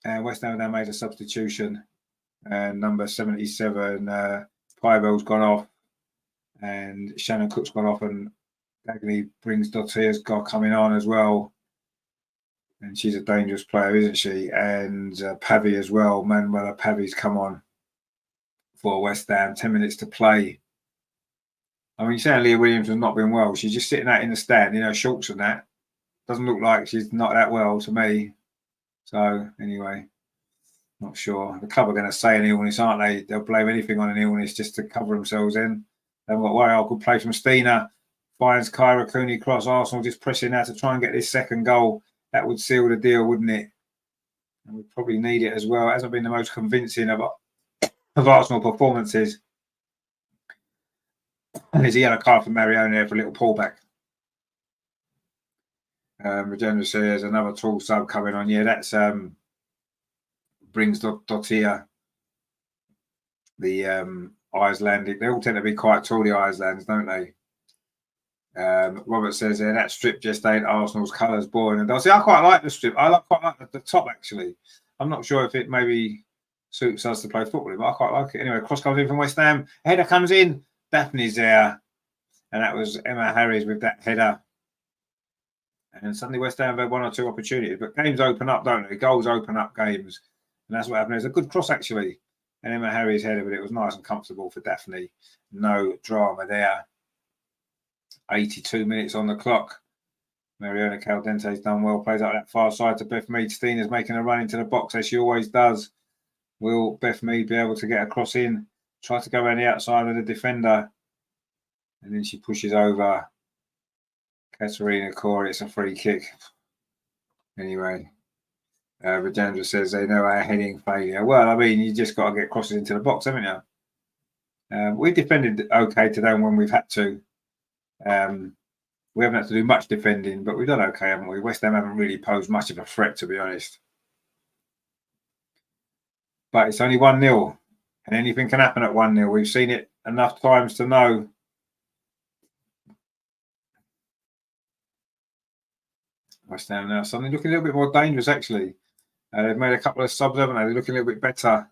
And West Ham now made a substitution. And number 77, Pybell's gone off. And Shannon Cook's gone off. And Dagney brings Dottia's coming on as well. And she's a dangerous player, isn't she? And Pavy as well. Manuela Pavy's come on for West Ham. 10 minutes to play. I mean, saying Leah Williams has not been well. She's just sitting out in the stand, you know, shorts and that. Doesn't look like she's not that well to me. So, anyway, not sure. The club are going to say an illness, aren't they? They'll blame anything on an illness just to cover themselves in. They've got a good play from Stina. Finds Kyra Cooney cross. Arsenal just pressing out to try and get this second goal. That would seal the deal, wouldn't it? And we probably need it as well. It hasn't been the most convincing of Arsenal performances. And there's a yellow card for Mariona there for a little pullback. Regenda says another tall sub coming on. Yeah, that's brings Dottia, the Icelandic. They all tend to be quite tall, the Icelands, don't they? Robert says there that strip just ain't Arsenal's colours, boring. And I see, I quite like the strip. I quite like the top actually. I'm not sure if it maybe suits us to play football, but I quite like it. Anyway, cross comes in from West Ham. Header comes in. Daphne's there. And that was Emma Harris with that header. And suddenly West Ham had one or two opportunities. But games open up, don't they? Goals open up games. And that's what happened. It was a good cross, actually. And Emma Harris header, but it was nice and comfortable for Daphne. No drama there. 82 minutes on the clock. Mariona Caldente's done well. Plays out that far side to Beth Mead. Stina's making a run into the box, as she always does. Will Beth Mead be able to get a cross in? Try to go around the outside of the defender. And then she pushes over Katerina Corey. It's a free kick. Anyway, Rajendra says they know our heading failure. Well, I mean, you just got to get crosses into the box, haven't you? We've defended okay today when we've had to. We haven't had to do much defending, but we've done okay, haven't we? West Ham haven't really posed much of a threat, to be honest. But it's only 1-0. And anything can happen at 1-0. We've seen it enough times to know. West Ham now suddenly looking a little bit more dangerous, actually. They've made a couple of subs, haven't they? They're looking a little bit better.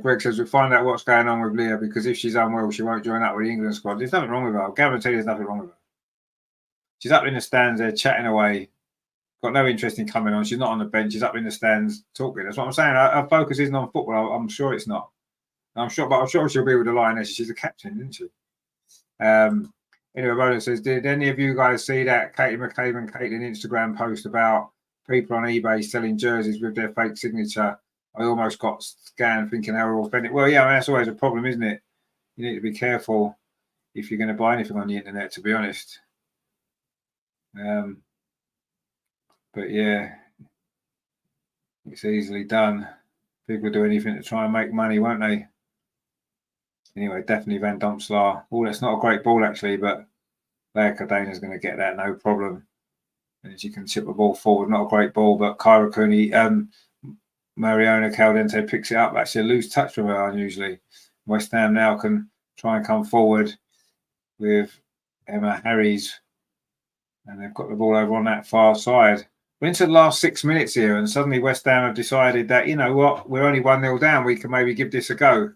Greg says, we'll find out what's going on with Leah because if she's unwell, she won't join up with the England squad. There's nothing wrong with her. I guarantee there's nothing wrong with her. She's up in the stands there chatting away. Got no interest in coming on. She's not on the bench. She's up in the stands talking. That's what I'm saying. Her focus isn't on football. I'm sure it's not. I'm sure she'll be with the Lioness. She's a captain, isn't she? Anyway, Roland says, did any of you guys see that Katie McCabe and Caitlin Instagram post about people on eBay selling jerseys with their fake signature? I almost got scanned thinking they were authentic. Well, yeah, I mean, that's always a problem, isn't it? You need to be careful if you're going to buy anything on the internet, to be honest. But yeah, it's easily done. People do anything to try and make money, won't they? Anyway, definitely Van Domslaar. Oh, that's not a great ball, actually, but Leah Cardena's going to get that, no problem. And she can chip the ball forward. Not a great ball, but Kyra Cooney, Mariona Caldente picks it up. Actually, a loose touch from her unusually. West Ham now can try and come forward with Emma Harries. And they've got the ball over on that far side. We're into the last 6 minutes here, and suddenly West Ham have decided that, you know what, we're only 1-0 down. We can maybe give this a go.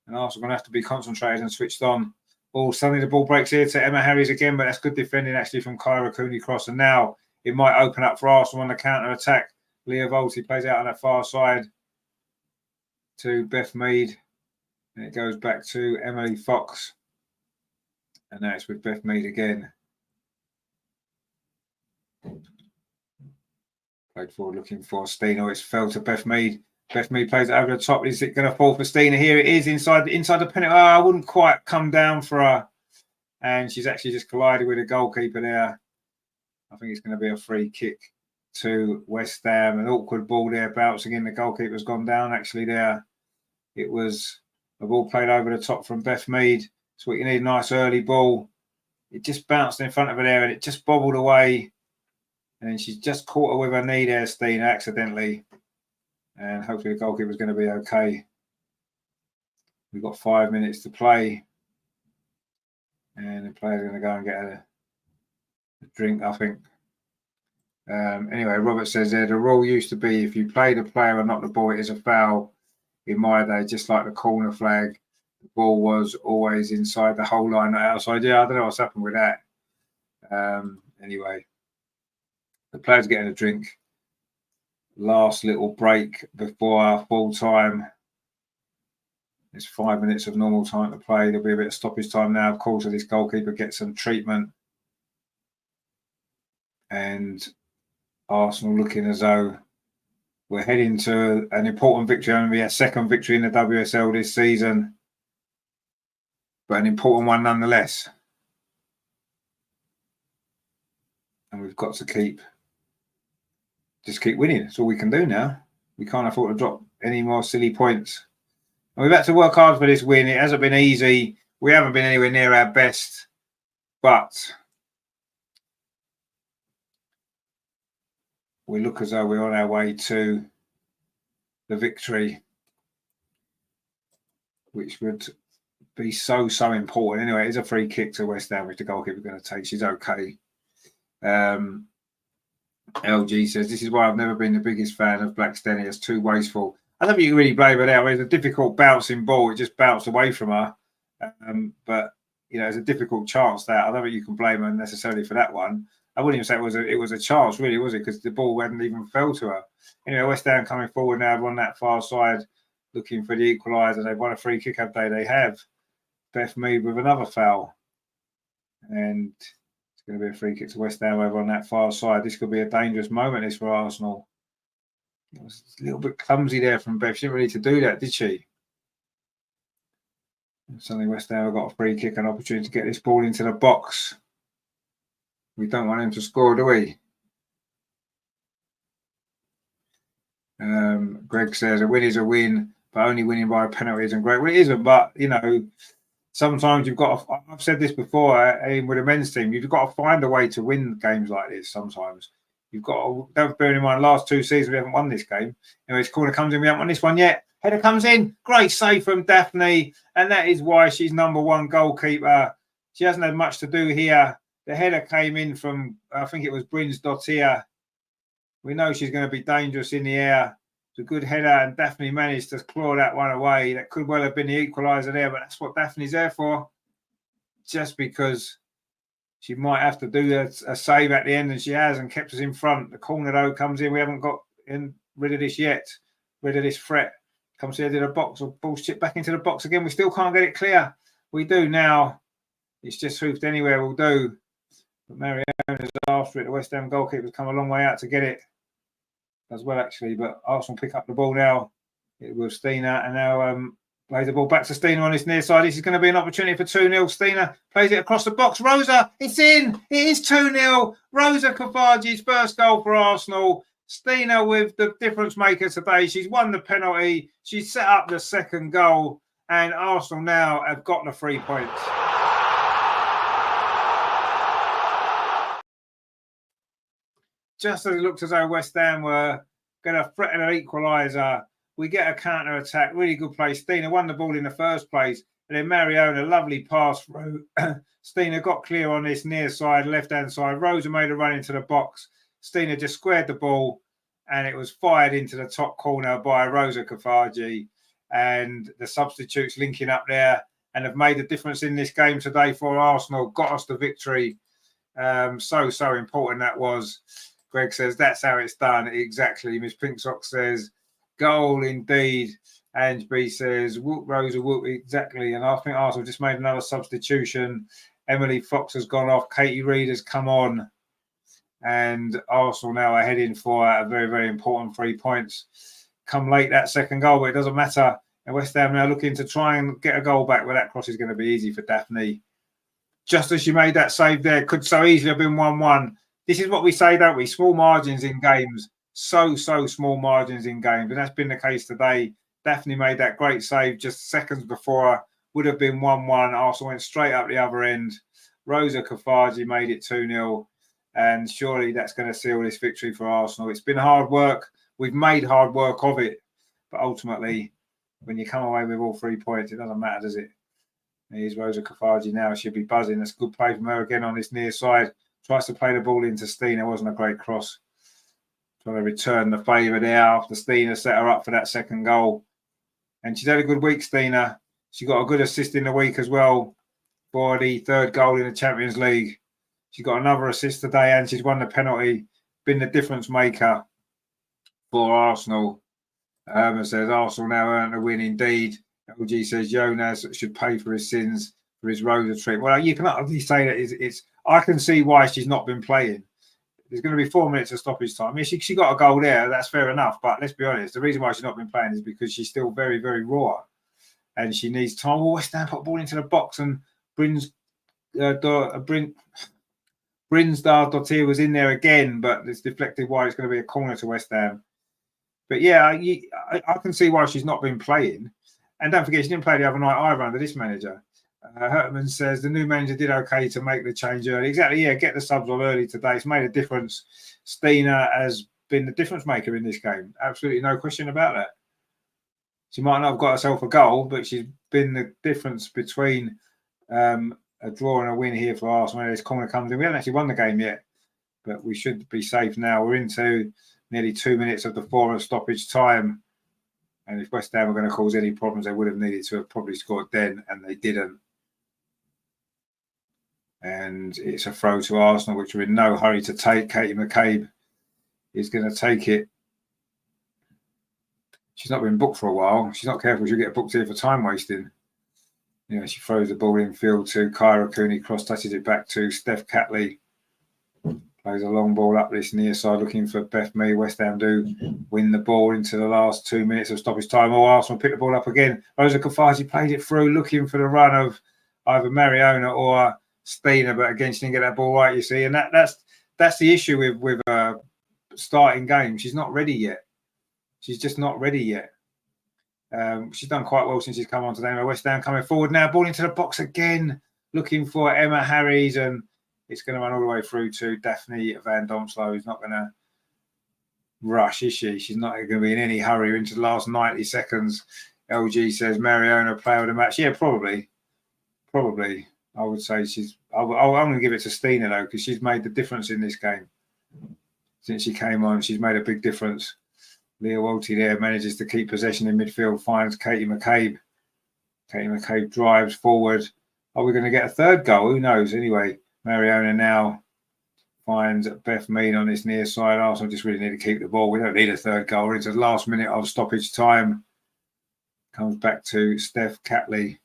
And Arsenal going to have to be concentrated and switched on. Oh, suddenly the ball breaks here to Emma Harries again, but that's good defending actually from Kyra Cooney cross. And now it might open up for Arsenal on the counter-attack. Leah Volti plays out on that far side to Beth Mead. And it goes back to Emily Fox. And now it's with Beth Mead again. Played forward looking for Stina. It's fell to Beth Mead. Beth Mead plays it over the top. Is it going to fall for Stina? Here it is inside the penalty. Oh, I wouldn't quite come down for her. And she's actually just collided with the goalkeeper there. I think it's going to be a free kick to West Ham. An awkward ball there bouncing in. The goalkeeper's gone down actually there. It was a ball played over the top from Beth Mead. That's what you need, a nice early ball. It just bounced in front of her there and it just bobbled away. And she's just caught her with her knee there, Stina, accidentally. And hopefully the goalkeeper's going to be okay. We've got 5 minutes to play. And the player's going to go and get a drink, I think. Anyway, Robert says there, the rule used to be if you play the player and not the ball, it is a foul. In my day, just like the corner flag, the ball was always inside the whole line, not outside. Yeah, I don't know what's happened with that. Anyway, the player's getting a drink. Last little break before our full time. It's 5 minutes of normal time to play. There'll be a bit of stoppage time now. Of course, this goalkeeper gets some treatment. And Arsenal looking as though we're heading to an important victory. Only a second victory in the WSL this season. But an important one nonetheless. And we've got to keep winning. That's all we can do now. We can't afford to drop any more silly points. And we've had to work hard for this win. It hasn't been easy. We haven't been anywhere near our best. But we look as though we're on our way to the victory, which would be so important. Anyway, it's a free kick to West Ham, which the goalkeeper's going to take. She's okay. LG says, this is why I've never been the biggest fan of Blackstenius. It's too wasteful. I don't think you can really blame her there. It's a difficult bouncing ball. It just bounced away from her. But, you know, it's a difficult chance that. I don't think you can blame her necessarily for that one. I wouldn't even say it was a chance, really, was it? Because the ball hadn't even fell to her. Anyway, West Ham coming forward now on that far side, looking for the equaliser. They've won a free kick, have they? They have. Beth Mead with another foul. And going to be a free kick to West Ham over on that far side. This could be a dangerous moment, this, for Arsenal. It was a little bit clumsy there from Beth. She didn't really need to do that, did she? And suddenly West Ham have got a free kick, an opportunity to get this ball into the box. We don't want him to score, do we? Greg says a win is a win, but only winning by a penalty isn't great. Well, it isn't, but, you know, sometimes you've got to, I've said this before with the men's team, you've got to find a way to win games like this sometimes. You've got to, don't bear in mind, last 2 seasons we haven't won this game. Anyway, this corner comes in, we haven't won this one yet. Header comes in, great save from Daphne, and that is why she's #1 goalkeeper. She hasn't had much to do here. The header came in from, I think it was Bryn's Dottir. We know she's going to be dangerous in the air. It's a good header, and Daphne managed to claw that one away. That could well have been the equaliser there, but that's what Daphne's there for. Just because she might have to do a save at the end, and she has, and kept us in front. The corner, though, comes in. We haven't got rid of this yet, rid of this threat. Comes here to the box, or ball's chipped back into the box again. We still can't get it clear. We do now. It's just hoofed anywhere will do. But Mariana's after it. The West Ham goalkeeper's come a long way out to get it as well, actually. But Arsenal pick up the ball now. It was Stina, and now plays the ball back to Stina on this near side. This is going to be an opportunity for 2-0. Stina plays it across the box. Rosa, it's in. It is 2-0. Rosa Kovaji's first goal for Arsenal. Stina with the difference maker today. She's won the penalty. She's set up the second goal. And Arsenal now have got the 3 points. just as it looked as though West Ham were going to threaten an equaliser, we get a counter attack. Really good play. Stina won the ball in the first place, and then Mariona, lovely pass through. Stina got clear on this near side, left hand side. Rosa made a run into the box. Stina just squared the ball, and it was fired into the top corner by Rosa Kafaji. And the substitutes linking up there and have made a difference in this game today for Arsenal. Got us the victory. So important that was. Greg says that's how it's done. Exactly. Miss Pinksock says goal indeed. Ange B says whoop Rosa whoop exactly. And I think Arsenal just made another substitution. Emily Fox has gone off. Katie Reid has come on. And Arsenal now are heading for a very, very important 3 points. Come late that second goal, but it doesn't matter. And West Ham now looking to try and get a goal back, where that cross is going to be easy for Daphne. Just as she made that save there, could so easily have been 1-1. This is what we say, don't we? Small margins in games. So small margins in games. And that's been the case today. Daphne made that great save just seconds before. Would have been 1-1. Arsenal went straight up the other end. Rosa Kafaji made it 2-0. And surely that's going to seal this victory for Arsenal. It's been hard work. We've made hard work of it. But ultimately, when you come away with all 3 points, it doesn't matter, does it? Here's Rosa Kafaji now. She'll be buzzing. That's a good play from her again on this near side. Tries to play the ball into Stina. It wasn't a great cross. Trying to return the favour there after Stina set her up for that second goal. And she's had a good week, Stina. She got a good assist in the week as well for the third goal in the Champions League. She got another assist today and she's won the penalty. Been the difference maker for Arsenal. It says Arsenal now earned a win indeed. LG says Jonas should pay for his sins for his Rosa trip. Well, you can hardly say that it's I can see why she's not been playing. There's going to be 4 minutes of stoppage time. I mean, she got a goal there. That's fair enough. But let's be honest. The reason why she's not been playing is because she's still very, very raw. And she needs time. Well, West Ham put the ball into the box and Brinsdar Dottir was in there again, but it's deflected wide. It's going to be a corner to West Ham. But yeah, I can see why she's not been playing. And don't forget, she didn't play the other night either under this manager. Hertman says the new manager did okay to make the change early. Exactly, yeah, get the subs on early today. It's made a difference. Stina has been the difference maker in this game. Absolutely no question about that. She might not have got herself a goal, but she's been the difference between a draw and a win here for Arsenal. When this corner comes in, we haven't actually won the game yet, but we should be safe now. We're into nearly 2 minutes of the 4 of stoppage time. And if West Ham were going to cause any problems, they would have needed to have probably scored then, and they didn't. And it's a throw to Arsenal, which we're in no hurry to take. Katie McCabe is going to take it. She's not been booked for a while. She's not careful. She'll get booked here for time wasting. You know, she throws the ball in field to Kyra Cooney, cross touches it back to Steph Catley. Plays a long ball up this near side, looking for Beth Mee. West Ham do win the ball into the last 2 minutes of stoppage time. Oh, Arsenal pick the ball up again. Rosa Kafaji played it through, looking for the run of either Mariona or Stina, but again, she didn't get that ball right, you see. And that's the issue with starting games. She's not ready yet. She's just not ready yet. She's done quite well since she's come on today. West Ham coming forward now, ball into the box again, looking for Emma Harries, and it's going to run all the way through to Daphne Van Domslo, who's not going to rush, is she? She's not going to be in any hurry into the last 90 seconds. LG says Mariona player of the match. Yeah, probably. I would say I'm going to give it to Stina, though, because she's made the difference in this game. Since she came on, she's made a big difference. Leah Walty there manages to keep possession in midfield, finds Katie McCabe. Katie McCabe drives forward. Are we going to get a third goal? Who knows? Anyway, Mariona now finds Beth Mead on this near side. Arsenal just really need to keep the ball. We don't need a third goal. It's the last minute of stoppage time. Comes back to Steph Catley.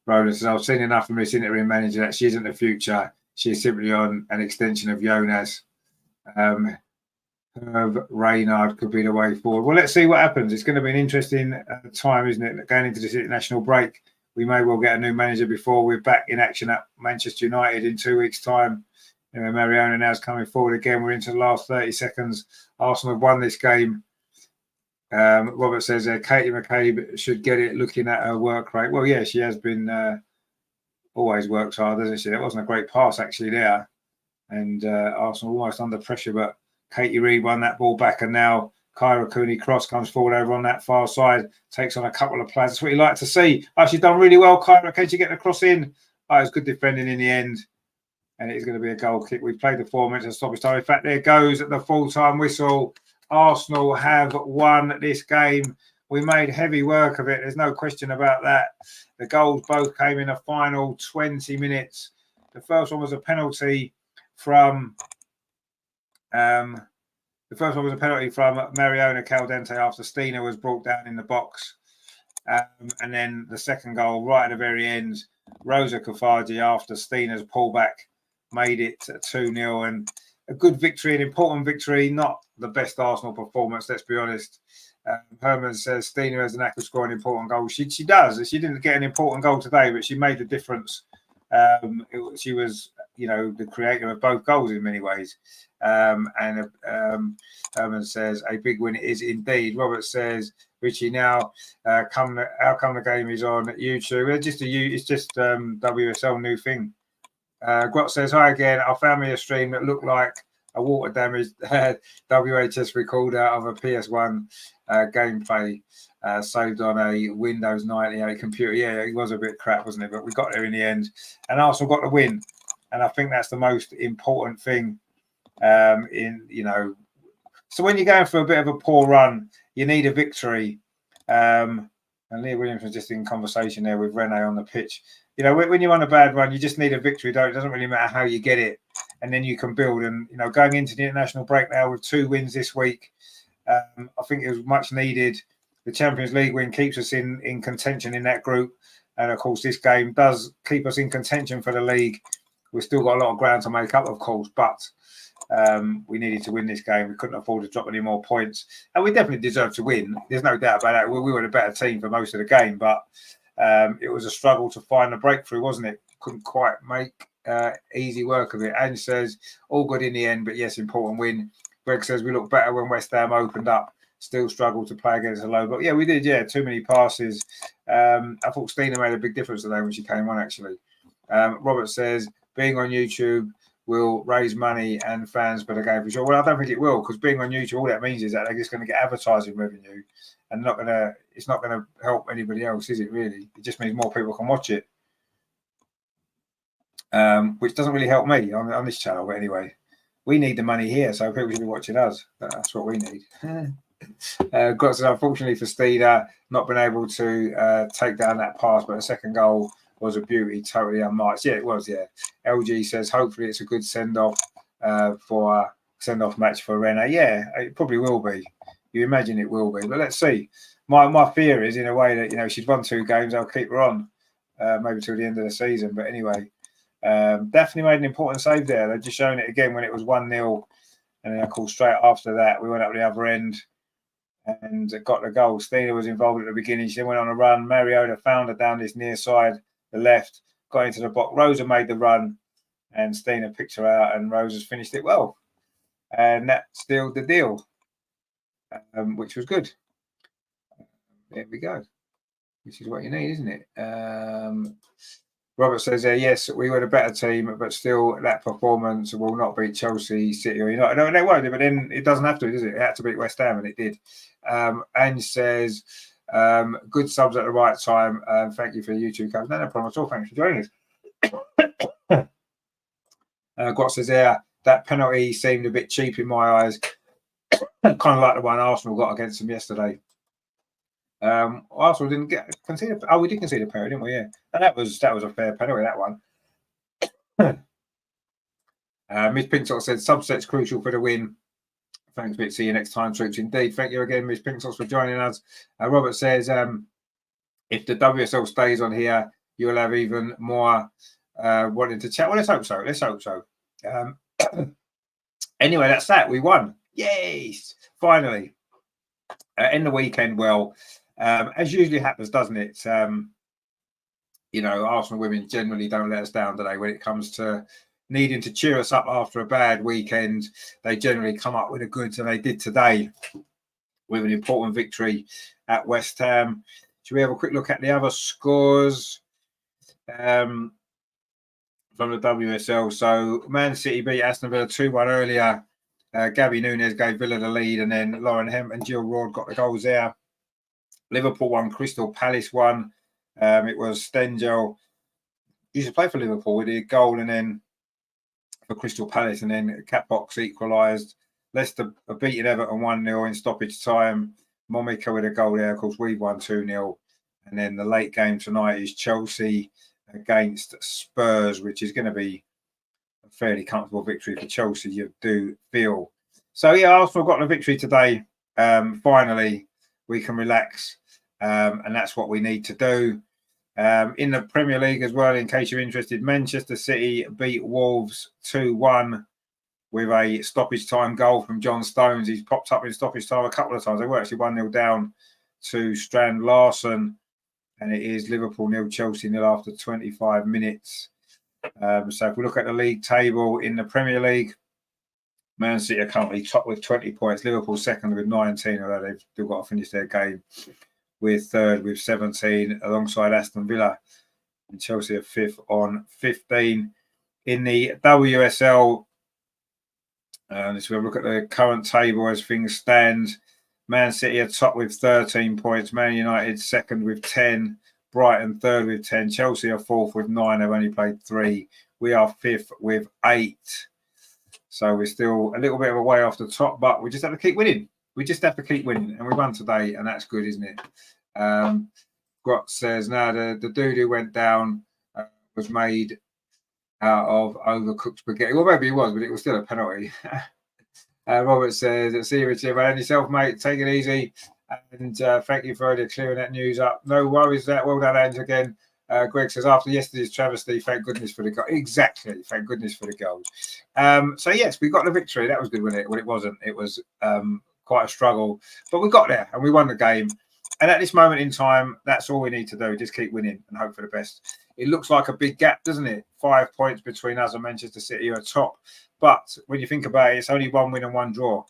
Roland says, I've seen enough from this interim manager that she isn't the future. She is simply on an extension of Jonas. Herb Reynard could be the way forward. Well, let's see what happens. It's going to be an interesting time, isn't it? Going into this international break, we may well get a new manager before we're back in action at Manchester United in 2 weeks' time. You know, Mariona now is coming forward again. We're into the last 30 seconds. Arsenal have won this game. Robert says Katie McCabe should get it looking at her work rate. Well, yeah, she has been always works hard, doesn't she? That wasn't a great pass actually there. And Arsenal almost under pressure, but Katie Reid won that ball back, and now Kyra Cooney-Cross comes forward over on that far side, takes on a couple of players. That's what you like to see. Oh, she's done really well, Kyra. Can she get the cross in? Oh, it's good defending in the end, and it's going to be a goal kick. We've played the 4 minutes of stoppage time. In fact, there goes the full-time whistle. Arsenal have won this game. We made heavy work of it. There's no question about that. The goals both came in the final 20 minutes. The first one was a penalty from Mariona Caldente after Stina was brought down in the box. And then the second goal right at the very end, Rosa Kafaji after Stina's pullback made it 2-0, and a good victory, an important victory, not the best Arsenal performance, let's be honest. Herman says Stina has an knack of scoring important goals. She does. She didn't get an important goal today, but she made the difference. She was, the creator of both goals in many ways. Herman says a big win it is indeed. Robert says, Richie, now how come the game is on YouTube? It's just WSL new thing. Grot says, hi again. I found me a stream that looked like a water damaged WHS recorder of a PS1 gameplay saved on a Windows 98 computer. Yeah, it was a bit crap, wasn't it? But we got there in the end, and Arsenal got the win, and I think that's the most important thing. So when you're going for a bit of a poor run, you need a victory. And Leah Williams was just in conversation there with Renee on the pitch. When you're on a bad run, you just need a victory. It doesn't really matter how you get it, and then you can build. And going into the international break now with 2 wins this week, I think it was much needed. The Champions League win keeps us in contention in that group, and of course this game does keep us in contention for the league. We've still got a lot of ground to make up, of course, but we needed to win this game. We couldn't afford to drop any more points, and we definitely deserved to win. There's no doubt about that. We were the better team for most of the game, but it was a struggle to find a breakthrough, wasn't it? Couldn't quite make easy work of it. Ange says, all good in the end, but yes, important win. Greg says, we look better when West Ham opened up. Still struggled to play against a low block. Yeah, we did. Yeah, too many passes. I thought Stina made a big difference today when she came on, actually. Robert says, being on YouTube will raise money and fans for the game for sure. Well, I don't think it will, because being on YouTube, all that means is that they're just going to get advertising revenue, and it's not going to help anybody else, is it really? It just means more people can watch it, which doesn't really help me on this channel. But anyway, we need the money here, so people should be watching us. That's what we need. Got to, unfortunately for Stina, not been able to take down that pass, but the second goal was a beauty, totally unmarked. Yeah, it was. Yeah, LG says hopefully it's a good send-off for a send-off match for Renee. Yeah, it probably will be. You imagine it will be, but let's see. My fear is, in a way, that she's won 2 games, I'll keep her on maybe till the end of the season. But anyway, definitely made an important save there. They've just shown it again when it was 1-0, and then of course straight after that we went up the other end and got the goal. Stina was involved at the beginning. She then went on a run. Mariota found her down this near side, the left, got into the box. Rosa made the run, and Stina picked her out, and Rosa's finished it well. And that sealed the deal, which was good. There we go. Which is what you need, isn't it? Robert says, yes, we were the better team, but still that performance will not beat Chelsea, City, or United. No, they won't, but then it doesn't have to, does it? It had to beat West Ham, and it did. Ange says, good subs at the right time. Thank you for the YouTube comments. No problem at all. Thanks for joining us. Grot says, that penalty seemed a bit cheap in my eyes. Kind of like the one Arsenal got against them yesterday. Arsenal didn't concede. Oh, we did concede a penalty, didn't we? Yeah, and that was a fair penalty, that one. Miss Pinksot said subsets crucial for the win. Thanks, Bit. See you next time, troops. Indeed. Thank you again, Miss Pinksot, for joining us. Robert says, if the WSL stays on here, you'll have even more wanting to chat. Well, let's hope so. Let's hope so. Anyway, that's that. We won. Yes, finally. In the weekend, well, as usually happens, doesn't it? Arsenal women generally don't let us down today when it comes to needing to cheer us up after a bad weekend. They generally come up with the goods, and they did today with an important victory at West Ham. Should we have a quick look at the other scores? from the WSL. So Man City beat Aston Villa 2-1 earlier. Gabby Nunes gave Villa the lead, and then Lauren Hemp and Jill Ward got the goals there. Liverpool won, Crystal Palace won. It was Stengel used to play for Liverpool with a goal, and then for Crystal Palace, and then Catbox equalised. Leicester beating Everton 1-0 in stoppage time. Monica with a goal there. Of course, we've won 2-0. And then the late game tonight is Chelsea against Spurs, which is going to be a fairly comfortable victory for Chelsea, you do feel. So, yeah, Arsenal got the victory today. Finally, we can relax, and that's what we need to do. In the Premier League as well, in case you're interested, Manchester City beat Wolves 2-1 with a stoppage time goal from John Stones. He's popped up in stoppage time a couple of times. They were actually 1-0 down to Strand Larson, and it is Liverpool 0, Chelsea 0 after 25 minutes. So if we look at the league table in the Premier League, Man City are currently top with 20 points. Liverpool second with 19, although they've still got to finish their game. We're third with 17, alongside Aston Villa, and Chelsea are fifth on 15. In the WSL, let's have a look at the current table as things stand. Man City are top with 13 points. Man United second with 10. Brighton third with 10. Chelsea are fourth with 9. They've only played 3. We are fifth with 8. So we're still a little bit of a way off the top, but we just have to keep winning. We just have to keep winning, and we won today, and that's good, isn't it? Grot says, now the doo-doo went down, was made out of overcooked spaghetti. Well, maybe it was, but it was still a penalty. Robert says, see you, Richard. And yourself, mate. Take it easy. And thank you for clearing that news up. No worries there. Well done, Ange, again. Greg says, after yesterday's travesty, thank goodness for the goal. Exactly. Thank goodness for the goals. So, yes, we got the victory. That was good, wasn't it? Well, it wasn't. It was quite a struggle. But we got there, and we won the game. And at this moment in time, that's all we need to do. Just keep winning and hope for the best. It looks like a big gap, doesn't it? 5 points between us and Manchester City are top. But when you think about it, it's only 1 win and 1 draw.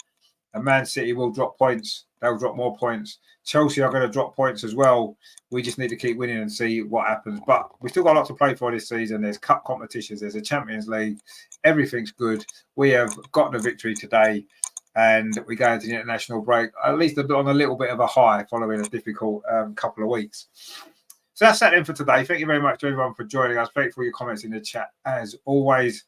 And Man City will drop points. They'll drop more points. Chelsea are going to drop points as well. We just need to keep winning and see what happens. But we've still got a lot to play for this season. There's cup competitions. There's a Champions League. Everything's good. We have gotten a victory today. And we go into the international break, at least on a little bit of a high following a difficult couple of weeks. So that's that then for today. Thank you very much to everyone for joining us. Thank you for your comments in the chat. As always,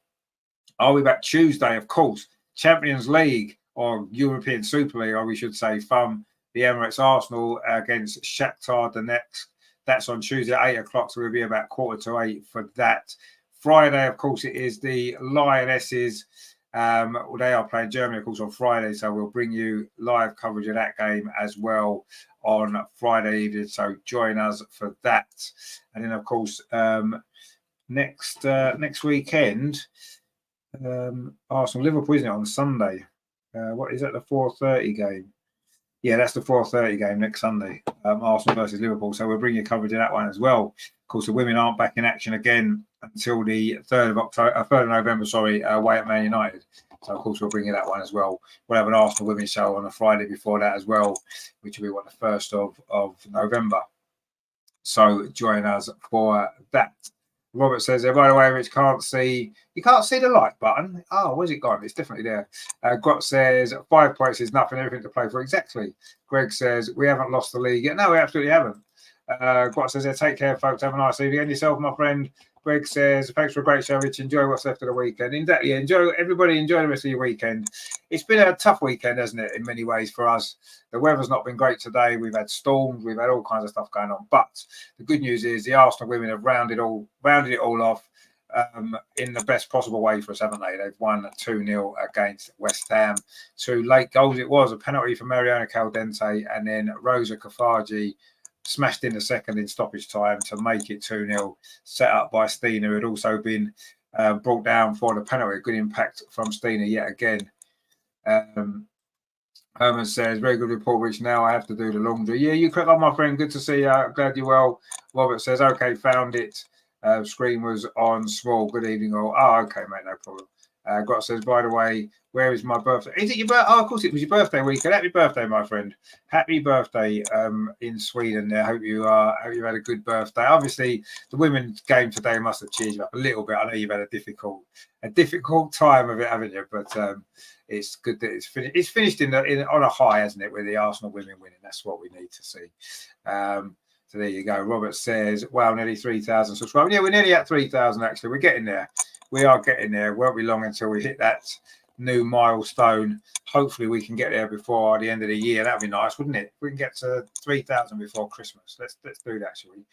I'll be back Tuesday, of course. Champions League, or European Super League, or we should say, from the Emirates Arsenal against Shakhtar Donetsk. That's on Tuesday at 8 o'clock, so we'll be about 7:45 for that. Friday, of course, it is the Lionesses. They are playing Germany, of course, on Friday, so we'll bring you live coverage of that game as well on Friday evening. So join us for that. And then, of course, next weekend, Arsenal Liverpool, isn't it, on Sunday? What is that? The 4:30 game? Yeah, that's the 4:30 game next Sunday. Arsenal versus Liverpool. So we'll bring you coverage of that one as well. Of course, the women aren't back in action again until the 3rd of November, away at Man United. So, of course, we'll bring you that one as well. We'll have an Arsenal women's show on a Friday before that as well, which will be the 1st of November. So join us for that. Robert says, by the way, Rich, you can't see the like button. Oh, where's it gone? It's definitely there. Grot says, 5 points is nothing, everything to play for. Exactly. Greg says, we haven't lost the league yet. No, we absolutely haven't. Grot says, take care, folks. Have a nice evening. And yourself, my friend. Greg says, thanks for a great show, Rich. Enjoy what's left of the weekend. Exactly. Everybody enjoy the rest of your weekend. It's been a tough weekend, hasn't it, in many ways for us. The weather's not been great today. We've had storms. We've had all kinds of stuff going on. But the good news is the Arsenal women have rounded it all off in the best possible way for us, haven't they? They've won 2-0 against West Ham. 2 late goals it was. A penalty for Mariana Caldente and then Rosa Kafaji smashed in the second in stoppage time to make it 2-0, set up by Stina, who had also been brought down for the penalty. A good impact from Stina yet again. Herman says, very good report, Rich. Now I have to do the laundry. Yeah, you crack on, my friend. Good to see you. Glad you're well. Robert says, okay, found it. Screen was on small. Good evening all. Oh, okay, mate, no problem. Grot says, by the way, where is my birthday? Is it your birthday? Oh, of course, it was your birthday weekend. Happy birthday, my friend. Happy birthday in Sweden there. Hope you had a good birthday. Obviously, the women's game today must have cheered you up a little bit. I know you've had a difficult time of it, haven't you? But it's good that it's finished. It's finished on a high, hasn't it, with the Arsenal women winning? That's what we need to see. So there you go. Robert says, wow, nearly 3,000 subscribers. Yeah, we're nearly at 3,000 actually. We're getting there. We are getting there. It won't be long until we hit that new milestone. Hopefully we can get there before the end of the year. That'd be nice, wouldn't it? If we can get to 3,000 before Christmas. Let's do that, shall we?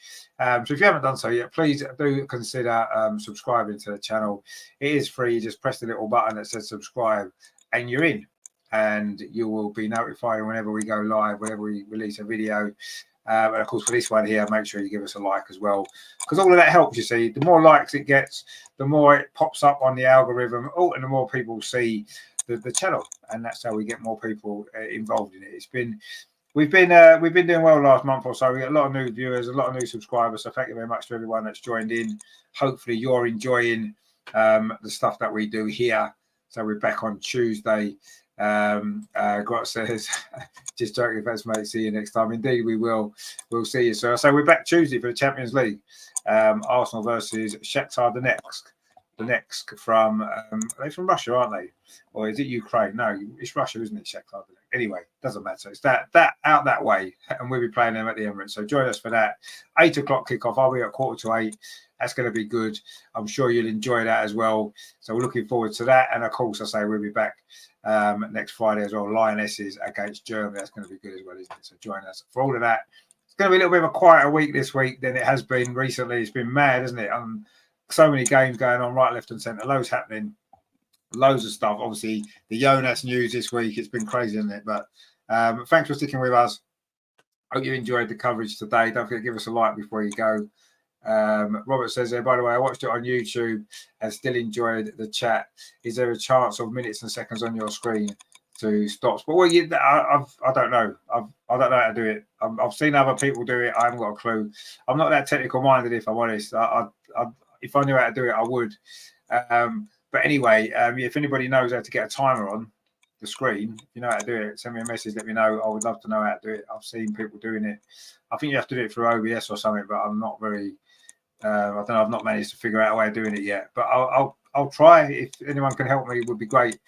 So if you haven't done so yet, please do consider subscribing to the channel. It is free. You just press the little button that says subscribe and you're in. And you will be notified whenever we go live, whenever we release a video. And of course, for this one here, make sure you give us a like as well, because all of that helps. You see, the more likes it gets, the more it pops up on the algorithm. And the more people see the channel, and that's how we get more people involved in it. We've been doing well last month or so. We got a lot of new viewers, a lot of new subscribers. So thank you very much to everyone that's joined in. Hopefully, you're enjoying the stuff that we do here. So we're back on Tuesday. Grot says, just joking, thanks mate, see you next time. Indeed we will. We'll see you, sir. So we're back Tuesday for the Champions League. Arsenal versus Shakhtar Donetsk from they're from Russia, aren't they? Or is it Ukraine? No, it's Russia, isn't it? Shakhtar Donetsk. Anyway, doesn't matter. It's that out that way, and we'll be playing them at the Emirates. So join us for that 8 o'clock kickoff. I'll be at 7:45. That's going to be good. I'm sure you'll enjoy that as well. So we're looking forward to that. And of course, I say we'll be back next Friday as well. Lionesses against Germany. That's going to be good as well, isn't it? So join us for all of that. It's going to be a little bit of a quieter week this week than it has been recently. It's been mad, isn't it? So many games going on right, left and centre. Loads happening. Loads of stuff. Obviously, the Jonas news this week. It's been crazy, isn't it? But thanks for sticking with us. Hope you enjoyed the coverage today. Don't forget to give us a like before you go. Robert says there, by the way, I watched it on YouTube and still enjoyed the chat. Is there a chance of minutes and seconds on your screen to stop? But well, I don't know. I don't know how to do it. I've seen other people do it. I haven't got a clue. I'm not that technical minded, if I'm honest. If I knew how to do it, I would. But anyway, if anybody knows how to get a timer on the screen, if you know how to do it, send me a message, let me know. I would love to know how to do it. I've seen people doing it. I think you have to do it through OBS or something, but I'm not very I don't know, I've not managed to figure out a way of doing it yet, but I'll try. If anyone can help me, it would be great.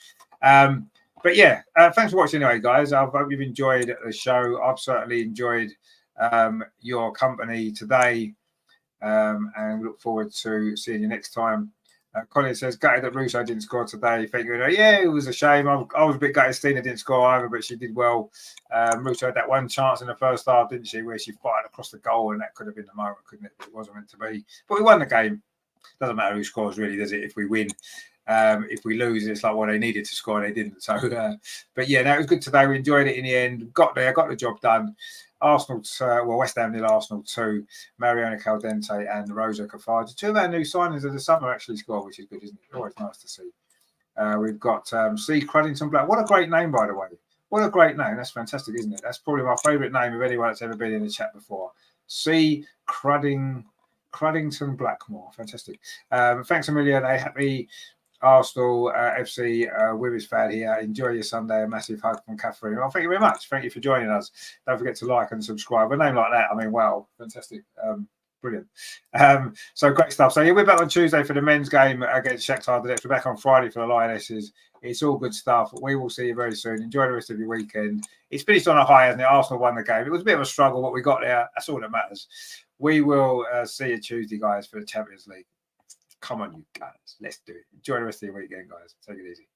But yeah, thanks for watching anyway, guys. I hope you've enjoyed the show. I've certainly enjoyed your company today, and we look forward to seeing you next time. Colin says, gutted that Russo didn't score today. Yeah, it was a shame. I was a bit gutted Stina didn't score either, but she did well. Russo had that one chance in the first half, didn't she, where she fired across the goal, and that could have been the moment, couldn't it? It wasn't meant to be. But we won the game. Doesn't matter who scores, really, does it, if we win? If we lose, it's like, well, they needed to score, they didn't. So, but yeah, no, it was good today. We enjoyed it in the end. Got there, got the job done. Arsenal, West Ham nil, Arsenal 2. Mariona Caldente and Rosa Cafardo. 2 of our new signings of the summer actually scored, which is good, isn't it? Always nice to see. We've got C. Cruddington Black. What a great name, by the way. What a great name. That's fantastic, isn't it? That's probably my favourite name of anyone that's ever been in the chat before. C. Cruddington Blackmore. Fantastic. Thanks a million. A happy Arsenal FC Women's fan here. Enjoy your Sunday. A massive hug from Catherine. Well, thank you very much. Thank you for joining us. Don't forget to like and subscribe. A name like that, I mean, wow, fantastic. Brilliant. So great stuff. So yeah, we're back on Tuesday for the men's game against Shakhtar Donetsk. We're back on Friday for the Lionesses. It's all good stuff. We will see you very soon. Enjoy the rest of your weekend. It's finished on a high, hasn't it? Arsenal won the game. It was a bit of a struggle, but we got there. That's all that matters. We will see you Tuesday, guys, for the Champions League. Come on, you guys. Let's do it. Enjoy the rest of your weekend, guys. Take it easy.